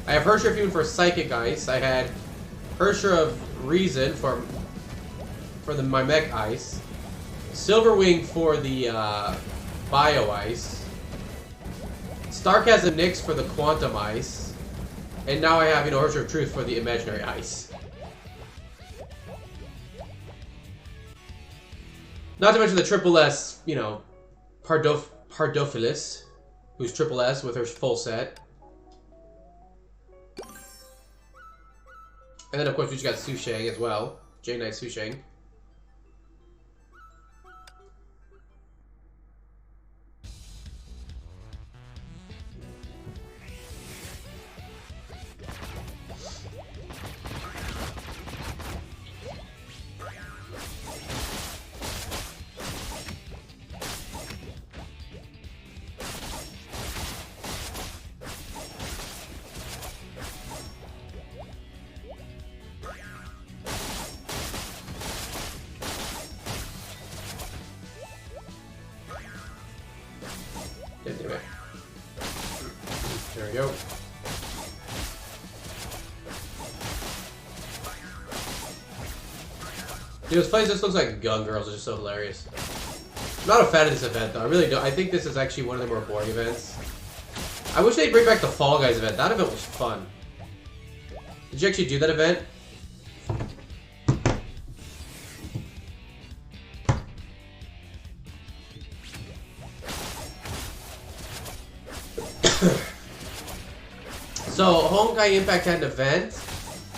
I have Hersher Fume for Psychic Ice. I had Hersher of Reason for my Mech Ice. Silverwing for the Bio Ice. Starchasm Nyx for the Quantum Ice. And now I have, you know, Hersher of Truth for the Imaginary Ice. Not to mention the Triple S, you know, Pardophilus, who's Triple S with her full set. And then, of course, we just got Sushang as well. J-Knight Sushang. There we go. Dude, this place just looks like Gun Girls, it's just so hilarious. I'm not a fan of this event though, I really don't. I think this is actually one of the more boring events. I wish they'd bring back the Fall Guys event. That event was fun. Did you actually do that event? So, Honkai Impact had an event.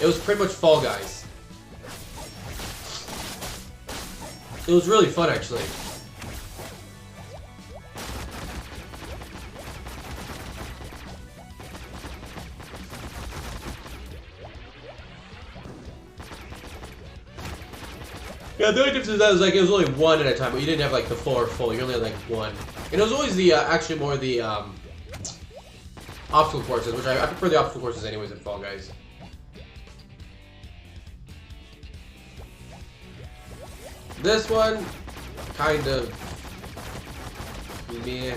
It was pretty much Fall Guys. It was really fun, actually. Yeah, the only difference is that was like it was only one at a time, but you didn't have like the 4 full. You only had like one, and it was always the actually more the obstacle courses, which I prefer the obstacle courses anyways in Fall Guys. This one, kind of meh,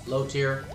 low tier.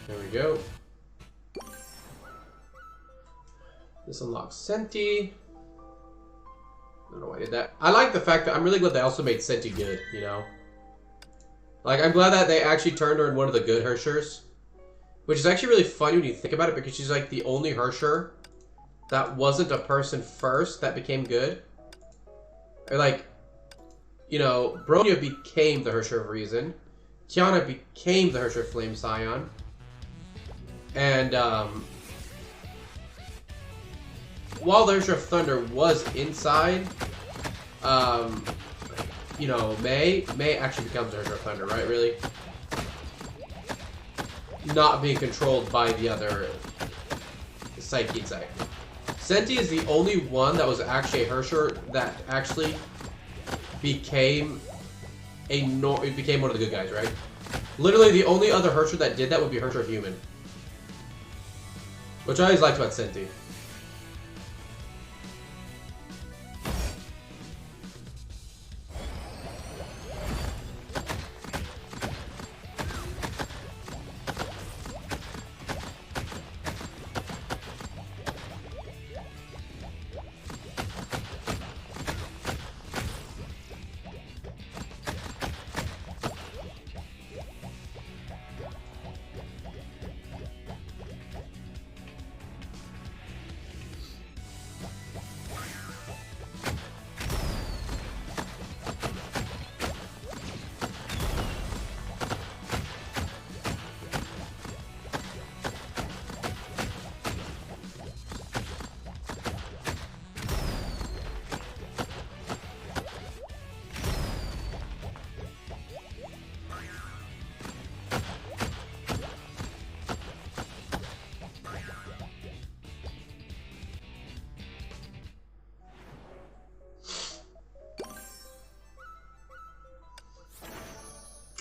There we go. This unlocks Senti. I don't know why I did that. I like the fact that I'm really glad they also made Senti good, you know? Like, I'm glad that they actually turned her in one of the good Hershers. Which is actually really funny when you think about it, because she's like the only Hersher that wasn't a person first that became good. Or like, you know, Bronya became the Hersher of Reason. Tiana became the Hersher of Flame Scion. And while the Hersher of Thunder was inside, you know, May actually becomes the Hersher of Thunder, right? Really? Not being controlled by the other Psyche inside. Senti is the only one that was actually a Hersher that actually became became one of the good guys, right? Literally, the only other Hersher that did that would be Hersher Human. Which I always liked about Senti.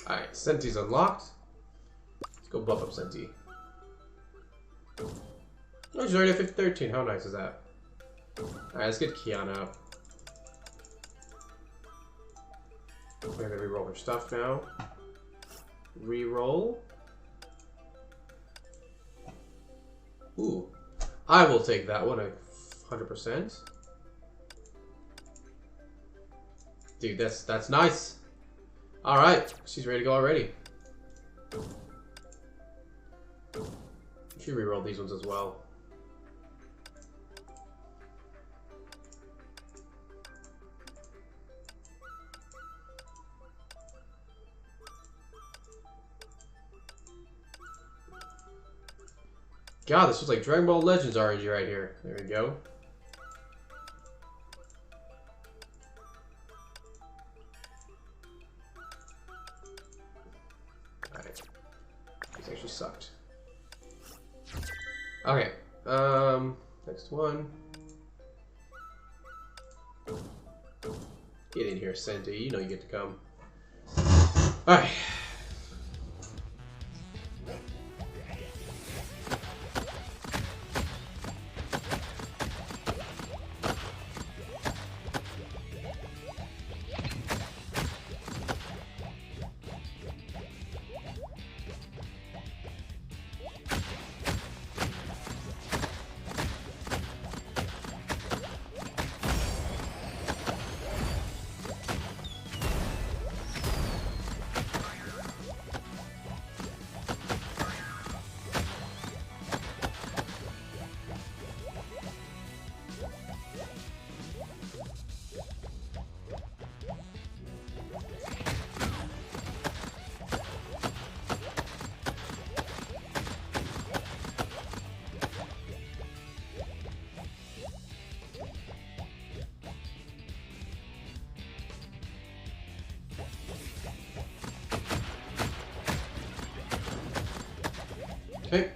Alright, Senti's unlocked. Let's go buff up Senti. Oh, she's already at 13. How nice is that? Alright, let's get Kiana up. We're gonna reroll her stuff now. Reroll. Ooh. I will take that one 100%. Dude, that's nice. Alright, she's ready to go already. She rerolled these ones as well. God, this was like Dragon Ball Legends RNG right here. There we go. Alright. This actually sucked. Okay. Next one. Get in here, Senti. You know you get to come. Alright. Okay.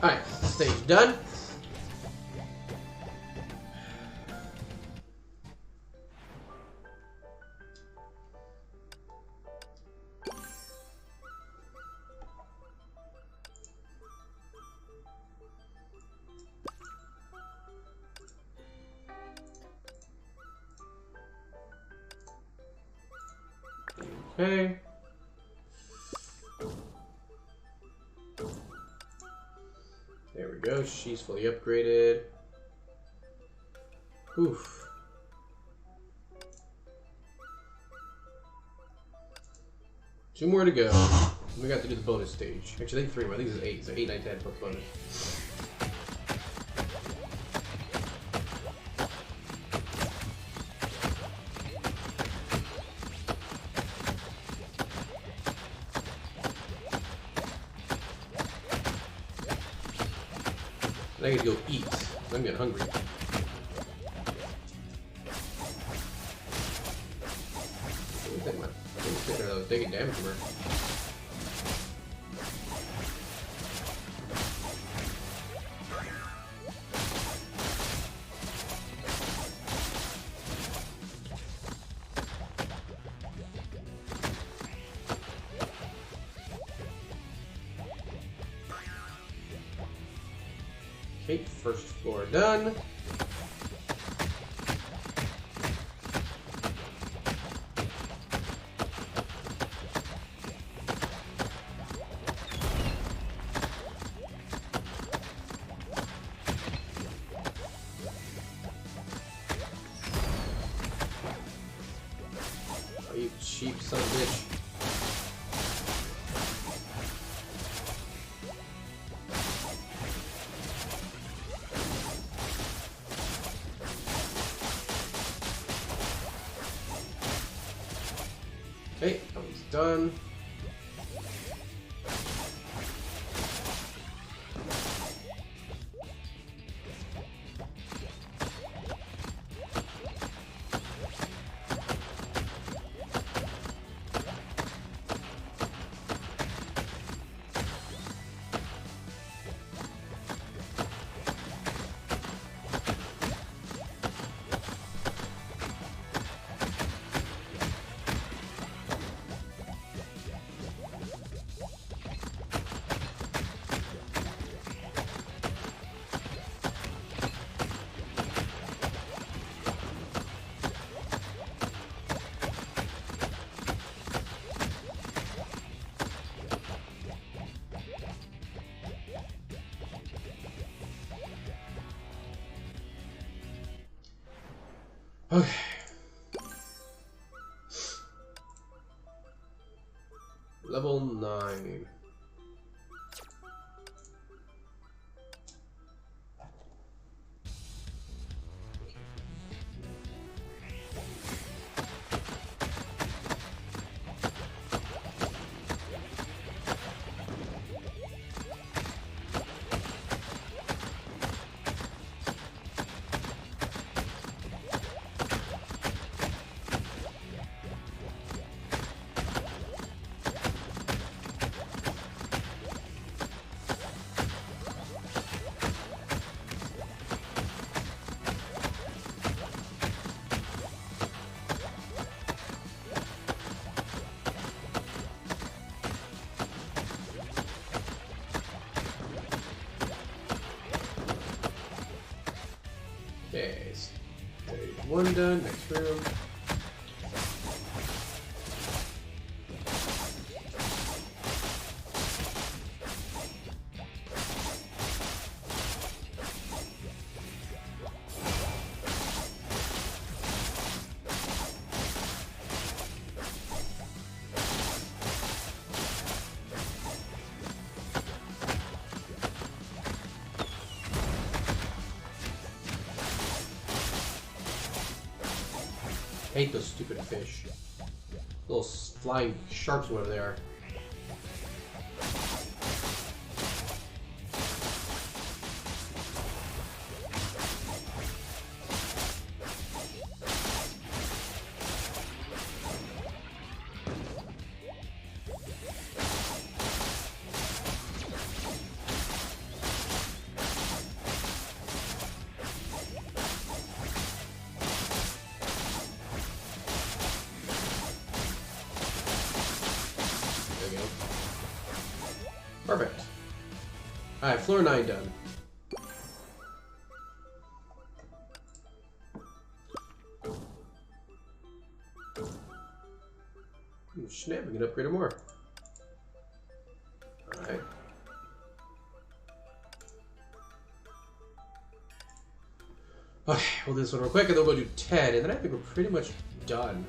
Alright, stage done. Okay. There we go. She's fully upgraded. Oof. Two more to go. We got to do the bonus stage. Actually, I think 3 more. I think this is 8. So 8, 9, 10 plus bonus. I gotta go eat. I'm getting hungry. I was taking damage from her. Okay, first floor done. Oh, you cheap son of a bitch. Okay, that one's done. Okay. Level 9. Okay, stage 1 done, next room. I hate those stupid fish. Little flying sharks, whatever they are. go. Perfect. Alright, floor 9 done. Ooh, snap, we can upgrade it more. Alright. Okay, we'll do this one real quick, and then we'll do 10, and then I think we're pretty much done.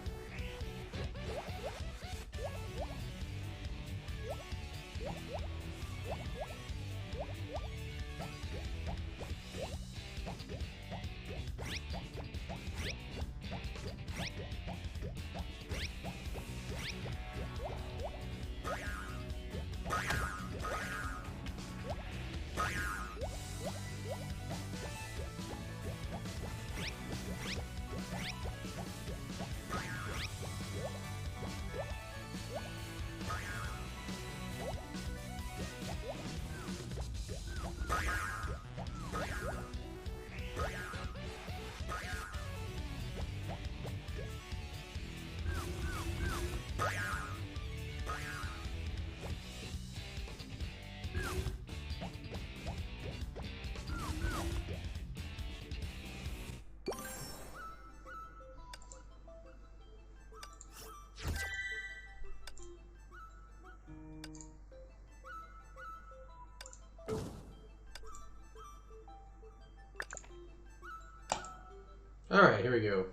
Alright, here we go.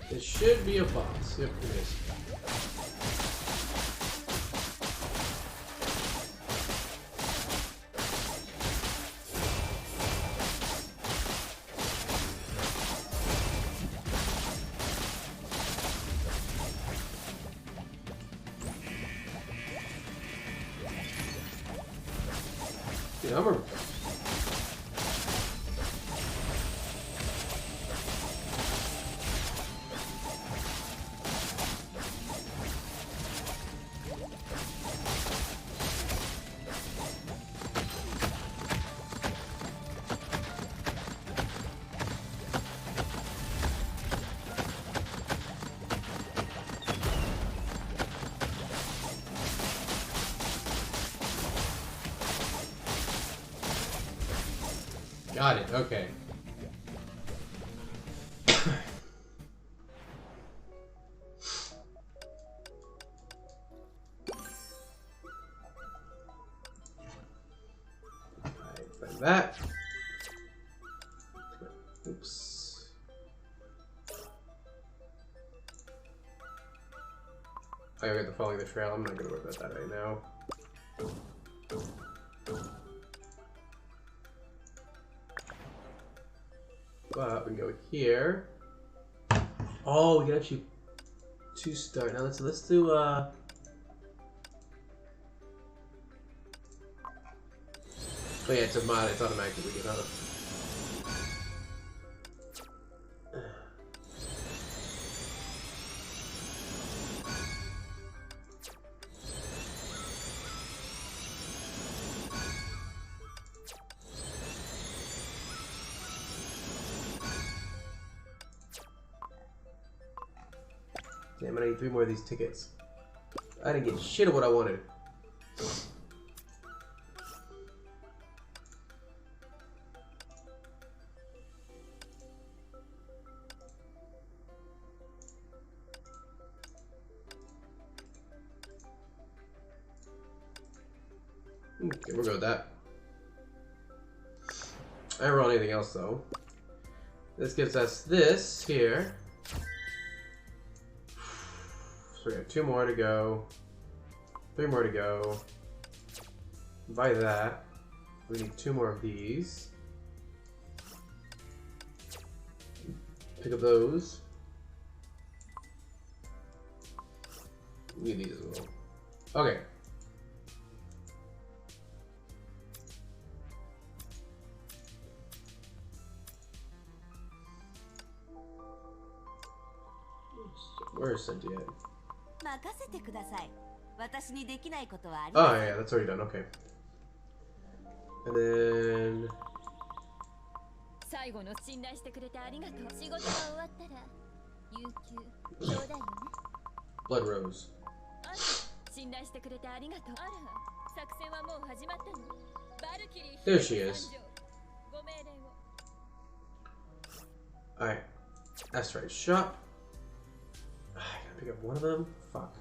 It should be a boss. Yep, it is. Yeah, I'm a... Got it, okay. Alright, find that. Oops. I got the following the trail. I'm not gonna worry about that right now. But we can go here. Oh, we can actually 2-star. Now let's do oh yeah, it's a mod, it's automatically good, huh? Damn it, I need 3 more of these tickets. I didn't get shit of what I wanted. Okay, we'll go with that. I don't roll anything else though. This gives us this here. So we got 2 more to go. 3 more to go. Buy that. We need 2 more of these. Pick up those. We need these as well. Okay. Where is Cynthia? Oh yeah, that's already done. Okay. And then Blood Rose. There she is. Alright. That's right. Shop. I gotta pick up one of them. Fuck.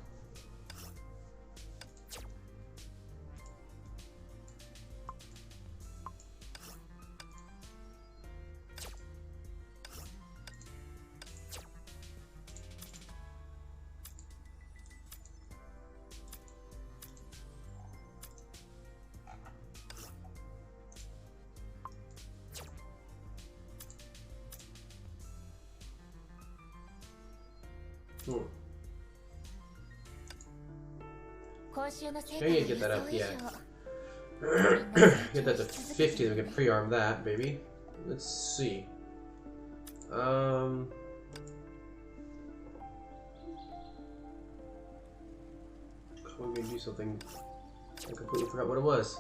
Can't get that up yet. Get that to 50, then we can pre-arm that, baby. Let's see. We're gonna do something. I completely forgot what it was.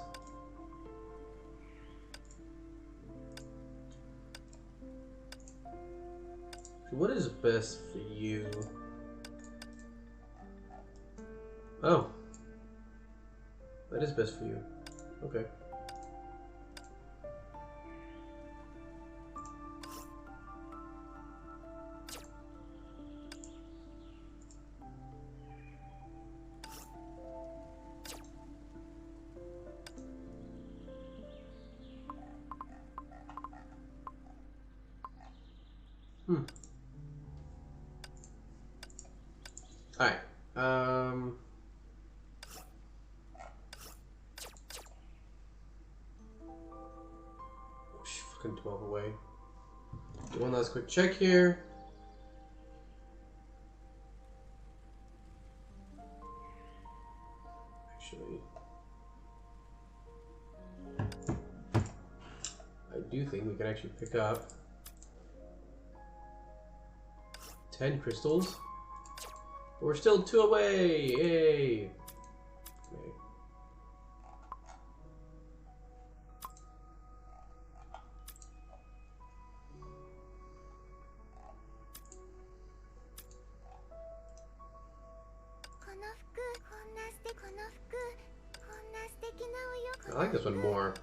What is best for you? Oh. That is best for you. Okay. Alright. Fucking 12 away. Do one last quick check here. Actually, I do think we can actually pick up 10 crystals. But we're still 2 away! Yay! Okay. I like this one more.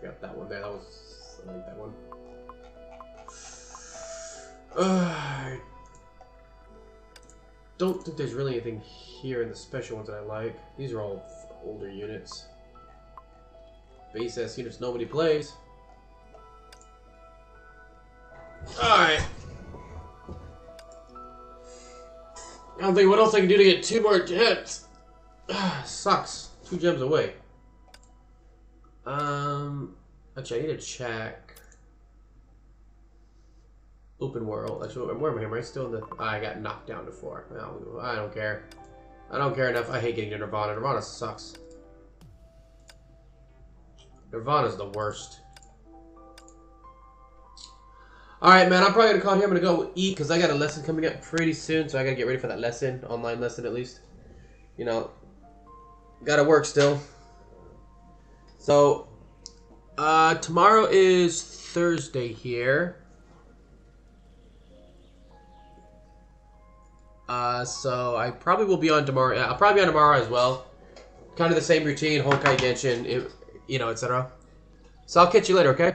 Got that one there. That was, I like that one. I don't think there's really anything here in the special ones that I like. These are all older units. Base S units nobody plays. Alright. I don't think what else I can do to get 2 more gems. Sucks. 2 gems away. Actually, I need to check. Open world. Actually, where am I? Am I still in the? I got knocked down to 4. No, I don't care. I don't care enough. I hate getting to Nirvana. Nirvana sucks. Nirvana's the worst. Alright, man, I'm probably gonna call here. I'm gonna go eat because I got a lesson coming up pretty soon, so I gotta get ready for that lesson. Online lesson, at least. You know, gotta work still. So, tomorrow is Thursday here. So I probably will be on tomorrow. I'll probably be on tomorrow as well. Kind of the same routine, Honkai Genshin, etc. So I'll catch you later, okay?